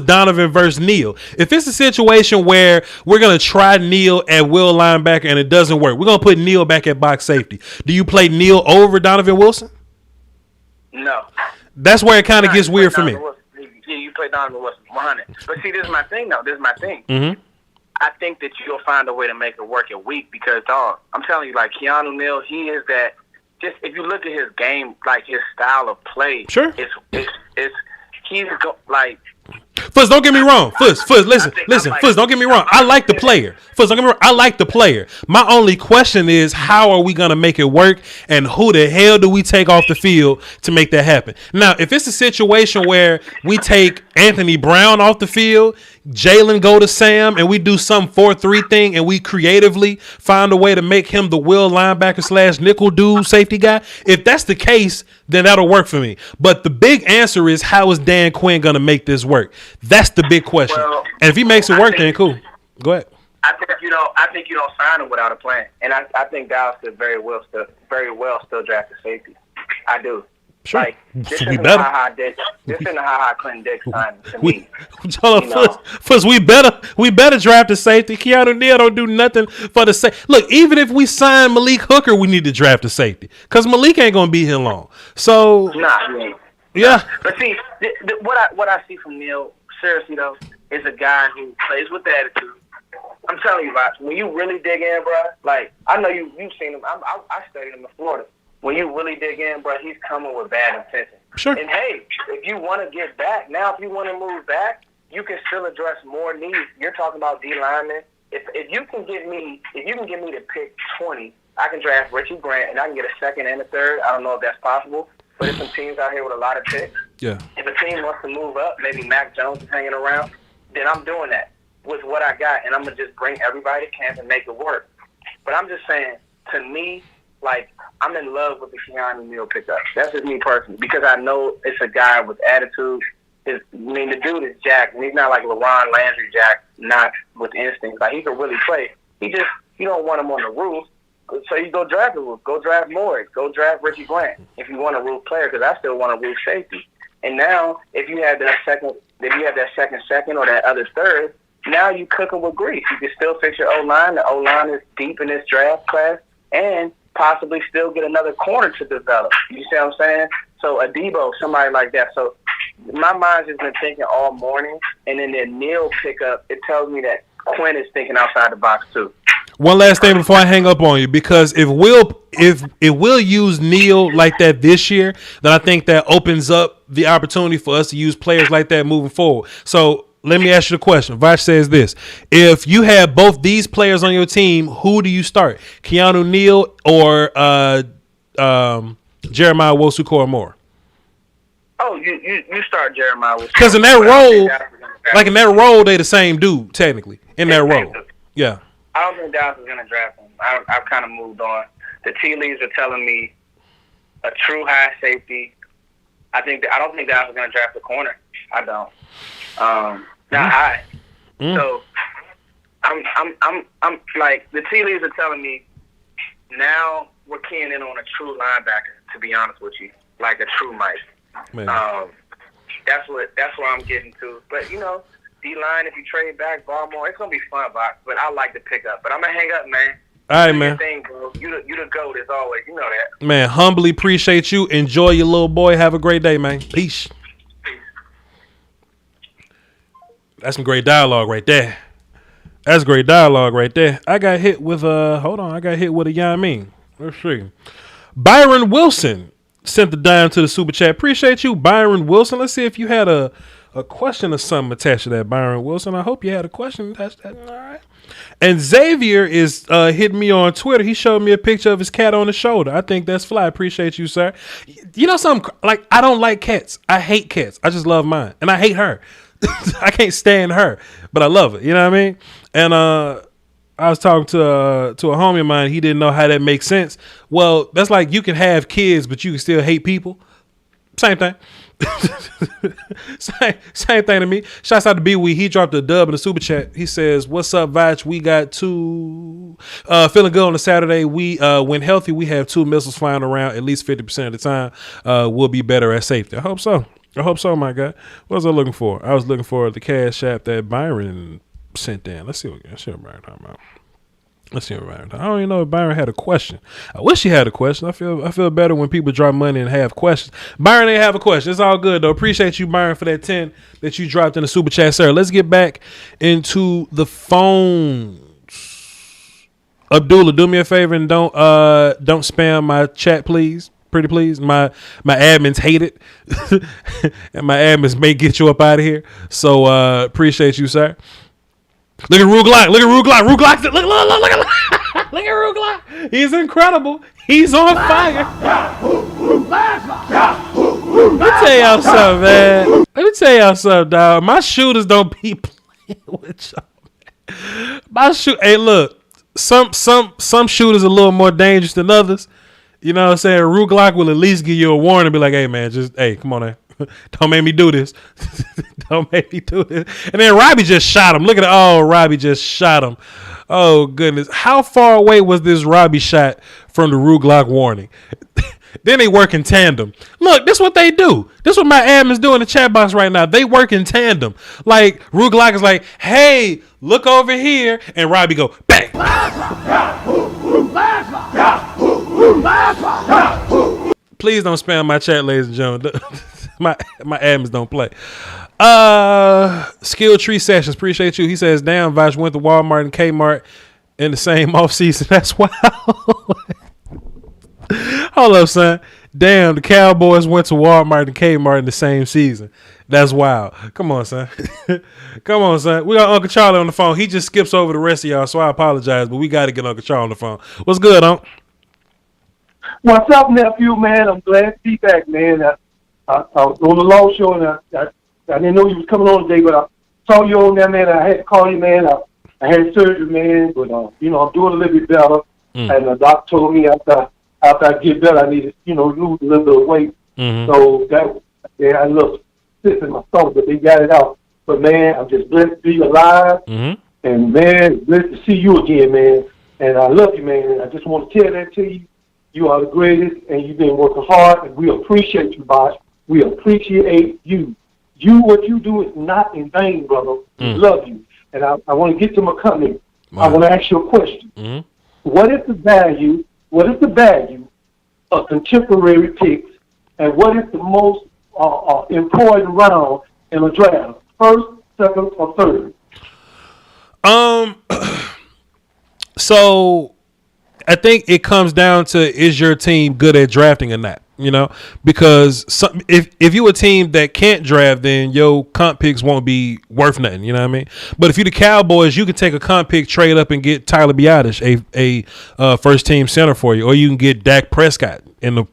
[SPEAKER 3] Donovan versus Neal. If it's a situation where we're gonna try Neal at will linebacker and it doesn't work, we're gonna put Neal back at box safety. Do you play Neal over Donovan Wilson?
[SPEAKER 11] No.
[SPEAKER 3] That's where it kind of gets weird for me.
[SPEAKER 11] Yeah, you play Donovan Wilson 100. But see, this is my thing, though. This is my thing.
[SPEAKER 3] Mm-hmm.
[SPEAKER 11] I think that you'll find a way to make it work at week because, dog, I'm telling you, like, Keanu Neal, he is that. Just if you look at his game, like his style of play,
[SPEAKER 3] sure,
[SPEAKER 11] he's like.
[SPEAKER 3] Fuzz, don't get me wrong. Fuzz, listen. Fuzz, don't get me wrong. I like the player. Fuzz, don't get me wrong. I like the player. My only question is, how are we gonna make it work, and who the hell do we take off the field to make that happen? Now, if it's a situation where we take Anthony Brown off the field, Jalen go to Sam, and we do some 4-3 thing, and we creatively find a way to make him the will linebacker / nickel dude safety guy. If that's the case, then that'll work for me. But the big answer is, how is Dan Quinn gonna make this work? That's the big question. Well, and if he makes it work, then cool. Go ahead.
[SPEAKER 11] I think you don't sign him without a plan, and I think Dallas could very well still draft a safety. I do.
[SPEAKER 3] Sure.
[SPEAKER 11] Like, this
[SPEAKER 3] we
[SPEAKER 11] isn't
[SPEAKER 3] better.
[SPEAKER 11] This isn't a ha Clinton Dix sign to me.
[SPEAKER 3] First, we better draft a safety. Keanu Neal don't do nothing for the safety. Look, even if we sign Malik Hooker, we need to draft a safety because Malik ain't gonna be here long. So yeah.
[SPEAKER 11] But see, what I see from Neal, seriously though, is a guy who plays with attitude. I'm telling you, Voch, when you really dig in, bro, like I know you've seen him. I studied him in Florida. When you really dig in, bro, he's coming with bad intention.
[SPEAKER 3] Sure.
[SPEAKER 11] And hey, if you want to get back, now if you want to move back, you can still address more needs. You're talking about D linemen. If you can get me to pick 20, I can draft Richie Grant and I can get a second and a third. I don't know if that's possible, but there's some teams out here with a lot of picks.
[SPEAKER 3] Yeah.
[SPEAKER 11] If a team wants to move up, maybe Mac Jones is hanging around, then I'm doing that with what I got, and I'm gonna just bring everybody to camp and make it work. But I'm just saying, to me, like, I'm in love with the Keanu Neal pickup. That's just me personally, because I know it's a guy with attitude. The dude is jacked, and he's not like LaRon Landry jacked, not with instincts. Like, he can really play. You don't want him on the roof, so you go draft the roof. Go draft Morris. Go draft Richie Grant if you want a roof player, because I still want a roof safety. And now, if you had that second then you have that second or that other third. Now you cooking with grease. You can still fix your O-line. The O-line is deep in this draft class, and possibly still get another corner to develop. You see what I'm saying? So a Debo, somebody like that. So my mind's just been thinking all morning, and then the Neal pickup, it tells me that Quinn is thinking outside the box too.
[SPEAKER 3] One last thing before I hang up on you, because if we'll use Neal like that this year, then I think that opens up the opportunity for us to use players like that moving forward. So let me ask you the question. Voch says this: if you have both these players on your team, who do you start? Keanu, Neal, or Jeremiah Owusu-Koramoah?
[SPEAKER 11] Oh, you start Jeremiah.
[SPEAKER 3] Because in that role, they the same dude technically in that role. Yeah.
[SPEAKER 11] I don't think Dallas is going to draft him. I've kind of moved on. The tea leaves are telling me a true high safety. I don't think Dallas is going to draft a corner. I don't. Not high. So I'm like, the tea leaves are telling me now we're keying in on a true linebacker. To be honest with you, like a true Mike. That's where I'm getting to. But D-line, if you trade back Baltimore, it's going to be fun, Voch. But I like to pick up. But I'm going to hang up, man.
[SPEAKER 3] All right, man.
[SPEAKER 11] Thing, bro. You the GOAT as always. You know that.
[SPEAKER 3] Man, humbly appreciate you. Enjoy your little boy. Have a great day, man. Peace. That's some great dialogue right there. That's great dialogue right there. I got hit with a Yamin. Let's see. Byron Wilson sent the dime to the super chat. Appreciate you, Byron Wilson. Let's see if you had a question or something attached to that, Byron Wilson. I hope you had a question attached to that. All right. And Xavier is hitting me on Twitter. He showed me a picture of his cat on the shoulder. I think that's fly. Appreciate you, sir. You know something? Like, I don't like cats. I hate cats. I just love mine. And I hate her. I can't stand her, but I love it. You know what I mean? And I was talking to a homie of mine. He didn't know how that makes sense. Well, that's like you can have kids, but you can still hate people. Same thing. same thing to me. Shouts out to B-Wee. He dropped a dub in the super chat. He says, "What's up, Voch? We got two. Feeling good on a Saturday. We when healthy, we have 2 missiles flying around at least 50% of the time. We'll be better at safety. I hope so, my guy. What was I looking for? I was looking for the Cashapp that Byron sent in. Let's see what Byron talking about. I don't even know if Byron had a question. I wish he had a question. I feel better when people drop money and have questions. Byron didn't have a question. It's all good though. Appreciate you, Byron, for that 10 that you dropped in the super chat, sir. Let's get back into the phones. Abdullah, do me a favor and don't spam my chat, please. Pretty please. My admins hate it. And my admins may get you up out of here. So appreciate you, sir. Look at Ruglock. Look at Ruglock. He's incredible. He's on fire. Let me tell y'all something, man. Let me tell y'all something, dog. My shooters don't be playing with y'all. Hey, look. Some shooters are a little more dangerous than others. You know what I'm saying? Ruglock will at least give you a warning and be like, hey, man, come on now. Don't make me do this. Don't make me do this. And then Robbie just shot him. Look at it. Oh, Robbie just shot him. Oh, goodness. How far away was this Robbie shot from the Ruglock warning? Then they work in tandem. Look, this is what they do. This is what my admins do in the chat box right now. They work in tandem. Like, Ruglock is like, hey, look over here. And Robbie go, bang. Please don't spam my chat, ladies and gentlemen. My admins don't play. Skill Tree Sessions, appreciate you. He says, damn, Voch went to Walmart and Kmart in the same offseason. That's wild. Hold up, son. Damn, the Cowboys went to Walmart and Kmart in the same season. That's wild. Come on, son. Come on, son. We got Uncle Charlie on the phone. He just skips over the rest of y'all, so I apologize, but we got to get Uncle Charlie on the phone. What's good, Unc?
[SPEAKER 12] What's up, nephew, man? I'm glad to be back, man. I was on the Law Show, and I didn't know you was coming on today, but I saw you on there, man. I had to call you, man. I had surgery, man, but, I'm doing a little bit better. And the doctor told me after I get better, I need to, lose a little bit of weight. So I had a little cyst in my stomach, but they got it out. But, man, I'm just blessed to be alive. And, man, blessed to see you again, man. And I love you, man. I just want to tell that to you. You are the greatest, and you've been working hard, and we appreciate you, Voch. We appreciate you. what you do is not in vain, brother. We love you. And I want to get to my company.
[SPEAKER 3] Wow.
[SPEAKER 12] I want to ask you a question. What is the value of contemporary picks, and what is the most important round in a draft? First, second, or third?
[SPEAKER 3] So I think it comes down to, is your team good at drafting or not? You know, because if you a team that can't draft, then your comp picks won't be worth nothing. You know what I mean? But if you the Cowboys, you can take a comp pick, trade up, and get Tyler Biadasz, a first team center for you, or you can get Dak Prescott in the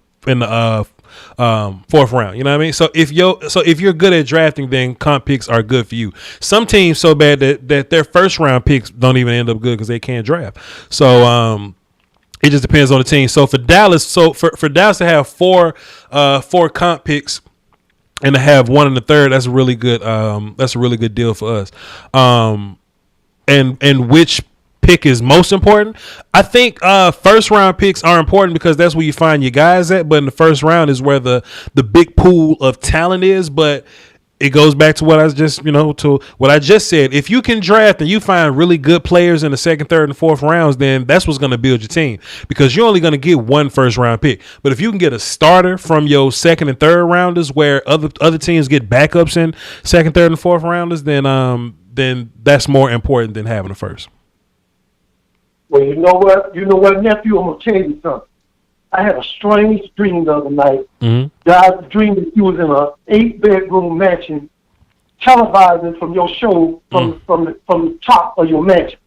[SPEAKER 3] fourth round. You know what I mean? So if you're good at drafting, then comp picks are good for you. Some teams so bad that their first round picks don't even end up good because they can't draft. So it just depends on the team. So for Dallas, for Dallas to have four comp picks and to have one in the third, that's a really good deal for us. And which pick is most important? I think first round picks are important because that's where you find your guys at. But in the first round is where the big pool of talent is. But it goes back to what I just said. If you can draft and you find really good players in the second, third, and fourth rounds, then that's what's going to build your team, because you're only going to get one first round pick. But if you can get a starter from your second and third rounders, where other teams get backups in second, third, and fourth rounders, then that's more important than having a first.
[SPEAKER 12] Well, you know what, nephew, I'm gonna tell you something. I had a strange dream the other night. I dreamed that you was in a 8-bedroom mansion, televising from your show from the top of your mansion.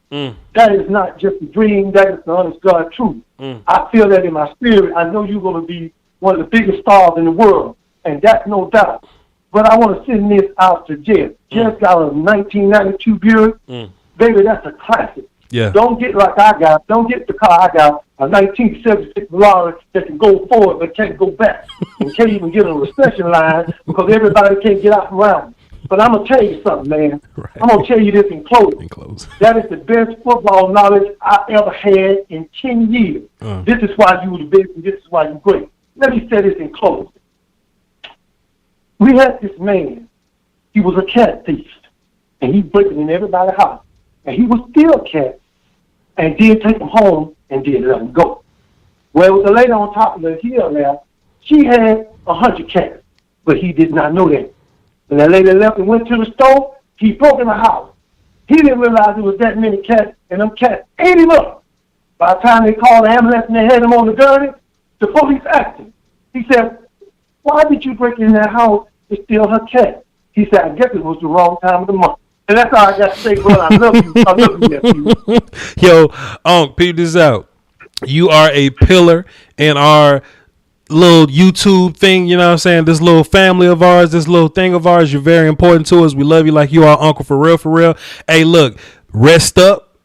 [SPEAKER 12] That is not just a dream. That is the honest God truth. I feel that in my spirit. I know you're going to be one of the biggest stars in the world, and that's no doubt. But I want to send this out to Jeff. Jeff got a 1992 Buick. Baby, that's a classic.
[SPEAKER 3] Yeah.
[SPEAKER 12] Don't get like I got. Don't get the car I got, a 1976 Lombardi that can go forward but can't go back. And can't even get a recession line because everybody can't get out around. But I'm going to tell you something, man. Right. I'm going to tell you this in closing. That is the best football knowledge I ever had in 10 years. This is why you were the best, and this is why you're great. Let me say this in closing. We had this man. He was a cat thief, and he breaking in everybody's house. And he was still a cat, and did take him home and did let him go. Well, with the lady on top of the hill now, she had 100 cats, but he did not know that. When that lady left and went to the store, he broke in the house. He didn't realize it was that many cats, and them cats ate him up. By the time they called the ambulance and they had him on the gurney, the police asked him. He said, "Why did you break in that house to steal her cat?" He said, "I guess it was the wrong time of the month." And that's all I got to say, bro. I love you. I love you, nephew.
[SPEAKER 3] Yo, peep this out. You are a pillar in our little YouTube thing, you know what I'm saying? This little family of ours, this little thing of ours, you're very important to us. We love you like you are uncle for real, for real. Hey, look, rest up,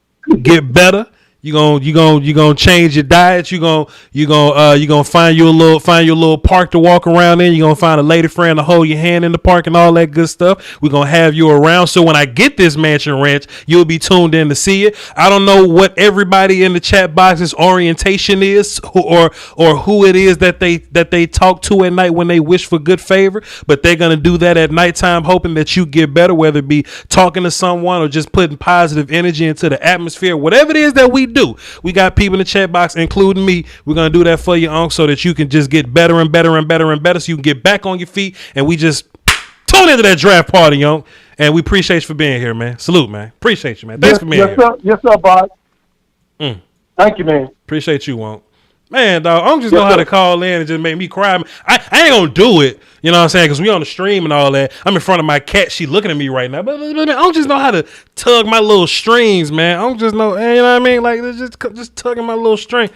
[SPEAKER 3] get better. You gonna change your diet. You gonna find you a little park to walk around in. You gonna find a lady friend to hold your hand in the park and all that good stuff. We're gonna have you around. So when I get this mansion ranch, you'll be tuned in to see it. I don't know what everybody in the chat box's orientation is, or who it is that they talk to at night when they wish for good favor. But they're gonna do that at nighttime, hoping that you get better, whether it be talking to someone or just putting positive energy into the atmosphere. Whatever it is that we do, we got people in the chat box, including me. We're gonna do that for you, Unc, so that you can just get better and better and better and better, so you can get back on your feet. And we just tune into that draft party, Unc. And we appreciate you for being here, man. Salute, man. Appreciate you, man. Thanks for being here.
[SPEAKER 12] Yes, sir, Bob. Thank you, man.
[SPEAKER 3] Appreciate you, Unc. Man, dog, I don't just know how to call in and just make me cry. I ain't gonna do it, you know what I'm saying? Because we on the stream and all that. I'm in front of my cat. She looking at me right now. But I don't just know how to tug my little strings, man. I don't just know, you know what I mean? Like, just tugging my little string.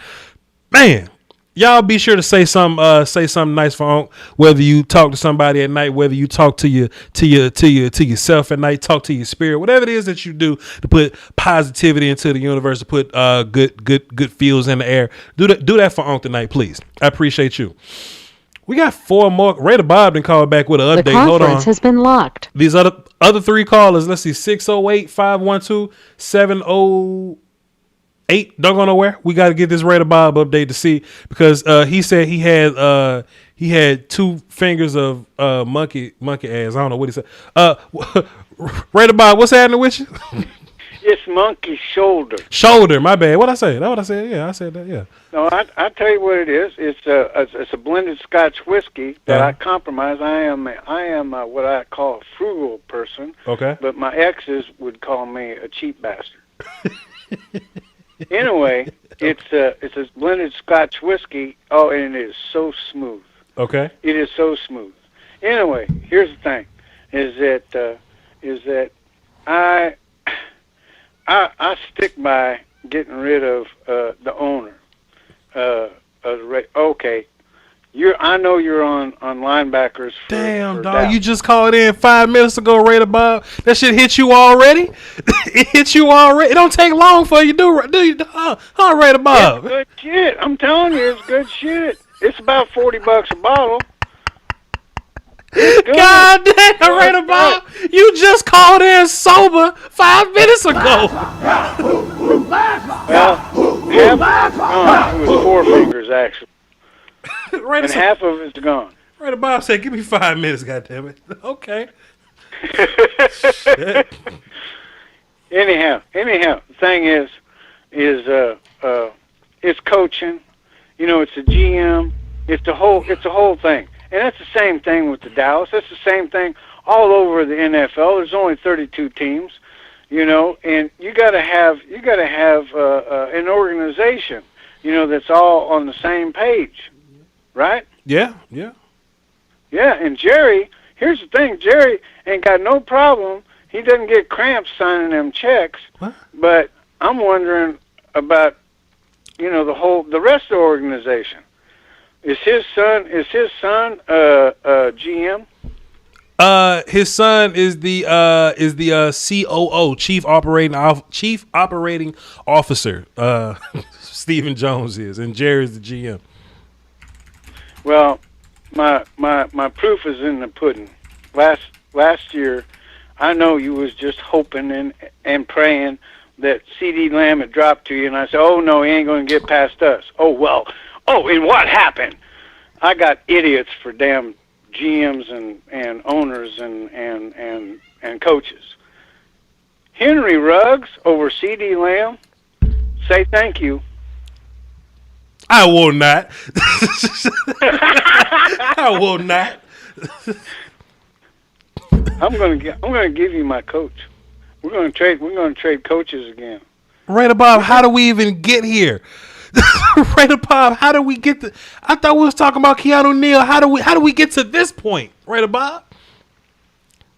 [SPEAKER 3] Man, y'all be sure to say something nice for Unc. Whether you talk to somebody at night, whether you talk to yourself at night, talk to your spirit, whatever it is that you do to put positivity into the universe, to put good feels in the air. Do that for Unc tonight, please. I appreciate you. We got 4 more. Raider Bob didn't call back with an update.
[SPEAKER 13] The
[SPEAKER 3] Hold on.
[SPEAKER 13] conference has been locked.
[SPEAKER 3] These other 3 callers. Let's see, 608-512-7088. 8. Don't go nowhere. We got to get this Raider Bob update to see, because he said he had 2 fingers of monkey ass. I don't know what he said. Raider Bob, what's happening with you?
[SPEAKER 8] It's monkey shoulder.
[SPEAKER 3] Shoulder, my bad. What I say? That what I said? Yeah, I said that. Yeah.
[SPEAKER 8] No, I tell you what it is. It's a blended Scotch whiskey that I compromise. I am what I call a frugal person.
[SPEAKER 3] Okay.
[SPEAKER 8] But my exes would call me a cheap bastard. Anyway, it's a blended Scotch whiskey. Oh, and it is so smooth.
[SPEAKER 3] Okay.
[SPEAKER 8] It is so smooth. Anyway, here's the thing: is that I stick by getting rid of the owner. Okay, I know you're on linebackers.
[SPEAKER 3] Damn, dog, you just called in 5 minutes ago, Raider Bob. That shit hit you already. It hit you already. It don't take long for you, do you? Huh, Raider Bob?
[SPEAKER 8] It's good shit. I'm telling you, it's good shit. It's about $40 a bottle.
[SPEAKER 3] God damn, Raider Bob, you just called in sober 5 minutes ago.
[SPEAKER 8] Well, it was 4 fingers actually, and half of it's gone.
[SPEAKER 3] Raider Bob said, "Give me 5 minutes, goddammit." Okay.
[SPEAKER 8] Anyhow, the thing is it's coaching. You know, it's a GM. It's the whole thing. And that's the same thing with the Dallas. That's the same thing all over the NFL. There's only 32 teams, you know, and you got to have an organization, you know, that's all on the same page, right?
[SPEAKER 3] Yeah.
[SPEAKER 8] Yeah, and Jerry, here's the thing: Jerry ain't got no problem. He doesn't get cramps signing them checks.
[SPEAKER 3] What?
[SPEAKER 8] But I'm wondering about, you know, the rest of the organization. Is his son GM?
[SPEAKER 3] His son is the COO, Chief Operating Officer. Stephen Jones is, and Jerry's the GM.
[SPEAKER 8] Well, my proof is in the pudding. Last year, I know you was just hoping and praying that CD Lamb had dropped to you, and I said, "Oh no, he ain't going to get past us." Oh well. Oh, and what happened? I got idiots for damn GMs and owners and coaches. Henry Ruggs over CD Lamb. Say thank you.
[SPEAKER 3] I will not. I will not.
[SPEAKER 8] I'm gonna give you my coach. We're gonna trade coaches again.
[SPEAKER 3] Raider Bob, how do we even get here? Raider Bob, how do we get to? I thought we was talking about Keanu Neal. How do we get to this point, Raider Bob?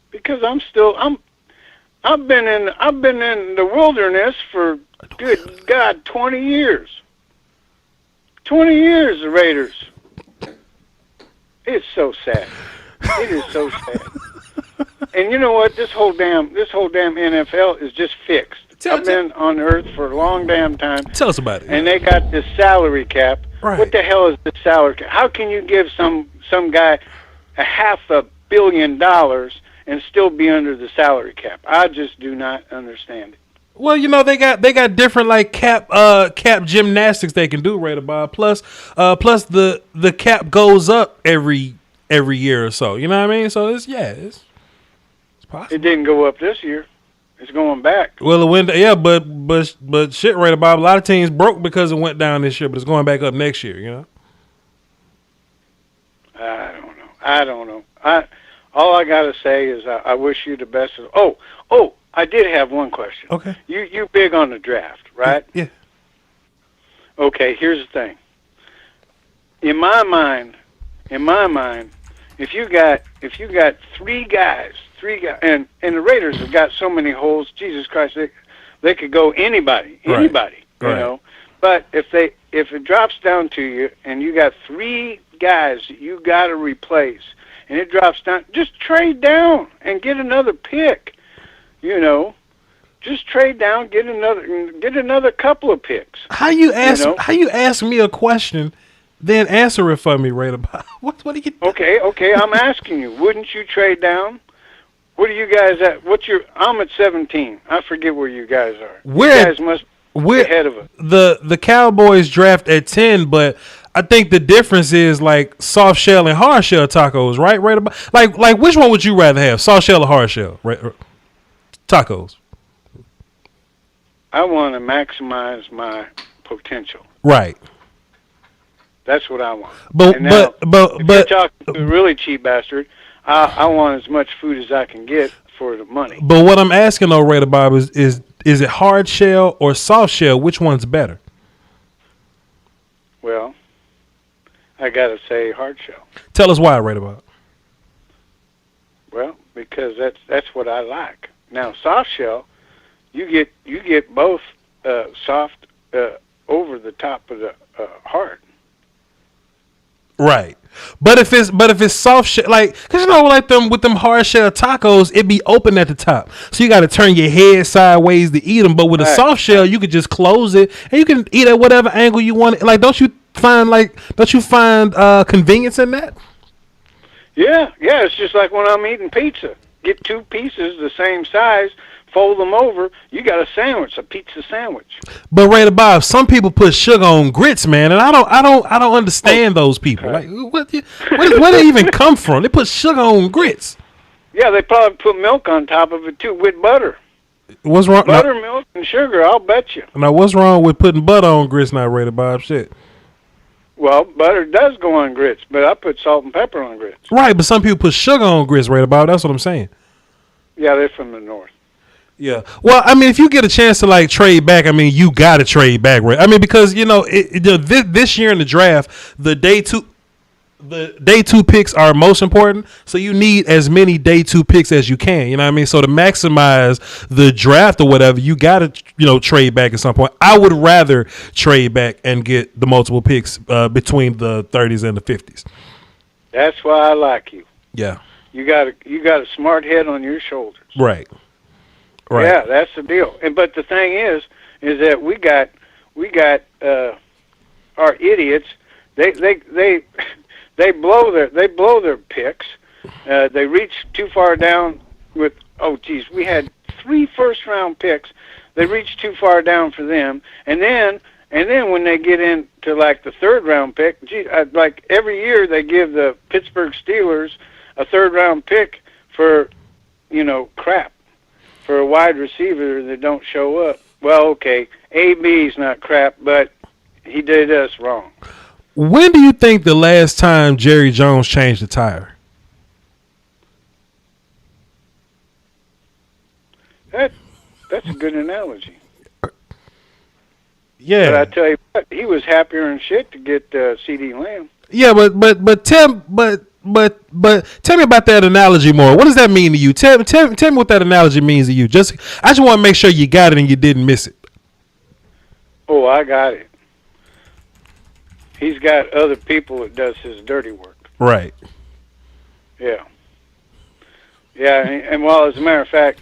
[SPEAKER 8] Because I've been in the wilderness for, good God, 20 years. 20 years, the Raiders. It's so sad. It is so sad. And you know what? This whole damn NFL is just fixed. I've been on Earth for a long damn time.
[SPEAKER 3] Tell us about it.
[SPEAKER 8] And they got this salary cap.
[SPEAKER 3] Right.
[SPEAKER 8] What the hell is the salary cap? How can you give some guy $500 million and still be under the salary cap? I just do not understand it.
[SPEAKER 3] Well, you know, they got different like cap gymnastics they can do, Raider Bob. Plus the cap goes up every year or so. You know what I mean? So it's possible.
[SPEAKER 8] It didn't go up this year. It's going back.
[SPEAKER 3] Well, it went, yeah, but shit, Raider Bob. A lot of teams broke because it went down this year, but it's going back up next year. You know.
[SPEAKER 8] I don't know. All I gotta say is I wish you the best. Oh, I did have one question.
[SPEAKER 3] Okay.
[SPEAKER 8] You big on the draft, right?
[SPEAKER 3] Yeah. Okay,
[SPEAKER 8] here's the thing. In my mind, if you got 3 guys, and the Raiders have got so many holes. Jesus Christ, they could go anybody, you know. But if it drops down to you, and you got 3 guys that you got to replace, and it drops down, just trade down and get another pick. You know, just trade down, get another couple of picks.
[SPEAKER 3] How you ask me a question, then answer it for me, Raider Bob? What do you?
[SPEAKER 8] Okay, I'm asking you. Wouldn't you trade down? What are you guys at? I'm at 17. I forget where you guys are. You guys ahead of us.
[SPEAKER 3] The Cowboys draft at 10, but I think the difference is like soft shell and hard shell tacos, right? Right about like which one would you rather have, soft shell or hard shell? Right, tacos.
[SPEAKER 8] I want to maximize my potential.
[SPEAKER 3] Right.
[SPEAKER 8] That's what I want.
[SPEAKER 3] But
[SPEAKER 8] and now,
[SPEAKER 3] but
[SPEAKER 8] if you're talking to a really cheap bastard, I want as much food as I can get for the money.
[SPEAKER 3] But what I'm asking though, Raider Bob, is it hard shell or soft shell? Which one's better?
[SPEAKER 8] Well, I gotta say hard shell.
[SPEAKER 3] Tell us why, Raider Bob.
[SPEAKER 8] Well, because that's what I like. Now, soft shell, you get both soft over the top of the hard.
[SPEAKER 3] Right. But if it's soft shell, like, cause you know, like with them hard shell tacos, it be open at the top, so you got to turn your head sideways to eat them. But with a soft shell, you could just close it and you can eat at whatever angle you want. Like, don't you find convenience in that?
[SPEAKER 8] Yeah, it's just like when I'm eating pizza. Get 2 pieces the same size, fold them over. You got a sandwich, a pizza sandwich.
[SPEAKER 3] But Raider Bob, some people put sugar on grits, man, and I don't understand those people. Like, where they even come from? They put sugar on grits.
[SPEAKER 8] Yeah, they probably put milk on top of it too, with butter.
[SPEAKER 3] What's wrong?
[SPEAKER 8] Buttermilk and sugar, I'll bet you.
[SPEAKER 3] Now, what's wrong with putting butter on grits? Now, Raider Bob, shit.
[SPEAKER 8] Well, butter does go on grits, but I put salt and pepper on grits.
[SPEAKER 3] Right, but some people put sugar on grits, Raider Bob. That's what I'm saying.
[SPEAKER 8] Yeah, they're from the north.
[SPEAKER 3] Yeah. Well, I mean, if you get a chance to like trade back, I mean, you got to trade back, right? I mean, because you know, this year in the draft, the day two picks are most important. So you need as many day 2 picks as you can. You know what I mean? So to maximize the draft or whatever, you got to trade back at some point. I would rather trade back and get the multiple picks between the 30s and the 50s.
[SPEAKER 8] That's why I like you.
[SPEAKER 3] Yeah.
[SPEAKER 8] You got a smart head on your shoulders.
[SPEAKER 3] Right. Right.
[SPEAKER 8] Yeah, that's the deal. But the thing is that we got our idiots. They blow their picks. They reach too far down with. Oh, geez, we had 3 first-round picks. They reach too far down for them, and then when they get into like the 3rd-round pick, gee, like every year they give the Pittsburgh Steelers a 3rd-round pick for crap. For a wide receiver that don't show up. Well, okay, AB's not crap, but he did us wrong.
[SPEAKER 3] When do you think the last time Jerry Jones changed a tire?
[SPEAKER 8] That's a good analogy.
[SPEAKER 3] Yeah.
[SPEAKER 8] But I tell you what, he was happier than shit to get C.D. Lamb.
[SPEAKER 3] Yeah, but tell me about that analogy more. What does that mean to you? Tell me what that analogy means to you. I just want to make sure you got it and you didn't miss it.
[SPEAKER 8] Oh, I got it. He's got other people that does his dirty work.
[SPEAKER 3] Right.
[SPEAKER 8] Yeah. Yeah, and well, as a matter of fact,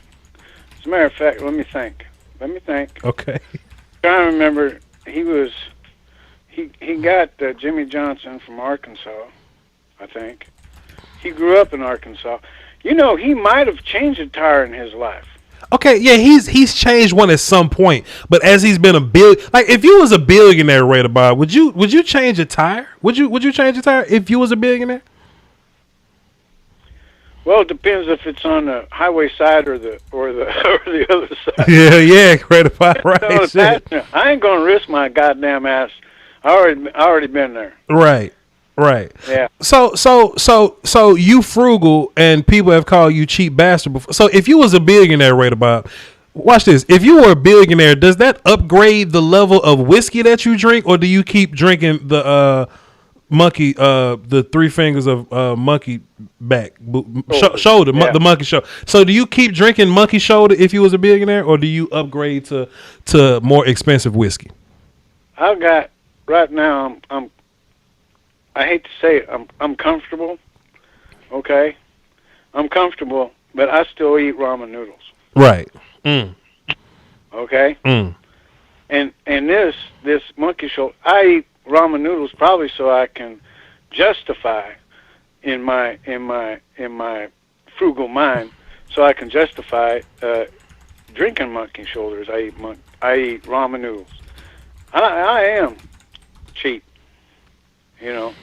[SPEAKER 8] let me think.
[SPEAKER 3] Okay.
[SPEAKER 8] I'm trying to remember, he got Jimmy Johnson from Arkansas, I think. He grew up in Arkansas. You know, he might have changed a tire in his life.
[SPEAKER 3] Okay, yeah, he's changed one at some point, but as he's been like if you was a billionaire, Raider Bob, would you change a tire? Would you change a tire if you was a billionaire?
[SPEAKER 8] Well, it depends if it's on the highway side or the other side.
[SPEAKER 3] Yeah, Raider Bob, right?
[SPEAKER 8] Shit. I ain't gonna risk my goddamn ass. I already been there.
[SPEAKER 3] Right. Yeah. So you frugal and people have called you cheap bastard before. So if you was a billionaire, Raider Bob, watch this. If you were a billionaire, does that upgrade the level of whiskey that you drink, or do you keep drinking the monkey, the 3 fingers of monkey back shoulder, the monkey shoulder? So do you keep drinking monkey shoulder if you was a billionaire, or do you upgrade to more expensive whiskey?
[SPEAKER 8] I've got right now. I hate to say it, I'm comfortable. Okay, I'm comfortable, but I still eat ramen noodles.
[SPEAKER 3] Right.
[SPEAKER 8] Okay. And this monkey shoulder, I eat ramen noodles probably so I can justify in my frugal mind, so I can justify drinking monkey shoulders. I eat ramen noodles. I am cheap. You know,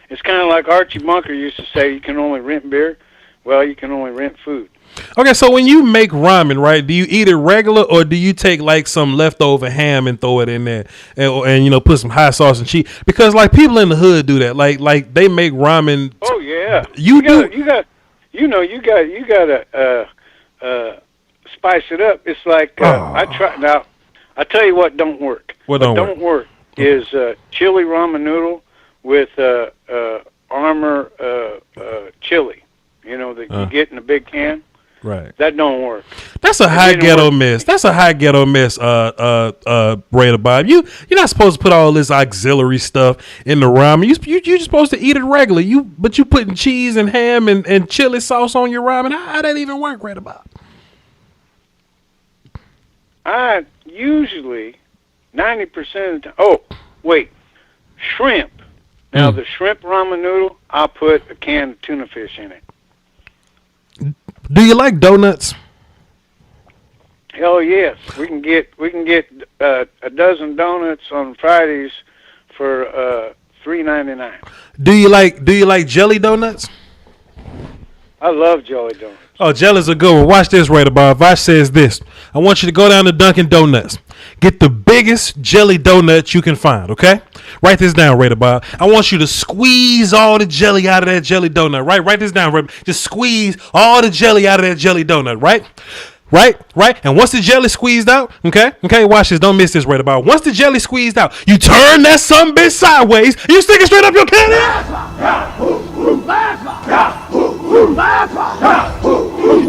[SPEAKER 8] it's kind of like Archie Bunker used to say, you can only rent beer. Well, you can only rent food.
[SPEAKER 3] Okay, so when you make ramen, right, do you eat it regular or do you take like some leftover ham and throw it in there and you know, put some hot sauce and cheese? Because like people in the hood do that. Like they make ramen.
[SPEAKER 8] Oh yeah.
[SPEAKER 3] You
[SPEAKER 8] got to spice it up. It's like I tell you what don't work.
[SPEAKER 3] What don't
[SPEAKER 8] work is chili ramen noodle with Armor chili. You know that you get in a big can.
[SPEAKER 3] Right.
[SPEAKER 8] That don't work.
[SPEAKER 3] That's a high ghetto mess. That's a high ghetto mess, Raider Bob. You're not supposed to put all this auxiliary stuff in the ramen. You're just supposed to eat it regular. But you putting cheese and ham and chili sauce on your ramen. How that even work, Raider Bob?
[SPEAKER 8] I usually 90% of the time. Oh, wait, shrimp. Now the shrimp ramen noodle, I'll put a can of tuna fish in it.
[SPEAKER 3] Do you like donuts?
[SPEAKER 8] Hell yes, we can get a dozen donuts on Fridays for $3.99.
[SPEAKER 3] Do you like jelly donuts?
[SPEAKER 8] I love jelly donuts.
[SPEAKER 3] Oh, jelly's a good one. Watch this, Raider Bob. Voch says this. I want you to go down to Dunkin' Donuts. Get the biggest jelly donut you can find, okay? Write this down, Raider Bob. I want you to squeeze all the jelly out of that jelly donut, right? Write this down, Raider. Just squeeze all the jelly out of that jelly donut, right? Right? And once the jelly squeezed out, okay, watch this. Don't miss this, Raider Bob. Once the jelly squeezed out, you turn that sumbitch sideways, and you stick it straight up your candy.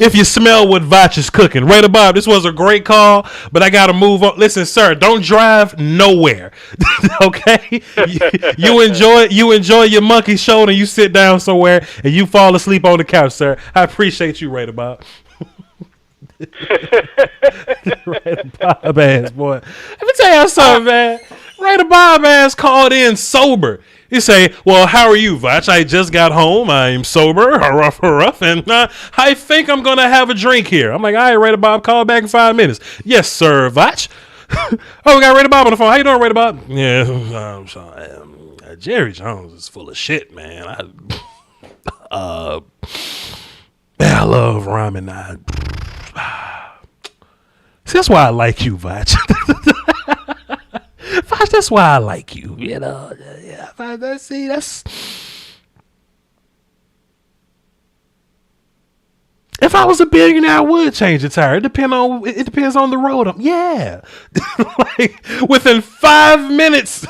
[SPEAKER 3] If you smell what Voch is cooking. Raider Bob, this was a great call, but I got to move on. Listen, sir, don't drive nowhere. Okay? You enjoy your monkey shoulder, and you sit down somewhere, and you fall asleep on the couch, sir. I appreciate you, Raider Bob. Raider Bob ass, boy. Let me tell you something, man. Raider Bob ass called in sober. He say, well, how are you, Voch? I just got home. I'm sober, rough, and I think I'm going to have a drink here. I'm like, all right, Raider Bob, call back in 5 minutes. Yes, sir, Voch. Oh, we got Raider Bob on the phone. How you doing, Raider Bob? Yeah, I'm sorry. Jerry Jones is full of shit, man. I love ramen. See, that's why I like you, Voch. Voch, that's why I like you. You know, yeah. That's. If I was a billionaire, I would change the tire. It depends on the road. Yeah, like within 5 minutes.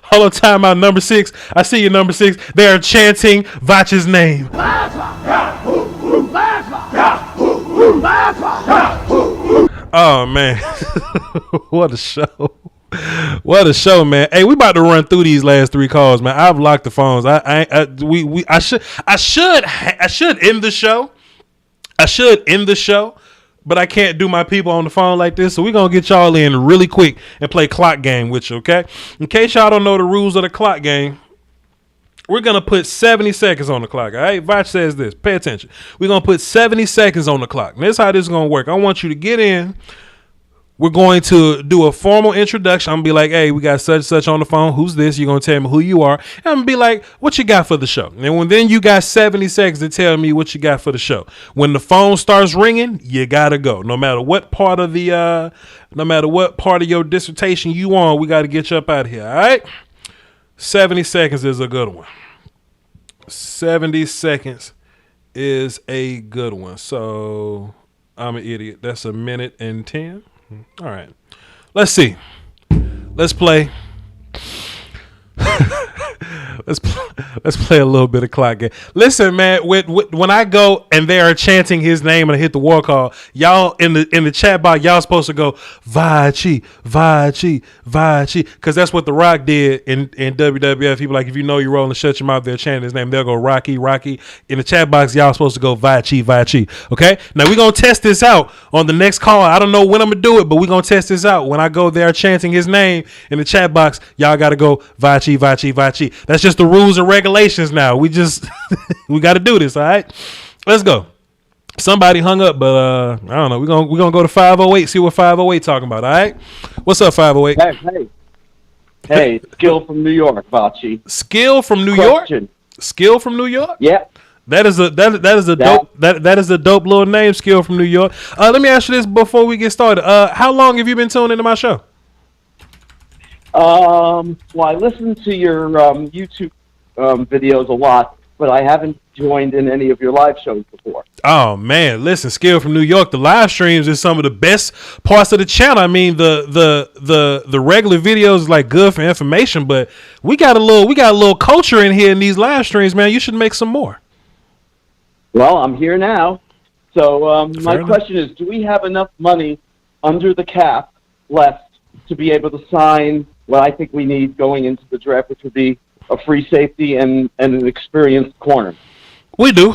[SPEAKER 3] Hold on, time out. Number 6. I see you, number 6. They are chanting Voch's name. Oh man, what a show! What a show, man! Hey, we about to run through these last 3 calls, man. I've locked the phones. I should end the show. I should end the show, but I can't do my people on the phone like this. So we're gonna get y'all in really quick and play clock game with you, okay? In case y'all don't know the rules of the clock game, we're going to put 70 seconds on the clock, all right? Voch says this. Pay attention. We're going to put 70 seconds on the clock. And this is how this is going to work. I want you to get in. We're going to do a formal introduction. I'm going to be like, hey, we got such and such on the phone. Who's this? You're going to tell me who you are. And I'm going to be like, what you got for the show? And then you got 70 seconds to tell me what you got for the show. When the phone starts ringing, you got to go. No matter what part of your dissertation you on, we got to get you up out of here, all right? 70 seconds is a good one. 70 seconds is a good one. So I'm an idiot. That's a minute and 10. All right. Let's see. Let's play. Let's play a little bit of clock game. Listen, man, when I go and they are chanting his name and I hit the war call, y'all in the chat box, y'all supposed to go Vochi, because that's what The Rock did in WWF. People like, if you know you're rolling, shut your mouth. They're chanting his name. They'll go Rocky. In the chat box, y'all supposed to go Vochi. Okay, now we're gonna test this out on the next call. I don't know when I'm gonna do it, but we're gonna test this out. When I go there chanting his name in the chat box, y'all gotta go Vochi. That's just the rules and regulations now. We got to do this, all right? Let's go. Somebody hung up, but I don't know. We're gonna go to 508. See what 508 talking about. All right. What's up, 508?
[SPEAKER 13] Hey, Skill from New York, Vachi.
[SPEAKER 3] Skill from New
[SPEAKER 13] Question.
[SPEAKER 3] York. Skill from New York.
[SPEAKER 13] Yeah.
[SPEAKER 3] That is a dope little name. Skill from New York. Let me ask you this before we get started. How long have you been tuning into my show?
[SPEAKER 13] Well, I listen to your YouTube videos a lot, but I haven't joined in any of your live shows before.
[SPEAKER 3] Oh man, listen, Skill from New York. The live streams is some of the best parts of the channel. I mean, the regular videos is like good for information, but we got a little culture in here in these live streams, man. You should make some more.
[SPEAKER 13] Well, I'm here now. So my question is, do we have enough money under the cap left to be able to sign what I think we need going into the draft, which would be a free safety and an experienced corner?
[SPEAKER 3] We do.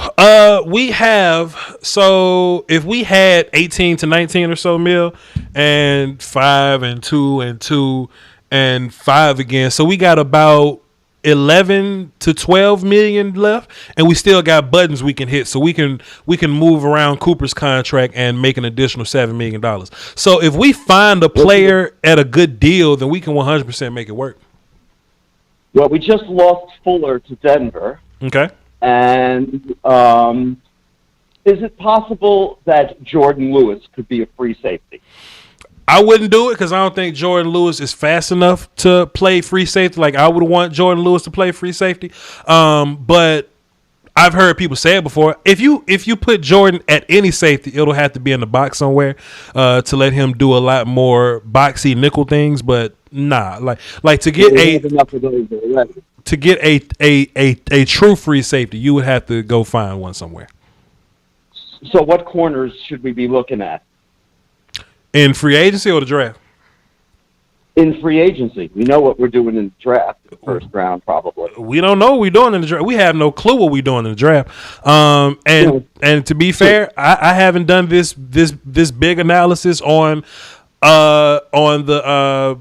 [SPEAKER 3] We have, so if we had 18 to 19 or so mil and 5 and 2 and 2 and 5 again. So we got about 11 to 12 million left, and we still got buttons we can hit, so we can move around Cooper's contract and make an additional $7 million. So if we find a player at a good deal, then we can 100% make it work.
[SPEAKER 13] Well, we just lost Fuller to Denver.
[SPEAKER 3] Okay.
[SPEAKER 13] And is it possible that Jordan Lewis could be a free safety?
[SPEAKER 3] I wouldn't do it because I don't think Jordan Lewis is fast enough to play free safety. Like, I would want Jordan Lewis to play free safety. But I've heard people say it before. If you put Jordan at any safety, it'll have to be in the box somewhere to let him do a lot more boxy nickel things. But nah, like to get a true free safety, you would have to go find one somewhere.
[SPEAKER 13] So what corners should we be looking at?
[SPEAKER 3] In free agency or the draft?
[SPEAKER 13] In free agency. We know what we're doing in the draft, the first round probably.
[SPEAKER 3] We don't know what we're doing in the draft. We have no clue what we're doing in the draft. And to be fair, I haven't done this big analysis on the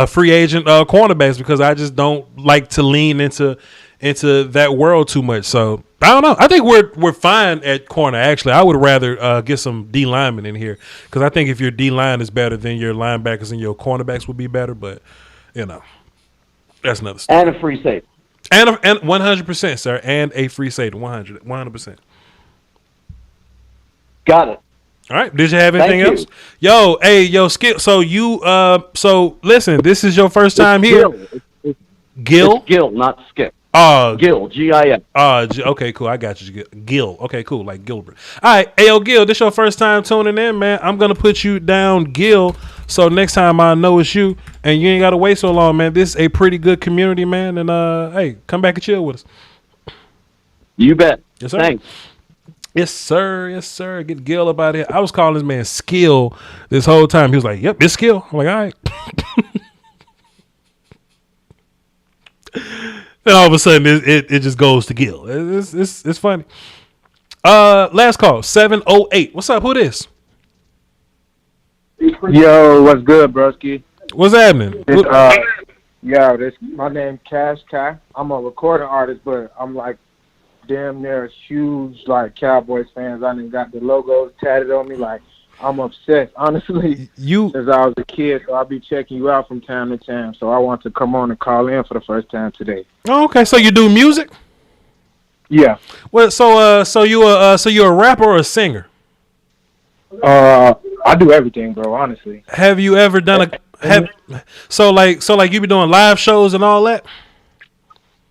[SPEAKER 3] free agent cornerbacks because I just don't like to lean into that world too much. So I don't know. I think we're fine at corner. Actually, I would rather get some D linemen in here because I think if your D line is better, then your linebackers and your cornerbacks would be better. But that's another story.
[SPEAKER 13] And a free safety.
[SPEAKER 3] And 100%, sir. And a free safety, 100%.
[SPEAKER 13] Got it.
[SPEAKER 3] All right. Did you have anything else? Yo, Skip. So so listen. This is your first time here. Gil.
[SPEAKER 13] It's Gil, not Skip. Gil, G-I-L.
[SPEAKER 3] Okay, cool. I got you, Gil. Okay, cool, like Gilbert. All right, hey, Gil, this your first time tuning in, man. I'm gonna put you down, Gil. So next time I know it's you, and you ain't gotta wait so long, man. This is a pretty good community, man. And hey, come back and chill with us.
[SPEAKER 13] You bet.
[SPEAKER 3] Yes, sir.
[SPEAKER 13] Thanks.
[SPEAKER 3] Yes, sir. Yes, sir. Get Gil up out of here. I was calling this man Skill this whole time. He was like, "Yep, it's Skill." I'm like, "All right." Then all of a sudden, it just goes to Gil. It's funny. Last call, 708. What's up? Who this?
[SPEAKER 14] Yo, what's good, broski?
[SPEAKER 3] What's happening?
[SPEAKER 14] My name Cashapp. I'm a recording artist, but I'm like damn near huge like Cowboys fans. I done got the logos tatted on me. Like I'm obsessed, honestly. Since I was a kid, so I'll be checking you out from time to time. So I want to come on and call in for the first time today.
[SPEAKER 3] Oh, okay. So you do music?
[SPEAKER 14] Yeah.
[SPEAKER 3] Well, so you're a rapper or a singer?
[SPEAKER 14] I do everything, bro. Honestly.
[SPEAKER 3] Have you ever done so you be doing live shows and all that?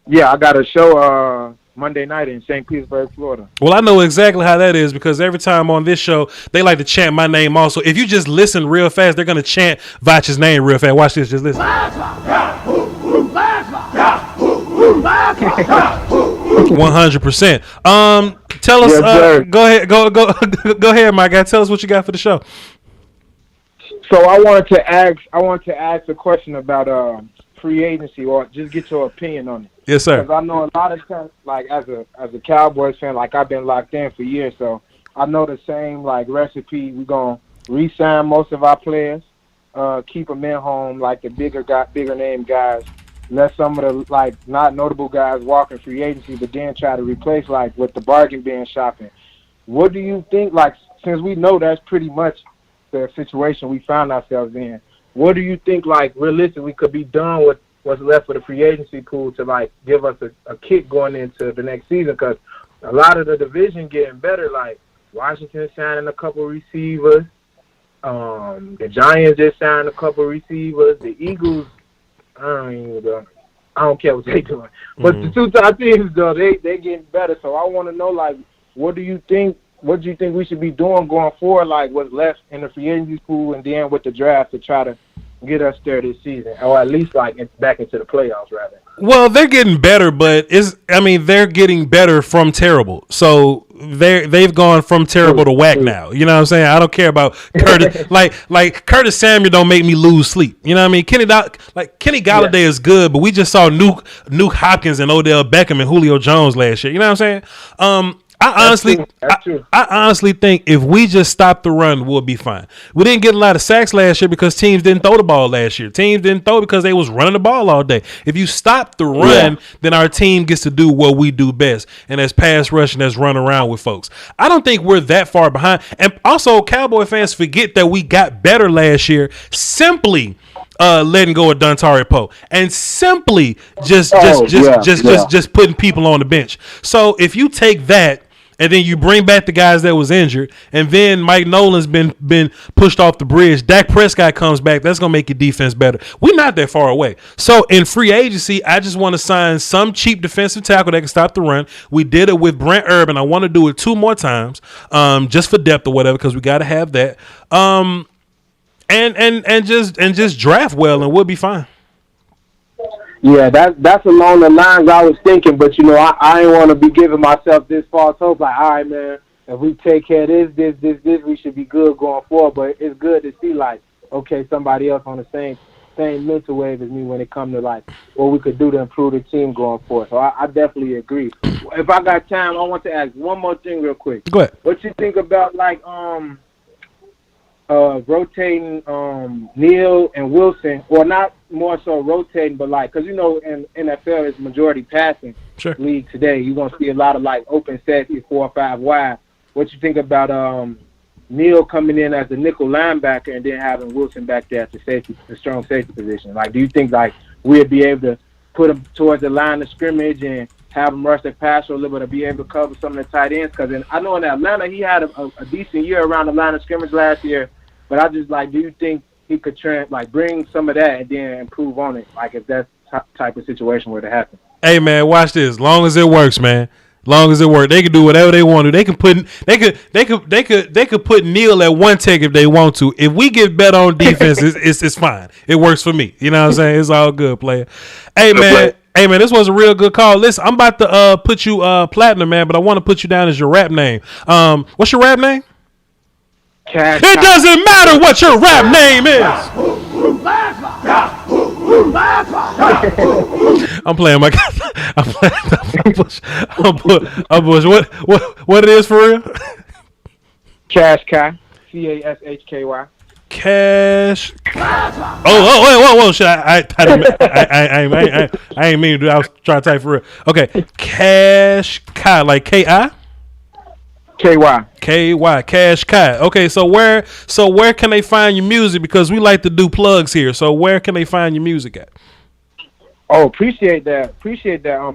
[SPEAKER 14] Yeah, I got a show Monday night in St. Petersburg, Florida.
[SPEAKER 3] Well, I know exactly how that is because every time on this show, they like to chant my name also. If you just listen real fast, they're going to chant Voch's name real fast. Watch this. Just listen. 100%. Tell us,
[SPEAKER 14] yes,
[SPEAKER 3] go ahead, my guy. Tell us what you got for the show.
[SPEAKER 14] So I wanted to ask a question about free agency, or just get your opinion on it.
[SPEAKER 3] Yes, sir.
[SPEAKER 14] Because I know a lot of times, like as a Cowboys fan, like I've been locked in for years, so I know the same like recipe. We're gonna re-sign most of our players, keep them in home, like the bigger name guys. Let some of the like not notable guys walk in free agency, but then try to replace like with the bargain bin shopping. what do you think? Like, since we know that's pretty much the situation we found ourselves in, what do you think, like, realistically could be done with what's left for the free agency pool to, like, give us a kick going into the next season? Because a lot of the division getting better, like Washington signing a couple receivers, the Giants just signed a couple receivers, the Eagles, I don't care what they doing. But the two top teams, though, they getting better. So I want to know, like, what do you think we should be doing going forward, like what's left in the free agency pool and then with the draft to try to get us there this season, or at least like back into the playoffs, rather?
[SPEAKER 3] Well, they're getting better, but they're getting better from terrible. So they've gone from terrible to whack now. You know what I'm saying? I don't care about Curtis. like Curtis Samuel don't make me lose sleep. You know what I mean? Kenny Golladay is good, but we just saw Nuke Hopkins and Odell Beckham and Julio Jones last year. You know what I'm saying? I honestly think if we just stop the run, we'll be fine. We didn't get a lot of sacks last year because teams didn't throw the ball last year. Teams didn't throw because they was running the ball all day. If you stop the run, then our team gets to do what we do best, and that's pass rush and that's run around with folks. I don't think we're that far behind. And also, Cowboy fans forget that we got better last year simply letting go of Dontari Poe and simply just putting people on the bench. So if you take that and then you bring back the guys that was injured, and then Mike Nolan's been pushed off the bridge, Dak Prescott comes back, that's going to make your defense better. We're not that far away. So in free agency, I just want to sign some cheap defensive tackle that can stop the run. We did it with Brent Urban. I want to do it 2 more times, just for depth or whatever, because we got to have that. And just draft well, and we'll be fine.
[SPEAKER 14] Yeah, that's along the lines I was thinking, but I ain't want to be giving myself this false hope. Like, all right, man, if we take care of this, we should be good going forward. But it's good to see, like, okay, somebody else on the same mental wave as me when it comes to, like, what we could do to improve the team going forward. So I definitely agree. If I got time, I want to ask one more thing real quick.
[SPEAKER 3] Go ahead.
[SPEAKER 14] What you think about, like, rotating Neal and Wilson, or not more so rotating, but like, because in NFL it's majority passing league today. You're gonna see a lot of like open safety 4 or 5 wide. What you think about Neal coming in as the nickel linebacker and then having Wilson back there at the strong safety position? Like, do you think like we'll be able to put him towards the line of scrimmage and have him rush the passer a little bit to be able to cover some of the tight ends? Because I know in Atlanta he had a decent year around the line of scrimmage last year. But I just like, do you think he could bring some of that and then improve on it? Like, if that type of situation were to happen.
[SPEAKER 3] Hey man, watch this. Long as it works, man. Long as it works, they can do whatever they want to. They could put Neal at one tech if they want to. If we get better on defense, it's fine. It works for me. You know what I'm saying? It's all good, player. Hey man. Hey man, this was a real good call. Listen, I'm about to put you platinum, man, but I want to put you down as your rap name. What's your rap name?
[SPEAKER 14] Cash.
[SPEAKER 3] It doesn't matter what your rap name is. I'm playing my. I'm push. What it is for real?
[SPEAKER 14] Cash Kai. Cashky.
[SPEAKER 3] Cash. Oh, whoa! Shit, I ain't mean to do. I was trying to type for real. Okay, Cash Kai, like Ki. KY, Cash Kai. Okay, so where can they find your music? Because we like to do plugs here. So where can they find your music at?
[SPEAKER 14] Oh, appreciate that.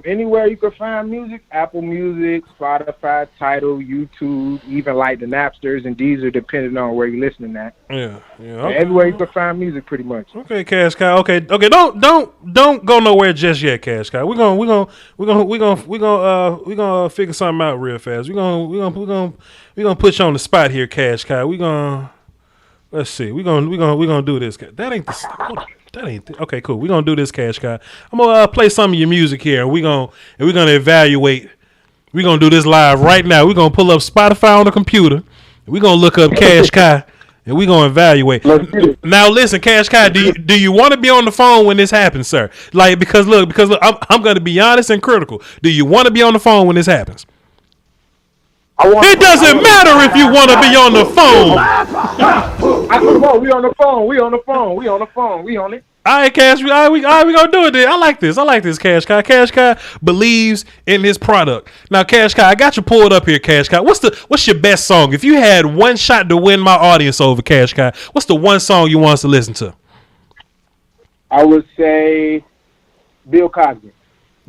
[SPEAKER 14] Anywhere you can find music, Apple Music, Spotify, Tidal, YouTube, even like the Napsters and Deezer, depending on where you're listening at.
[SPEAKER 3] Yeah. Okay.
[SPEAKER 14] Everywhere you can find music, pretty much.
[SPEAKER 3] Okay, Cash Kai. Okay. Don't go nowhere just yet, Cash Kai. We're gonna figure something out real fast. We're gonna put you on the spot here, Cash Kai. Let's see. We're gonna do this. That ain't the. Okay, cool. We're gonna do this, Cash Kai. I'm gonna play some of your music here, and we're gonna evaluate. We're gonna do this live right now. We're gonna pull up Spotify on the computer. We're gonna look up Cash Kai, and we're gonna evaluate. Now, listen, Cash Kai, do you want to be on the phone when this happens, sir? Like, because look, I'm gonna be honest and critical. Do you want to be on the phone when this happens? It doesn't matter if you want to be on the phone.
[SPEAKER 14] Come on, we on the phone. We on it.
[SPEAKER 3] All right, Cash. We gonna do it then. I like this. Cash Kai. Cash Kai believes in his product. Now, Cash Kai, I got you pulled up here, Cash Kai. What's your best song? If you had one shot to win my audience over, Cash Kai, what's the one song you want us to listen to?
[SPEAKER 14] I would say Bill Cosby.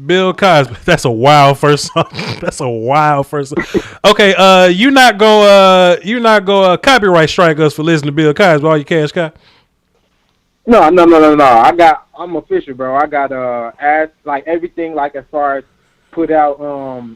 [SPEAKER 3] Bill Cosby. That's a wild first song. Okay, you not go copyright strike us for listening to Bill Cosby, are you, Cash Kai?
[SPEAKER 14] No. I'm official, bro. I got ads like everything, like as far as put out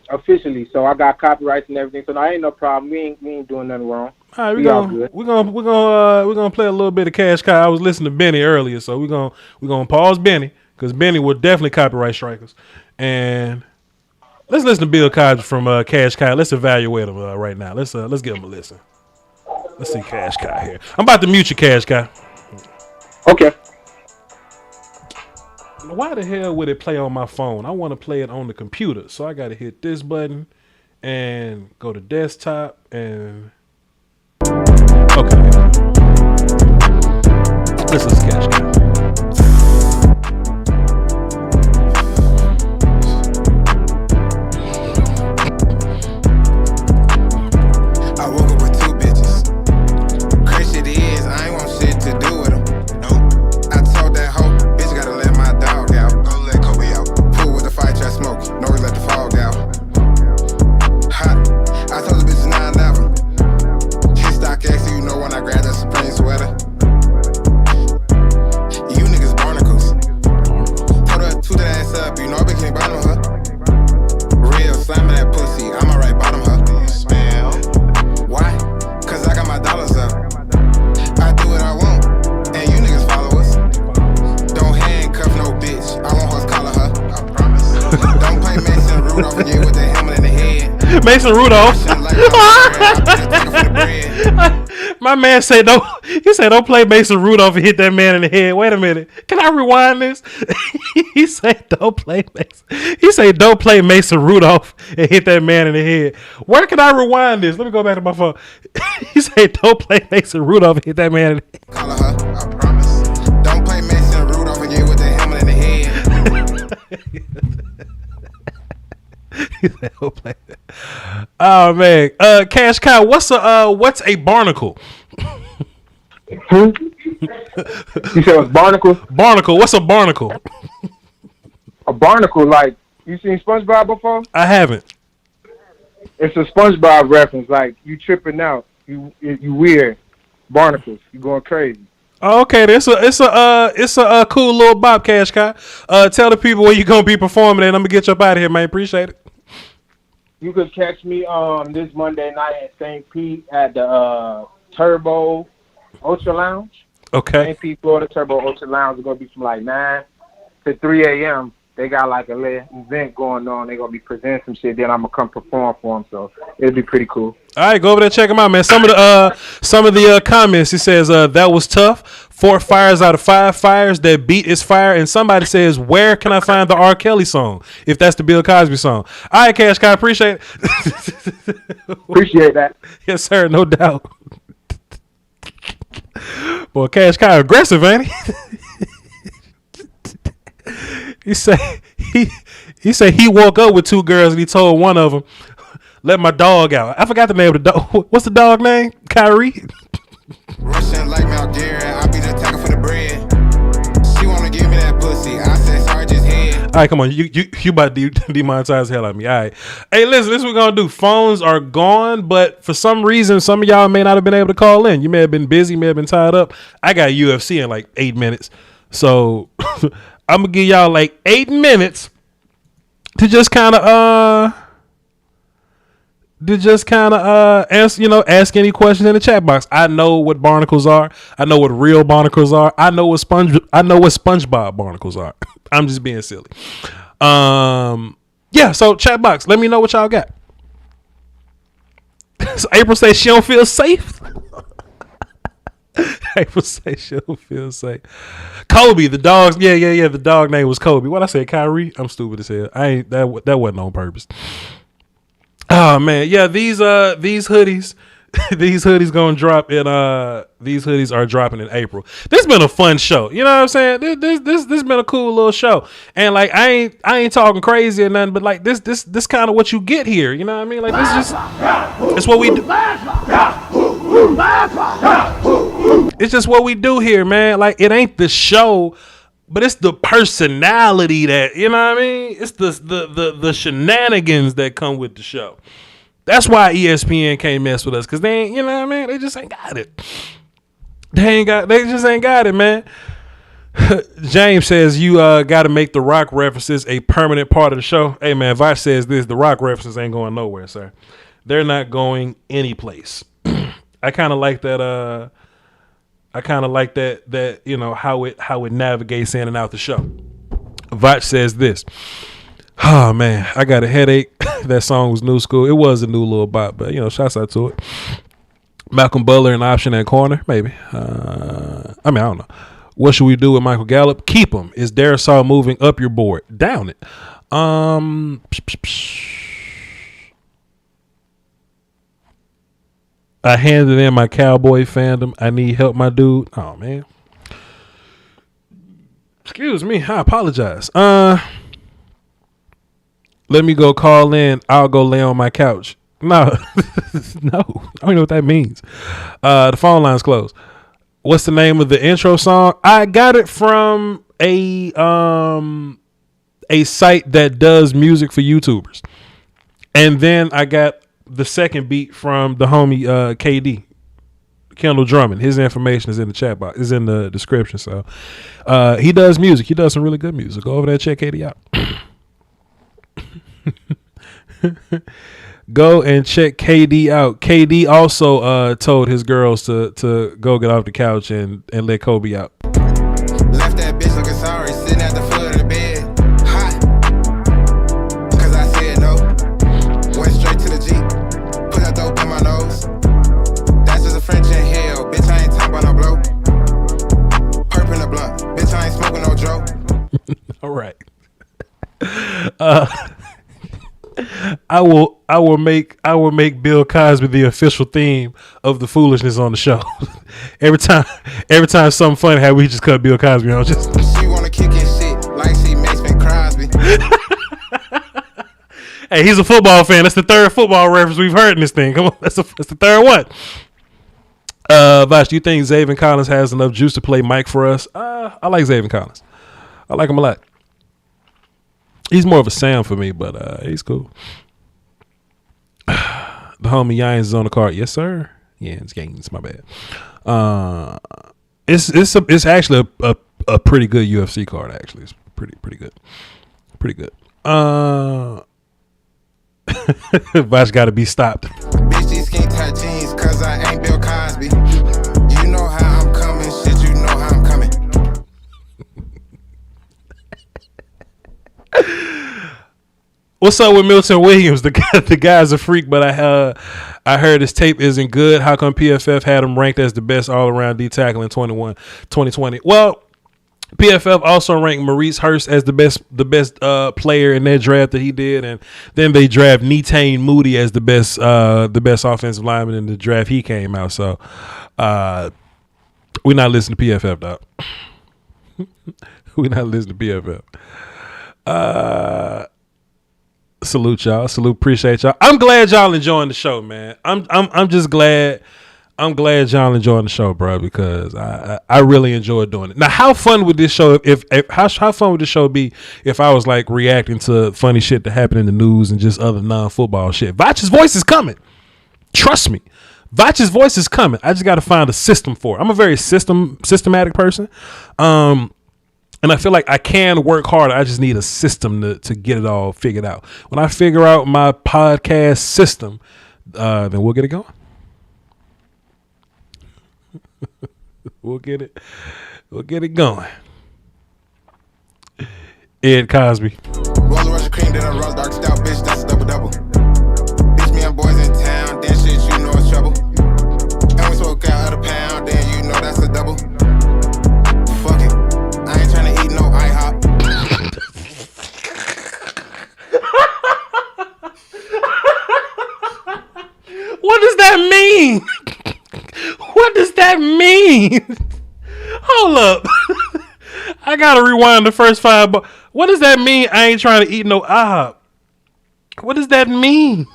[SPEAKER 14] officially. So I got copyrights and everything. So I ain't no problem. We ain't doing nothing wrong.
[SPEAKER 3] All right, we're gonna play a little bit of Cash Kai. I was listening to Benny earlier, so we're gonna pause Benny because Benny will definitely copyright strike us. And let's listen to Bill Cosby from Cash Kai. Let's evaluate him right now. Let's give him a listen. Let's see Cash Kai here. I'm about to mute you, Cash Kai.
[SPEAKER 14] Okay.
[SPEAKER 3] Why the hell would it play on my phone? I want to play it on the computer, so I got to hit this button and go to desktop and okay. This is Cash Kai. Mason Rudolph. My man said don't. He said don't play Mason Rudolph and hit that man in the head. Wait a minute. Can I rewind this? He said don't play Mason. He said don't play Mason Rudolph and hit that man in the head. Where can I rewind this? Let me go back to my phone. He said don't play Mason Rudolph and hit that man in the head.
[SPEAKER 15] Call her, I promise. Don't play Mason Rudolph and get with the helmet in the head.
[SPEAKER 3] Oh man, Cash Cow, what's a barnacle?
[SPEAKER 14] You said it was barnacle?
[SPEAKER 3] Barnacle. What's a barnacle?
[SPEAKER 14] A barnacle, like you seen SpongeBob before?
[SPEAKER 3] I haven't.
[SPEAKER 14] It's a SpongeBob reference. Like you tripping out, you weird. Barnacles, you going crazy.
[SPEAKER 3] Okay, it's a cool little bop, Cash Cow. Tell the people where you gonna be performing, and I'm gonna get you up out of here, man. Appreciate it.
[SPEAKER 14] You could catch me this Monday night at St. Pete at the Turbo Ultra Lounge.
[SPEAKER 3] Okay.
[SPEAKER 14] St. Pete, Florida, Turbo Ultra Lounge is going to be from like 9 to 3 a.m. They got like a little event going on. They're going to be presenting some shit. Then I'm going to come perform for them. So it'll be pretty cool.
[SPEAKER 3] All right, go over there, check them out, man. Some of the comments, it says that was tough. 4 fires out of 5 fires. That beat is fire. And somebody says, where can I find the R. Kelly song? If that's the Bill Cosby song. All right, Cash Cow, appreciate it.
[SPEAKER 14] Appreciate that.
[SPEAKER 3] Yes, sir, no doubt. Boy, Cash Cow aggressive, ain't he? He said he woke up with 2 girls and he told one of them, let my dog out. I forgot the name of the dog. What's the dog name? Kyrie?
[SPEAKER 15] Russian like Mount Garrett, I be the tackle for the bread. She wanna give me that pussy. I said sorry, just head.
[SPEAKER 3] All right, come on. You about to demonetize the hell out of me. All right. Hey, listen, this is what we're going to do. Phones are gone, but for some reason, some of y'all may not have been able to call in. You may have been busy, may have been tied up. I got UFC in like 8 minutes. So I'm going to give y'all like 8 minutes to just kind of ask any questions in the chat box. I know what barnacles are. I know what real barnacles are. I know what SpongeBob barnacles are. I'm just being silly. Yeah, so chat box, let me know what y'all got. So April says she don't feel safe. April says she don't feel safe. Kobe, the dogs. Yeah. The dog name was Kobe. What I said, Kyrie? I'm stupid as hell. That wasn't on purpose. Oh man, yeah, these hoodies, These hoodies gonna drop in these hoodies are dropping in April. This been a fun show. You know what I'm saying? This been a cool little show. And like I ain't talking crazy or nothing, but like this kind of what you get here. You know what I mean? Like this just it's what we do. It's just what we do here, man. Like it ain't the show, but it's the personality that, you know what I mean? It's the shenanigans that come with the show. That's why ESPN can't mess with us, because they ain't, you know what I mean? They just ain't got it. They just ain't got it, man. James says you got to make the Rock references a permanent part of the show. Hey, man, Voch says this, the Rock references ain't going nowhere, sir. They're not going any place. I kind of like that, that, you know, how it navigates in and out the show. Voch says this. Oh, man, I got a headache. That song was new school. It was a new little bop, but, you know, shouts out to it. Malcolm Butler an option at corner, maybe. I don't know. What should we do with Michael Gallup? Keep him. Is Darisaw moving up your board? Down it. I handed in my Cowboy fandom. I need help, my dude. Oh, man. Excuse me. I apologize. Let me go call in. I'll go lay on my couch. No. No. I don't know what that means. The phone line's closed. What's the name of the intro song? I got it from a site that does music for YouTubers. And then I got the second beat from the homie KD, Kendall Drummond. His information is in the chat box, is in the description. So he does music. He does some really good music. Go over there, check KD out. Go and check KD out. KD also told his girls to go get off the couch and let Kobe out.
[SPEAKER 15] Left that bitch looking sorry, sitting at the foot of the bed. Hot. Cause I said no. Went straight to the Jeep. Put that dope in my nose. That's just a French in hell. Bitch, I ain't talking about no blow. Perp in the blunt. Bitch, I ain't smoking no joke.
[SPEAKER 3] All right. I will make Bill Cosby the official theme of the foolishness on the show. every time something funny happens, we just cut Bill Cosby on. Just
[SPEAKER 15] she wanna kick his shit like she Mason Crosby.
[SPEAKER 3] Hey, he's a football fan. That's the third football reference we've heard in this thing. Come on, that's the third one. Voch, do you think Zaven Collins has enough juice to play Mike for us? I like Zaven Collins. I like him a lot. He's more of a Sam for me, but he's cool. The homie Yines is on the card. Yes, sir. Yines Gaines, my bad. It's actually a pretty good UFC card, actually. It's pretty good. Pretty good. Voch got to be stopped.
[SPEAKER 15] Bitch, these skin tight jeans, cause I ain't Bill Cosby. You know how I'm coming, shit, you know how I'm coming.
[SPEAKER 3] What's up with Milton Williams? The guy's a freak, but I heard his tape isn't good. How come PFF had him ranked as the best all-around D tackle in 2020? Well, PFF also ranked Maurice Hurst as the best player in that draft that he did, and then they draft Netane Moody as the best offensive lineman in the draft he came out. So we're not listening to PFF, dog. We're not listening to PFF. Salute y'all. Appreciate y'all. I'm glad y'all enjoying the show, man. I'm just glad. I'm glad y'all enjoying the show, bro, because I really enjoy doing it. Now, how fun would this show how fun would this show be if I was like reacting to funny shit that happened in the news and just other non-football shit? Voch's voice is coming. Trust me. Voch's voice is coming. I just got to find a system for it. I'm a very systematic person. And I feel like I can work harder. I just need a system to get it all figured out. When I figure out my podcast system, then we'll get it going. We'll get it going. Ed Cosby.
[SPEAKER 15] Roll the Russian cream, then I roll dark stout, bitch, that's a double-double. Bitch, me and boys in town, then shit, you know it's trouble. And we smoke out of the pound, then you know that's a double. Fuck it, I ain't tryna eat no IHOP.
[SPEAKER 3] What does that mean? mean? Hold up. I gotta rewind the first 5. What does that mean? I ain't trying to eat no IHOP. What does that mean?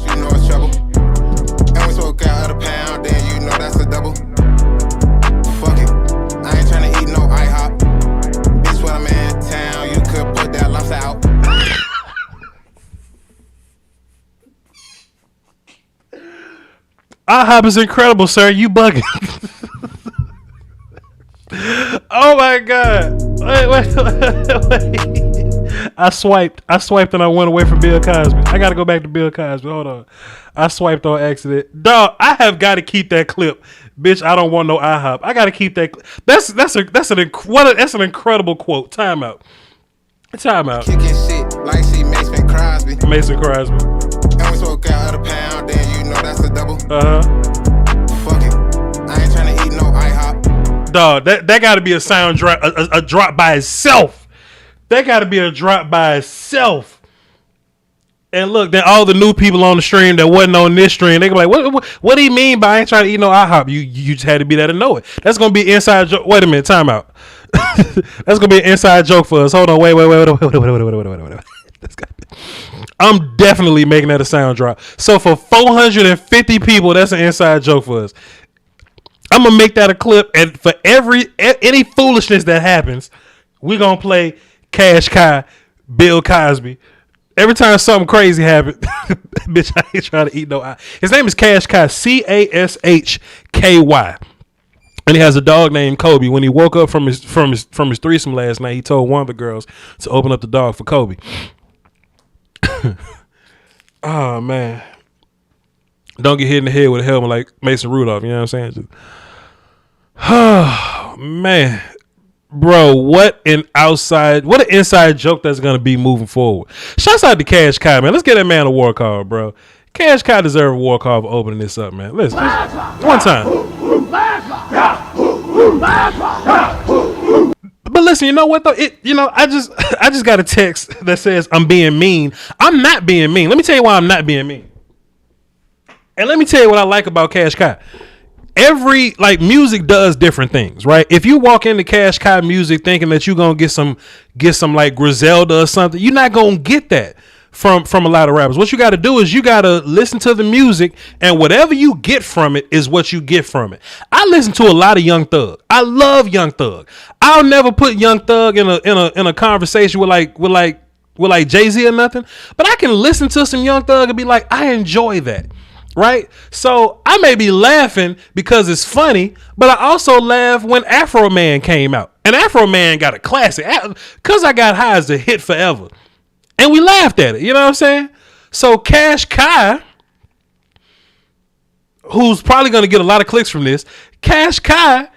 [SPEAKER 15] You know it's trouble. And we smoke out of the pound, then you know that's a double. Fuck it. I ain't trying to eat no IHOP. Bitch, when I'm in town, you could put that lobster out.
[SPEAKER 3] IHOP is incredible, sir. You bugging. Oh my God. Wait. I swiped and I went away from Bill Cosby. I gotta go back to Bill Cosby. Hold on. I swiped on accident. Dog, I have got to keep that clip. Bitch, I don't want no IHOP. I gotta keep that. That's an incredible quote. Time out.
[SPEAKER 15] Kicking shit like she Mason Crosby.
[SPEAKER 3] Mason Crosby.
[SPEAKER 15] And we smoke out of the pound, then you know that's a double. Fuck it. I ain't trying to eat no IHOP.
[SPEAKER 3] Dog, that gotta be a sound drop, a drop by itself. That gotta be a drop by itself. And look, then all the new people on the stream that wasn't on this stream, they go like, what do you mean by I ain't trying to eat no IHOP? You just had to be there to know it. That's gonna be an inside joke. Wait a minute, time out. That's gonna be an inside joke for us. Hold on, wait. I'm definitely making that a sound drop. So for 450 people, that's an inside joke for us. I'm gonna make that a clip, and for any foolishness that happens, we're gonna play Cash Kai, Bill Cosby. Every time something crazy happens, bitch, I ain't trying to eat no. His name is Cash Kai, Cashky, and he has a dog named Kobe. When he woke up from his threesome last night, he told one of the girls to open up the dog for Kobe. Oh man, don't get hit in the head with a helmet like Mason Rudolph. You know what I'm saying? Oh man. Bro, what an inside joke that's gonna be moving forward. Shouts out to Cash Kai, man. Let's get that man a war card, bro. Cash Kai deserves a war card for opening this up, man. Listen, one time. But listen, you know what though? I just got a text that says I'm being mean. I'm not being mean. Let me tell you why I'm not being mean. And let me tell you what I like about Cash Kai. Music does different things, right? If you walk into Cash Kai music thinking that you're gonna get some like Griselda or something, you're not gonna get that from a lot of rappers. What you got to do is you got to listen to the music, and whatever you get from it is what you get from it. I listen to a lot of Young Thug. I love Young Thug. I'll never put Young Thug in a conversation with Jay-Z or nothing, but I can listen to some Young Thug and be like, I enjoy that. Right? So I may be laughing because it's funny, but I also laugh when Afro Man came out. And Afro Man got a classic. Cause I Got High is a hit forever. And we laughed at it. You know what I'm saying? So Cash Kai, who's probably going to get a lot of clicks from this, Cash Kai,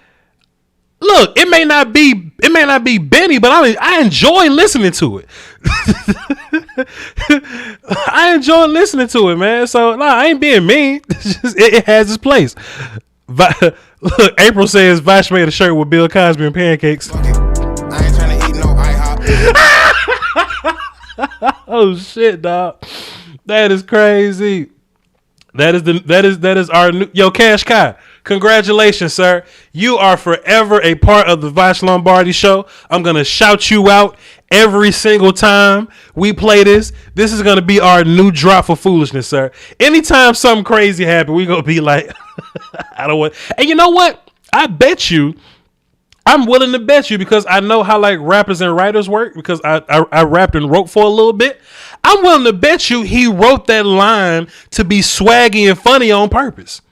[SPEAKER 3] look, it may not be Benny, but I enjoy listening to it. I enjoy listening to it, man. So I ain't being mean. It has its place. Look, April says Voch made a shirt with Bill Cosby and pancakes.
[SPEAKER 15] I ain't trying to eat no IHOP.
[SPEAKER 3] Oh shit, dog. That is crazy. That is our new Cash Kai. Congratulations, sir. You are forever a part of the Voch Lombardi show. I'm going to shout you out every single time we play this. This is going to be our new drop for foolishness, sir. Anytime something crazy happens, we're going to be like, I don't want. And you know what? I'm willing to bet you, because I know how like rappers and writers work, because I rapped and wrote for a little bit. I'm willing to bet you he wrote that line to be swaggy and funny on purpose.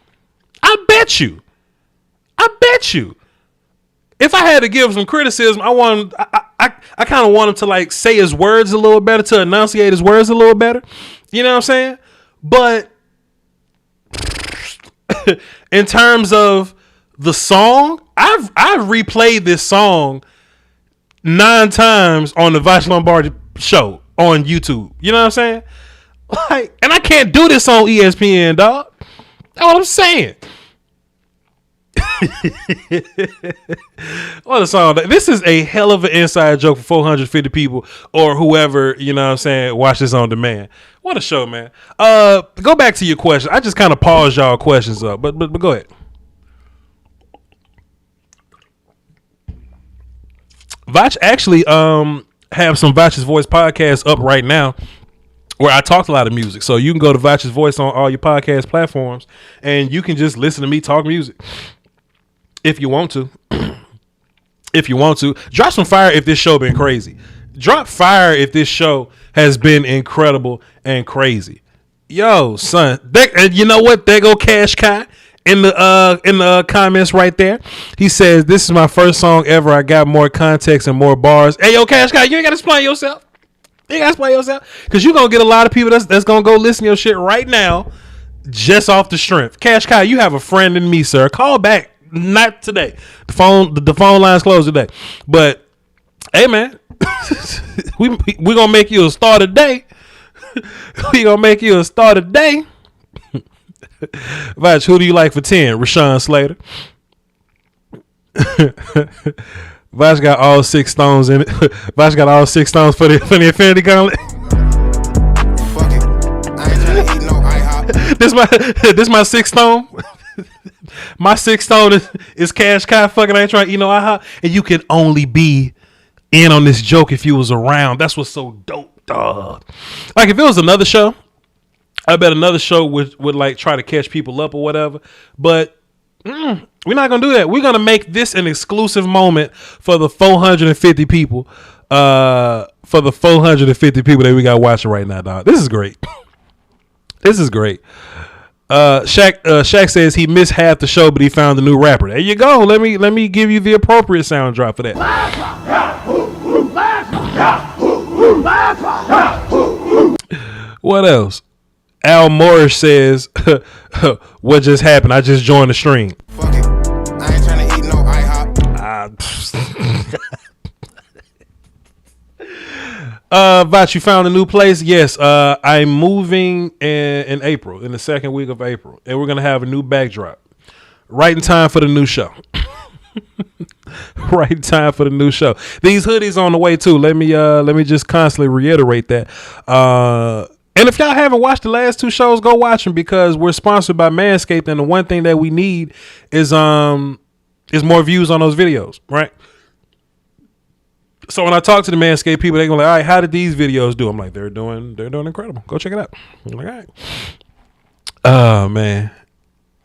[SPEAKER 3] I bet you. If I had to give some criticism, I kind of want him to like say his words a little better, to enunciate his words a little better. You know what I'm saying? But in terms of the song, I've replayed this song 9 times on the Voch Lombardi show on YouTube. You know what I'm saying? Like, and I can't do this on ESPN, dog. That's what I'm saying. What a song. This is a hell of an inside joke for 450 people or whoever, you know what I'm saying, watch this on demand. What a show, man. Go back to your question. I just kind of paused y'all questions up, but go ahead. Voch actually have some Voch's Voice podcast up right now where I talked a lot of music. So you can go to Voch's Voice on all your podcast platforms and you can just listen to me talk music if you want to. If you want to. Drop some fire if this show been crazy. Drop fire if this show has been incredible and crazy. Yo, son. You know what? There go Cash Kai in the comments right there. He says, "This is my first song ever. I got more context and more bars." Hey, yo, Cash Kai, you ain't got to explain yourself. You ain't got to explain yourself. Because you're going to get a lot of people that's going to go listen to your shit right now just off the strength. Cash Kai, you have a friend in me, sir. Call back. Not today. The phone line's closed today. But, hey, man. we going to make you a star today. We going to make you a star today. Voch, who do you like for 10? Rashawn Slater. Voch got all 6 stones in it. Voch got all 6 stones for the Infinity Gauntlet.
[SPEAKER 15] Fuck it. I ain't trying to eat no IHOP.
[SPEAKER 3] This my 6th stone. My 6th stone is Cash Kai. Fucking I ain't trying to eat no IHOP. And you can only be in on this joke if you was around. That's what's so dope, dog. Like if it was another show, I bet another show would like try to catch people up or whatever. But we're not gonna do that. We're gonna make this an exclusive moment for the 450 people. For the 450 people that we got watching right now, dog. This is great. This is great. Shaq says he missed half the show, but he found a new rapper. There you go. Let me give you the appropriate sound drop for that. What else? Al Morris says, "What just happened? I just joined the stream."
[SPEAKER 15] Fuck it. I ain't trying to eat no IHOP.
[SPEAKER 3] Voch, you found a new place? Yes. I'm moving in April, in the second week of April, and we're gonna have a new backdrop. Right in time for the new show. Right in time for the new show. These hoodies on the way too. Let me just constantly reiterate that. And if y'all haven't watched the last 2 shows, go watch them because we're sponsored by Manscaped, and the one thing that we need is more views on those videos, right? So when I talk to the Manscaped people, they go like, "All right, how did these videos do?" I'm like, "They're doing incredible. Go check it out." I'm like, "All right." Oh man,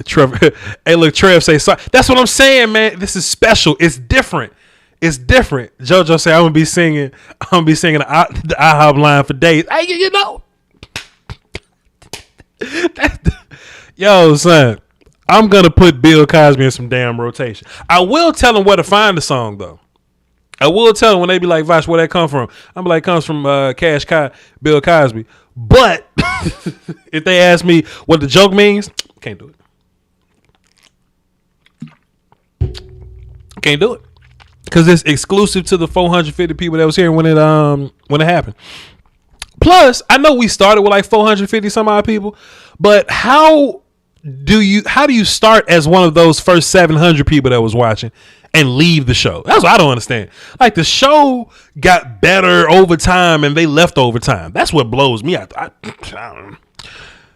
[SPEAKER 3] Trevor. Hey, look, Trev say sorry. That's what I'm saying, man. This is special. It's different. It's different. JoJo say I'm gonna be singing the IHOP line for days. Hey, you know. Yo, son, I'm gonna put Bill Cosby in some damn rotation. I will tell him where to find the song though. I will tell them when they be like, "Voch, where that come from?" I'm like, "Comes from Cash Kai, Bill Cosby." But if they ask me what the joke means, can't do it. Can't do it because it's exclusive to the 450 people that was here when it happened. Plus, I know we started with like 450 some odd people, but how do you start as one of those first 700 people that was watching and leave the show? That's what I don't understand. Like the show got better over time and they left over time. That's what blows me out. I don't know.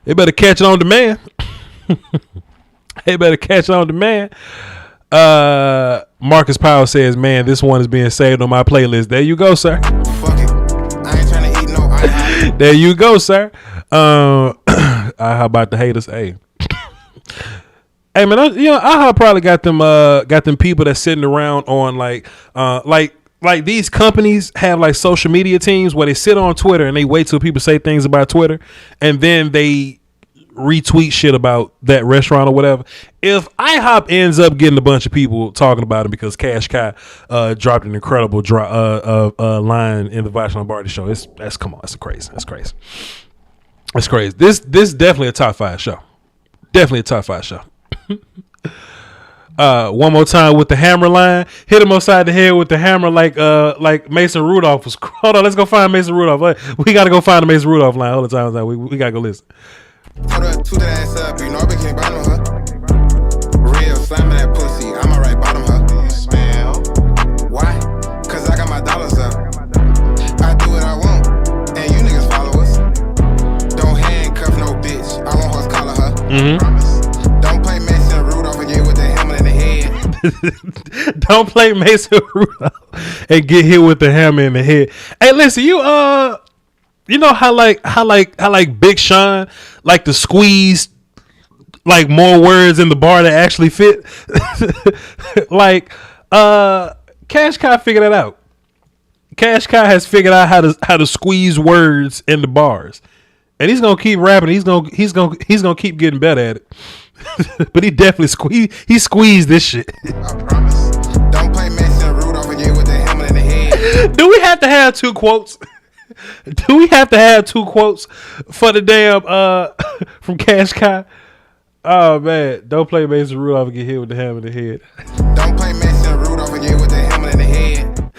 [SPEAKER 3] They better catch it on demand. They better catch it on demand. Marcus Powell says, "Man, this one is being saved on my playlist." There you go, sir.
[SPEAKER 15] Fuck it. I ain't trying to eat no IHOP.
[SPEAKER 3] There you go, sir. How about the haters? Hey. Hey man, I probably got them people that's sitting around on like these companies have like social media teams where they sit on Twitter and they wait till people say things about Twitter and then they retweet shit about that restaurant or whatever. If IHOP ends up getting a bunch of people talking about it because Cash Kai dropped an incredible line in the Voch Lombardi show, that's crazy. That's crazy. This definitely a top 5 show. Definitely a top 5 show. One more time with the hammer line. Hit him upside the head with the hammer like Mason Rudolph was. Hold on, let's go find Mason Rudolph. We gotta go find the Mason Rudolph line all the time. We gotta go listen.
[SPEAKER 15] Told her to that ass up, you know I became bottom her. Real slamming that pussy, I'm alright bottom her. Smell. Why? Cause I got my dollars up. I do what I want, and you niggas follow us. Don't handcuff no bitch, I won't horse collar her. Promise. Don't play Mason Rudolph again with the helmet in the head.
[SPEAKER 3] Don't play Mason Rudolph. and get hit with the hammer in the head. Hey, listen, you know how Big Sean like to squeeze like more words in the bar that actually fit. Like Cash Cow figured that out. Cash Cow has figured out how to squeeze words in the bars, and he's gonna keep rapping. He's gonna keep getting better at it. But he definitely squeezed this shit.
[SPEAKER 15] I promise. Don't play Mason Rudolph again with the hammer in the head.
[SPEAKER 3] Do we have to have two quotes? Do we have to have two quotes for the damn from Cash Cow? Oh man, don't play Mason Rudolph and get hit with the hammer in the head.
[SPEAKER 15] Don't play Mason Rudolph again with the hammer in the head.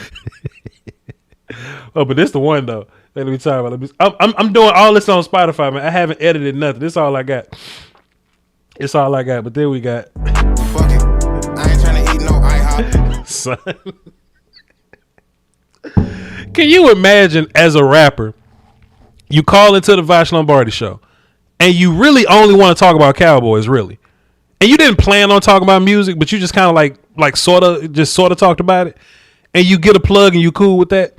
[SPEAKER 3] Oh, but this the one though. Let me talk about it. I'm doing all this on Spotify, man. I haven't edited nothing. This is all I got. It's all I got. But then we got.
[SPEAKER 15] Fuck it. I ain't trying to eat no IHOP.
[SPEAKER 3] Son. Can you imagine as a rapper, you call into the Voch Lombardi show, and you really only want to talk about Cowboys, really, and you didn't plan on talking about music, but you just kind of like sort of talked about it, and you get a plug and you cool with that,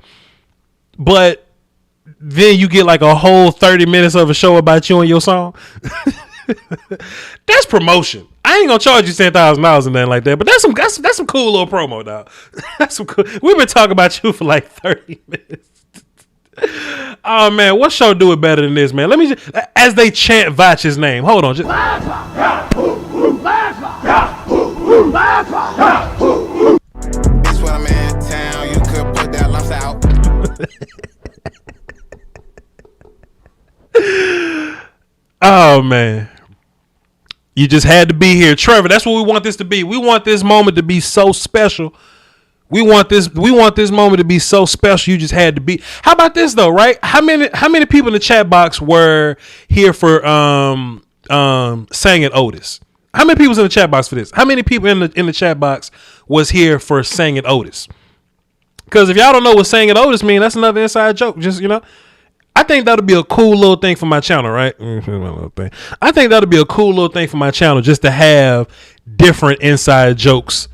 [SPEAKER 3] but then you get like a whole 30 minutes of a show about you and your song. That's promotion. I ain't gonna charge you $10,000 or nothing like that, but that's some cool little promo, dog. That's some cool. We've been talking about you for like 30 minutes. Oh man, what show do it better than this, man? Let me just, as they chant Voch's name. Hold on, just.
[SPEAKER 15] This when I'm in town, you could put that lobster out.
[SPEAKER 3] Oh man. You just had to be here, Trevor. That's what we want this to be. We want this moment to be so special. We want this moment to be so special. You just had to be. How about this though, right? How many people in the chat box were here for Sang and Otis? How many people was in the chat box for this? How many people in the chat box was here for Sang and Otis? Because if y'all don't know what Sang and Otis mean, that's another inside joke. Just, you know. I think that'll be a cool little thing for my channel, right? I think that'll be a cool little thing for my channel, just to have different inside jokes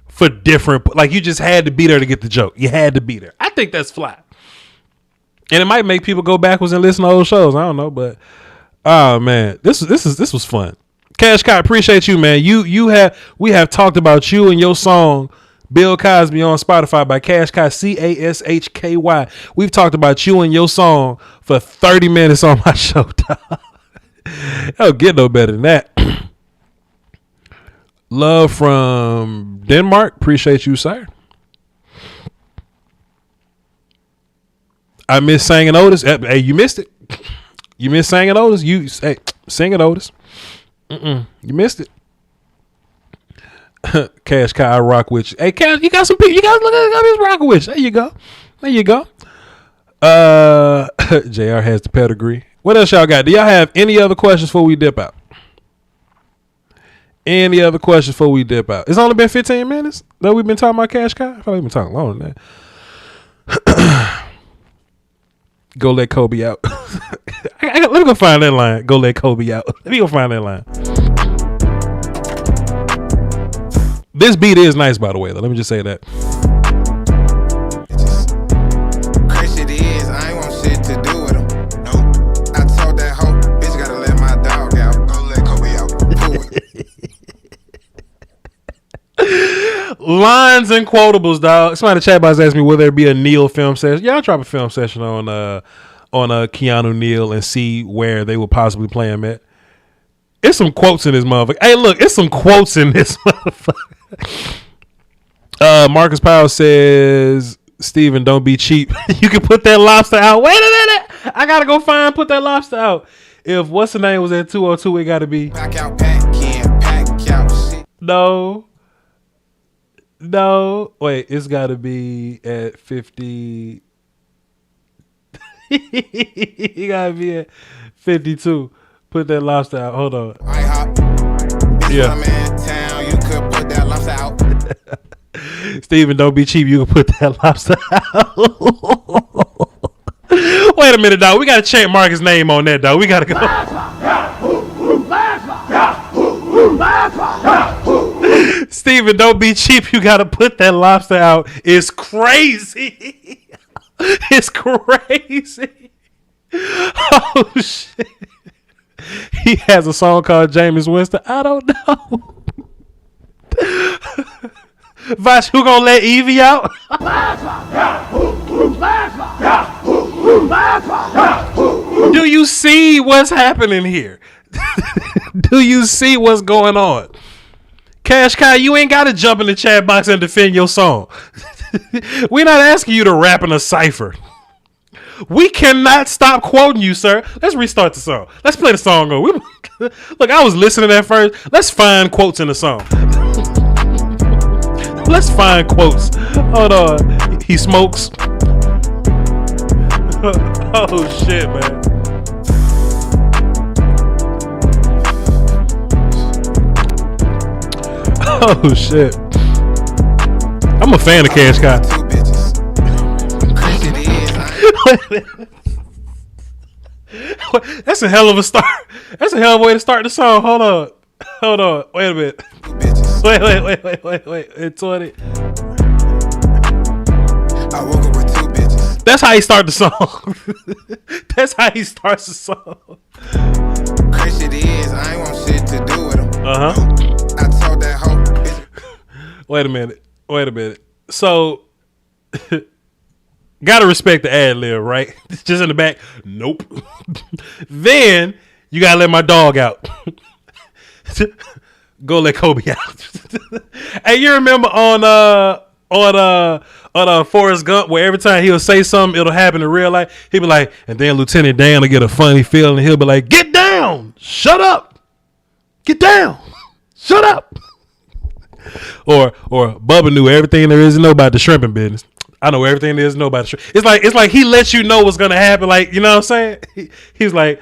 [SPEAKER 3] for different. Like, you just had to be there to get the joke. You had to be there. I think that's fly, and it might make people go backwards and listen to old shows. I don't know, but oh man, this was fun. Cash Cow, appreciate you, man. We have talked about you and your song Bill Cosby on Spotify by Cash Cow, Cashky. We've talked about you and your song for 30 minutes on my show. Don't get no better than that. Love from Denmark. Appreciate you, sir. I miss Sang and Otis. Hey, you missed it. You missed Sang and Otis. Hey, Sing it, Otis. You missed it. Cash Cow, I rock with you. Hey, Cash, you got some people. You guys look at this rocking with you. There you go. There you go. JR has the pedigree. What else y'all got? Do y'all have any other questions before we dip out? Any other questions before we dip out? It's only been 15 minutes that we've been talking about Cash Cow. I feel like we've been talking longer than that. Go let Kobe out. Let me go find that line. Go let Kobe out. Let me go find that line. This beat is nice, by the way, though. Let me just say that.
[SPEAKER 15] Crazy shit is, I ain't want shit to do with him. Nope. I told that hoe, bitch gotta let my dog out. Go let Kobe out.
[SPEAKER 3] Lines and quotables, dog. Somebody in the chat box asked me, will there be a Neal film session? Yeah, I'll drop a film session on Keanu, Neal, and see where they will possibly play him at. It's some quotes in this motherfucker. Hey, look, it's some quotes in this motherfucker. Marcus Powell says, Steven, don't be cheap. You can put that lobster out. Wait a minute. I gotta go put that lobster out. If what's the name was at 202, it gotta be.
[SPEAKER 15] Pack out, pack out shit.
[SPEAKER 3] No. Wait, it's gotta be at 50. You gotta be at 52. Put that lobster out. Hold on. Yeah.
[SPEAKER 15] I'm in town, you could put that lobster out.
[SPEAKER 3] Steven, don't be cheap. You can put that lobster out. Wait a minute, dog. We gotta chant Marcus' name on that, dog. We gotta go. Steven, don't be cheap. You got to put that lobster out. It's crazy. It's crazy. Oh, shit. He has a song called Jameis Winston. I don't know. Voch, who gonna let Evie out? Do you see what's happening here? Do you see what's going on? Cash Kai, you ain't gotta jump in the chat box and defend your song. We're not asking you to rap in a cipher. We cannot stop quoting you, sir. Let's restart the song. Let's play the song over. Look, I was listening at first. Let's find quotes in the song. Let's find quotes. Hold on. He smokes. Oh, shit, man. Oh, shit. I'm a fan of Cash Kai. That's a hell of a start. That's a hell of a way to start the song. Hold on. Wait a minute. Wait. It's 20. That's how he starts the song. That's how he starts the song.
[SPEAKER 15] Crazy shit is, I ain't want shit to do with him.
[SPEAKER 3] Uh-huh.
[SPEAKER 15] I told that hoe.
[SPEAKER 3] Wait a minute. So, gotta respect the ad lib, right? Just in the back. Nope. Then you gotta let my dog out. Go let Kobe out. Hey, you remember on Forrest Gump where every time he'll say something, it'll happen in real life. He'll be like, and then Lieutenant Dan will get a funny feeling. He'll be like, get down, shut up, get down, shut up. Or Bubba knew everything there is to know about the shrimping business. I know everything there is to know about the shrimp. It's like he lets you know what's gonna happen. Like, you know what I'm saying? He was like,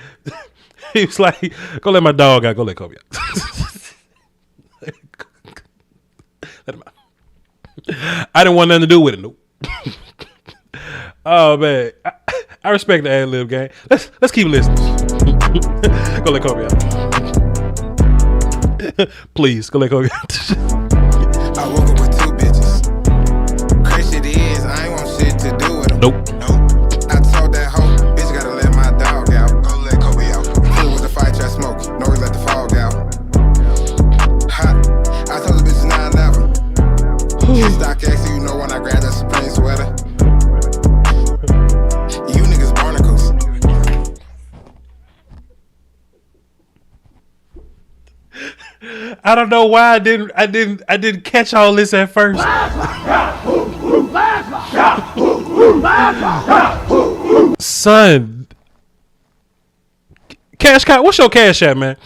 [SPEAKER 3] go let my dog out. Go let Kobe out. Let him out. I didn't want nothing to do with it. Nope. Oh man, I respect the ad lib game. Let's keep listening. Go let Kobe out. Please go let Kobe out.
[SPEAKER 15] I woke up with 2 bitches. Crazy shit is, I ain't want shit to do with them.
[SPEAKER 3] Nope.
[SPEAKER 15] I told that hoe, bitch gotta let my dog out. Go let Kobe out. Cool with the fight, try smoke. No, we let the fog out. Hot. I told the bitch nah, never. Hit stock X, you know when I grab that Supreme sweater. You niggas barnacles.
[SPEAKER 3] I don't know why I didn't catch all this at first. Son, Cash App, what's your Cash App, man?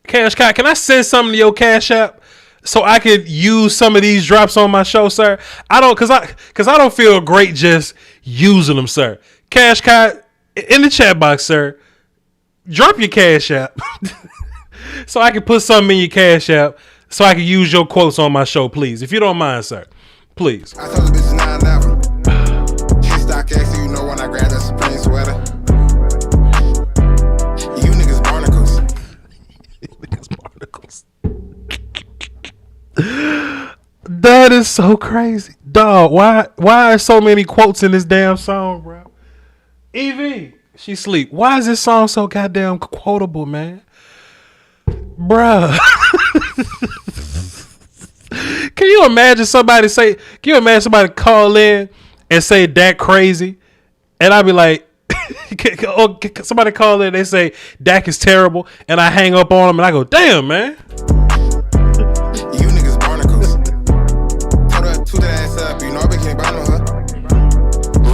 [SPEAKER 3] Cash App, can I send something to your Cash App so I could use some of these drops on my show, sir? I don't feel great just using them, sir. Cash App, in the chat box, sir. Drop your Cash App. So I can put something in your Cash App so I can use your quotes on my show, please. If you don't mind, sir. Please.
[SPEAKER 15] I told the bitch nah, never. Hit stock X, you know when I grab that Supreme sweater. You niggas barnacles.
[SPEAKER 3] That is so crazy. Dog, why are so many quotes in this damn song, bro? Evie, she sleep. Why is this song so goddamn quotable, man? Bruh. Can you imagine somebody call in and say Dak crazy? And I'd be like, somebody call in and they say Dak is terrible, and I hang up on them and I go, damn, man.
[SPEAKER 15] You niggas barnacles. Told her to that ass up, you know I became bottom her.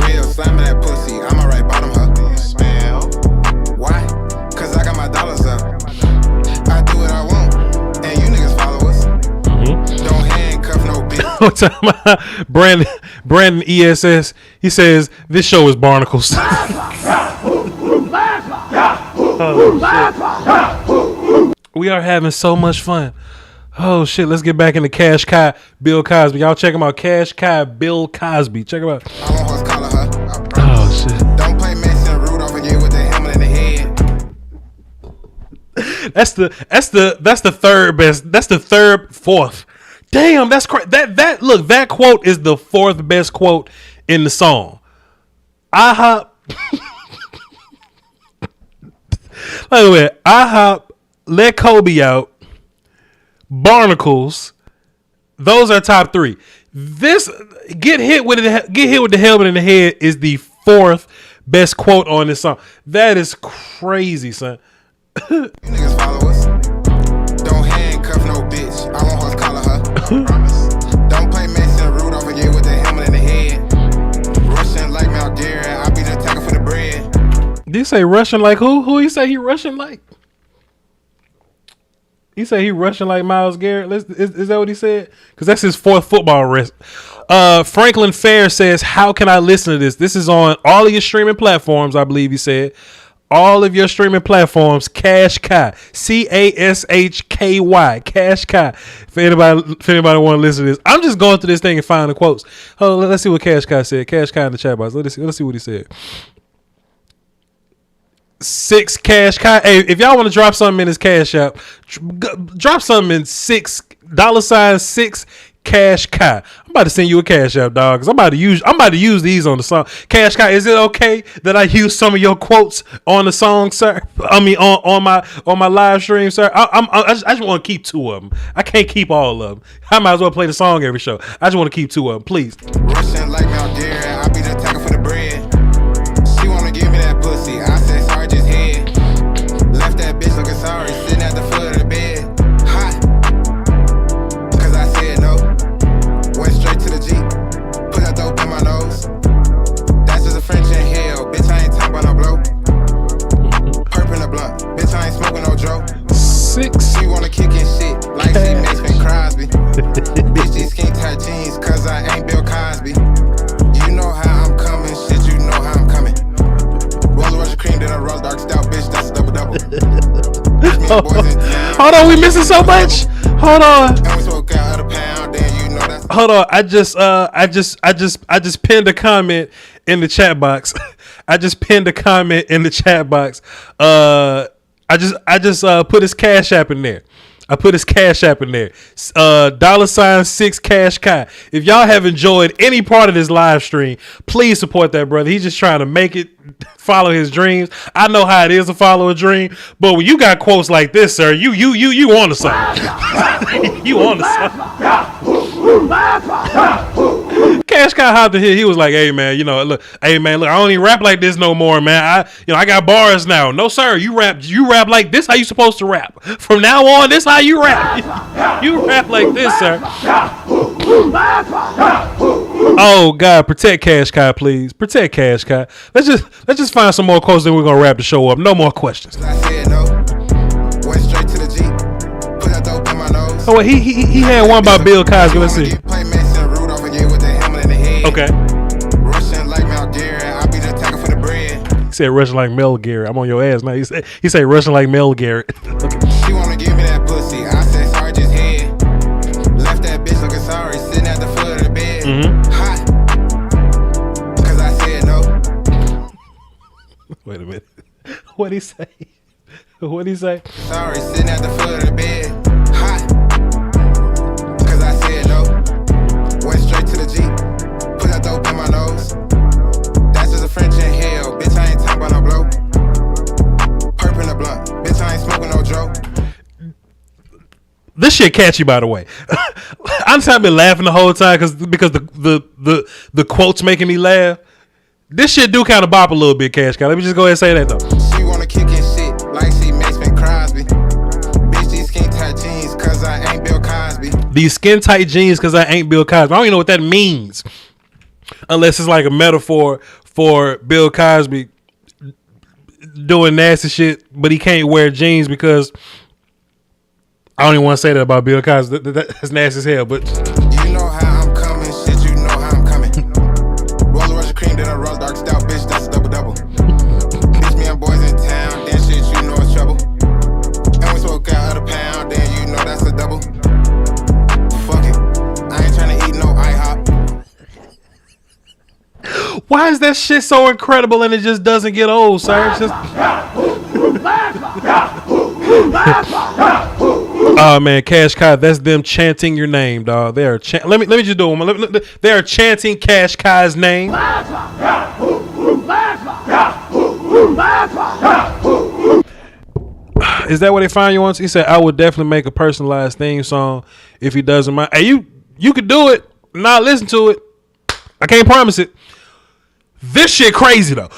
[SPEAKER 15] Real slamming that pussy, I'm alright bottom her. Smell. Why? Cause I got my dollars up. I do what I want, and you niggas follow us. Don't handcuff no bitch.
[SPEAKER 3] Brandon ESS, he says this show is barnacles. Oh, we are having so much fun. Oh shit, let's get back into Cash Kai, Bill Cosby. Y'all check him out. Cash Kai, Bill Cosby. Check him out. Oh shit.
[SPEAKER 15] Don't play Mason Rudolph again with that helmet in the head.
[SPEAKER 3] That's the third best. That's the fourth Damn, that's crazy. That quote is the fourth best quote in the song. I hop, let Kobe out, Barnacles. Those are top three. This get hit with the helmet in the head is the fourth best quote on this song. That is crazy, son.
[SPEAKER 15] You niggas follow us. Don't handcuff no bitch. I won't horse collar her. Promise. Don't play Mason Rudolph again with the helmet in the head. Russian like Mount Garrett. I be the attacker for the bread.
[SPEAKER 3] Did he say Russian like who? Who he say he Russian like? He said he Russian like Myles Garrett. Is that what he said? Because that's his fourth football rest. Franklin Fair says, how can I listen to this? This is on all of your streaming platforms, I believe he said. All of your streaming platforms, Cashapp, Cashky, Cashapp. If anybody want to listen to this, I'm just going through this thing and find the quotes. Oh, let's see what Cashapp said. Cashapp in the chat box. Let's see what he said. 6 Cashapp. Hey, if y'all want to drop something in his Cashapp, drop something in $6 Cashapp. I'm about to send you a Cashapp, dog. Cause I'm about to use these on the song. Cashapp, is it okay that I use some of your quotes on the song, sir? I mean, on my live stream, sir. I just want to keep 2 of them. I can't keep all of them. I might as well play the song every show. I just want to keep 2 of them, please.
[SPEAKER 15] Russian like Mount Garrett. I be the attacker for the bread. She wanna give me that pussy. I said sorry, just head. Left that bitch looking sorry, sitting at the foot of the bed. Hot. Cause I said no. Went straight to the Jeep. Put that dope in my nose. That's just a French in hell. Bitch, I ain't talking about no blow. Perp in the blunt. Bitch, I ain't smoking no Joe.
[SPEAKER 3] 6.
[SPEAKER 15] She wanna kick in shit like she Mason Crosby. Bitch, these skin tight jeans, cause I ain't Bill Cosby. You know how I'm coming, shit, you know how I'm coming. Roll Russian cream, then a roll dark stout, bitch, that's a double.
[SPEAKER 3] Hold on, we missing so much. Hold on.
[SPEAKER 15] And we smoke out of the pound, then you know that's.
[SPEAKER 3] Hold on, I just pinned a comment in the chat box. I just put his Cashapp in there. I put his Cashapp in there. $6 Cashapp. If y'all have enjoyed any part of this live stream, please support that brother. He's just trying to make it, follow his dreams. I know how it is to follow a dream, but when you got quotes like this, sir, you on to something. You on to something. Cashapp hopped in here. He was like, "Hey man, look, I don't even rap like this no more, man. I got bars now. No sir, you rap like this. How you supposed to rap? From now on, this how you rap. You rap like this, sir." Oh God, protect Cashapp, please. Protect Cashapp. Let's just find some more quotes, then we're gonna wrap the show up. No more questions.
[SPEAKER 15] I said no. Went straight to the Jeep. Put that dope in my nose.
[SPEAKER 3] Oh, he had one by Bill Cosby. Let's see.
[SPEAKER 15] Play Mason Rudolph again with the helmet in the head.
[SPEAKER 3] Okay.
[SPEAKER 15] Russian like Mount Garrett. I be the attacker for the bread.
[SPEAKER 3] He said Russian like Mel Garrett. I'm on your ass now. He said Russian like Mel Garrett. Okay.
[SPEAKER 15] She wanna give me that pussy. I said sorry, just head. Left that bitch looking sorry, sitting at the foot of the bed. Hot. Cause I said no.
[SPEAKER 3] Wait a minute. What'd he say? What'd he say?
[SPEAKER 15] Sorry, sitting at the foot of the bed. Hot. Cause I said no. Went straight to the Jeep. Put that dope in my nose. That's just a French in hell. Bitch, I ain't talking about no blow. Perp in the blunt. Bitch, I ain't smoking no Joe.
[SPEAKER 3] This shit catchy, by the way. Honestly, I've been laughing the whole time because the quotes making me laugh. This shit do kind of bop a little bit, Cashapp. Let me just go ahead and say that though.
[SPEAKER 15] She wanna kick in shit like she Mason Crosby. Bitch, these skin tight jeans, cause I ain't Bill Cosby.
[SPEAKER 3] These skin tight jeans, cause I ain't Bill Cosby. I don't even know what that means, unless it's like a metaphor for Bill Cosby doing nasty shit, but he can't wear jeans because I don't even want to say that about Bill Cosby. That's nasty as hell. But
[SPEAKER 15] you know how I'm coming, shit. You know how I'm coming. Roll Russian cream, then a roll dark stout, bitch. That's a double. Bitch, me and boys in town, then shit. You know it's trouble. And we smoke out of the pound, then you know that's a double. Fuck it, I ain't trying to eat no IHOP.
[SPEAKER 3] why is that shit so incredible and it just doesn't get old, sir? It's just Oh man, Cash Kai, that's them chanting your name, dog. They are let me just do one. They are chanting Cash Kai's name. Is that what they find you on? He said, I would definitely make a personalized theme song if he doesn't mind. Hey, you could do it, not listen to it. I can't promise it. This shit crazy though.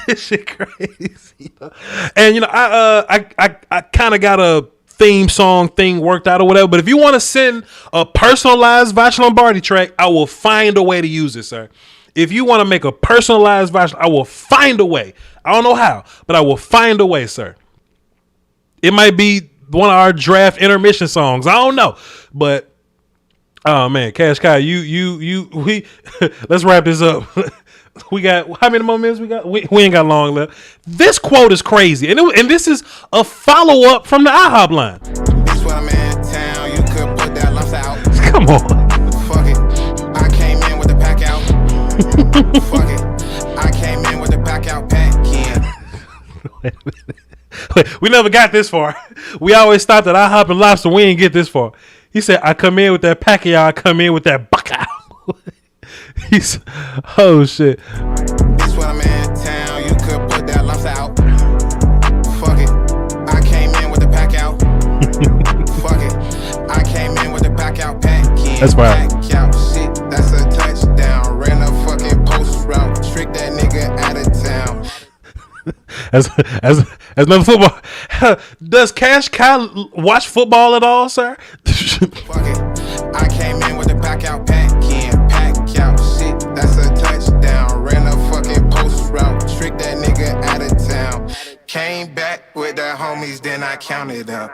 [SPEAKER 3] This shit crazy though. And you know, I kind of got a theme song thing worked out or whatever. But if you want to send a personalized Voch Lombardi track, I will find a way to use it, sir. If you want to make a personalized Voch, I will find a way. I don't know how, but I will find a way, sir. It might be one of our draft intermission songs. I don't know, but oh man, Cash Kai, we let's wrap this up. We got how many more minutes we got? We ain't got long left. This quote is crazy, and this is a follow up from the IHOP line.
[SPEAKER 15] This when I'm in town, you could put that lumps out.
[SPEAKER 3] Come on.
[SPEAKER 15] Fuck it, I came in with the pack out. Fuck it, I came in with the pack out pack in.
[SPEAKER 3] We never got this far. We always stopped at IHOP and Lobster. We ain't get this far. He said, I come in with that pack of y'all. I come in with that buck out. He's, oh shit.
[SPEAKER 15] This when I'm in town, you could put that lumps out. Fuck it, I came in with the pack out. Fuck it, I came in with the pack out pack in.
[SPEAKER 3] That's right.
[SPEAKER 15] Pack out shit, that's a touchdown. Ran a fucking post route, trick that nigga out of town.
[SPEAKER 3] As another football, does Cash Kai watch football at all, sir?
[SPEAKER 15] Fuck it, I came in with the pack out pack in, pack out shit, that's a touchdown. Ran a fucking post route, trick that nigga out of town. Came back with the homies, then I counted up.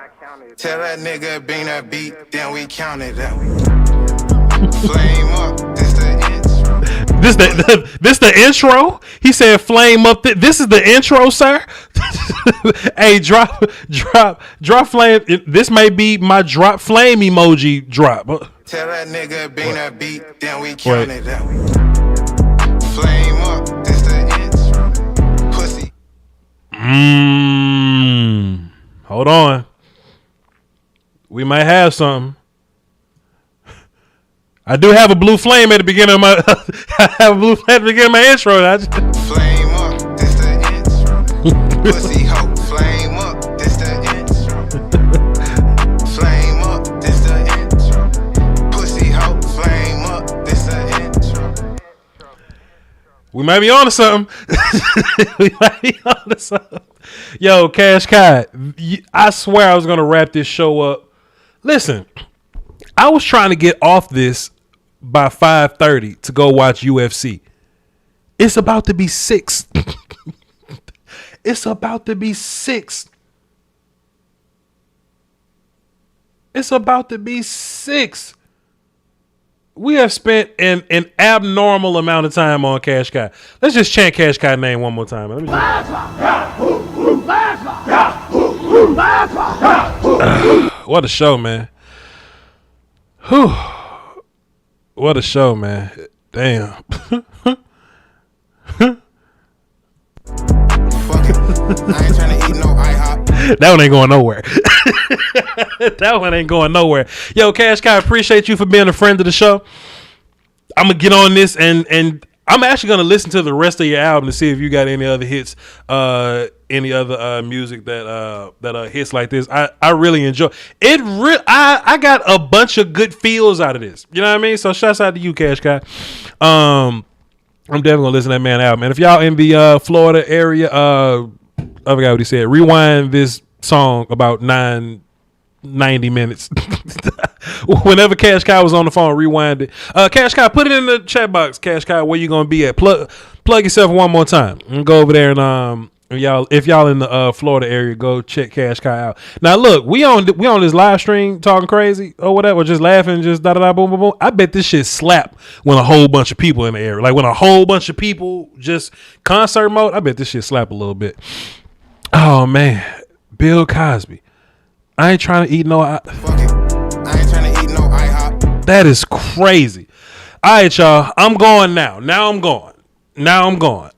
[SPEAKER 15] Tell that nigga bring a beat, then we counted up. Flame up, this the intro.
[SPEAKER 3] This the intro? He said flame up. This is the intro, sir? Hey, drop flame. This may be my drop flame emoji drop.
[SPEAKER 15] Tell that nigga bring a beat, then we counted up. Flame up, this the intro. Pussy.
[SPEAKER 3] Hold on. We might have something. I do have a blue flame at the beginning of my. I have a blue flame at the beginning of my intro.
[SPEAKER 15] Flame up, this the intro. Pussy hoe, flame up, this the intro. Flame up, this the intro. Pussy hoe, flame up, this the intro.
[SPEAKER 3] We might be on to something. We might be on to something. Yo, Cash Kai, I swear I was gonna wrap this show up. Listen, I was trying to get off this by 5:30 to go watch UFC. It's about to be 6. It's about to be 6. It's about to be 6. We have spent an abnormal amount of time on Cash Kai. Let's just chant Cash Kai name one more time. Let me what a show, man. Whew. What a show, man. Damn. That one ain't going nowhere. That one ain't going nowhere. Yo, Cash Kai, appreciate you for being a friend of the show. I'm gonna get on this and I'm actually gonna listen to the rest of your album to see if you got any other hits, any other music that hits like this. I really enjoy it. I got a bunch of good feels out of this. You know what I mean? So shouts out to you, Cash Kai. I'm definitely gonna listen to that man album. And if y'all in the Florida area, I forgot what he said. Rewind this song about 90 minutes. Whenever Cash Kai was on the phone, rewind it. Cash Kai, put it in the chat box. Cash Kai, where you gonna be at? Plug yourself one more time and go over there and if y'all in the Florida area, go check Cash Kai out. Now look, we on this live stream talking crazy or whatever, just laughing, just da da da boom boom boom. I bet this shit slap when a whole bunch of people in the area, like when a whole bunch of people just concert mode. I bet this shit slap a little bit. Oh man, Bill Cosby. I ain't trying to eat no.
[SPEAKER 15] Fuck it. I ain't trying to eat no IHOP.
[SPEAKER 3] That is crazy. All right, y'all. I'm going now. Now I'm going.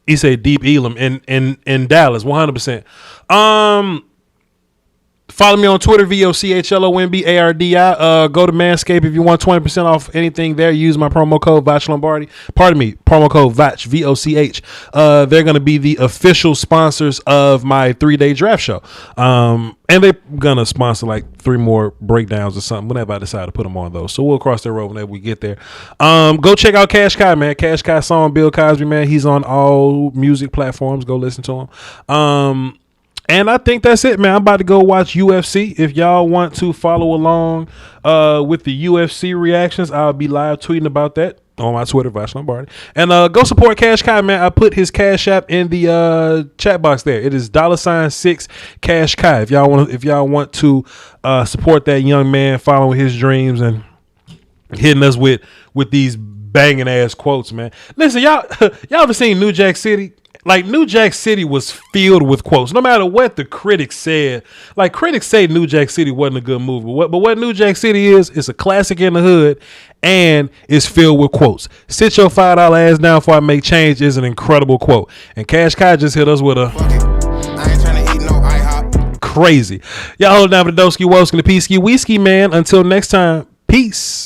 [SPEAKER 3] He said Deep Elam in Dallas, 100%. Follow me on Twitter, VOCHLOMBARDI. Go to Manscaped if you want 20% off anything there. Use my promo code Voch Lombardi. Pardon me, promo code Voch, VOCH. They're going to be the official sponsors of my 3-day draft show. And they're going to sponsor like 3 more breakdowns or something whenever I decide to put them on those. So we'll cross that road whenever we get there. Go check out Cash Kai, man. Cash Kai song, Bill Cosby, man. He's on all music platforms. Go listen to him. And I think that's it, man. I'm about to go watch UFC. If y'all want to follow along with the UFC reactions, I'll be live tweeting about that on my Twitter, Voch Lombardi. And go support Cash Kai, man. I put his Cash App in the chat box there. It is $6 Cash Kai. If y'all want to support that young man following his dreams and hitting us with these banging ass quotes, man. Listen, y'all ever seen New Jack City? Like, New Jack City was filled with quotes. No matter what the critics said, like, critics say New Jack City wasn't a good movie. But what New Jack City is, it's a classic in the hood, and it's filled with quotes. Sit your $5 ass down before I make change is an incredible quote. And Cash Kai just hit us with a crazy. Y'all hold down for the Doski Woski, the Peasky Whiskey, man. Until next time, peace.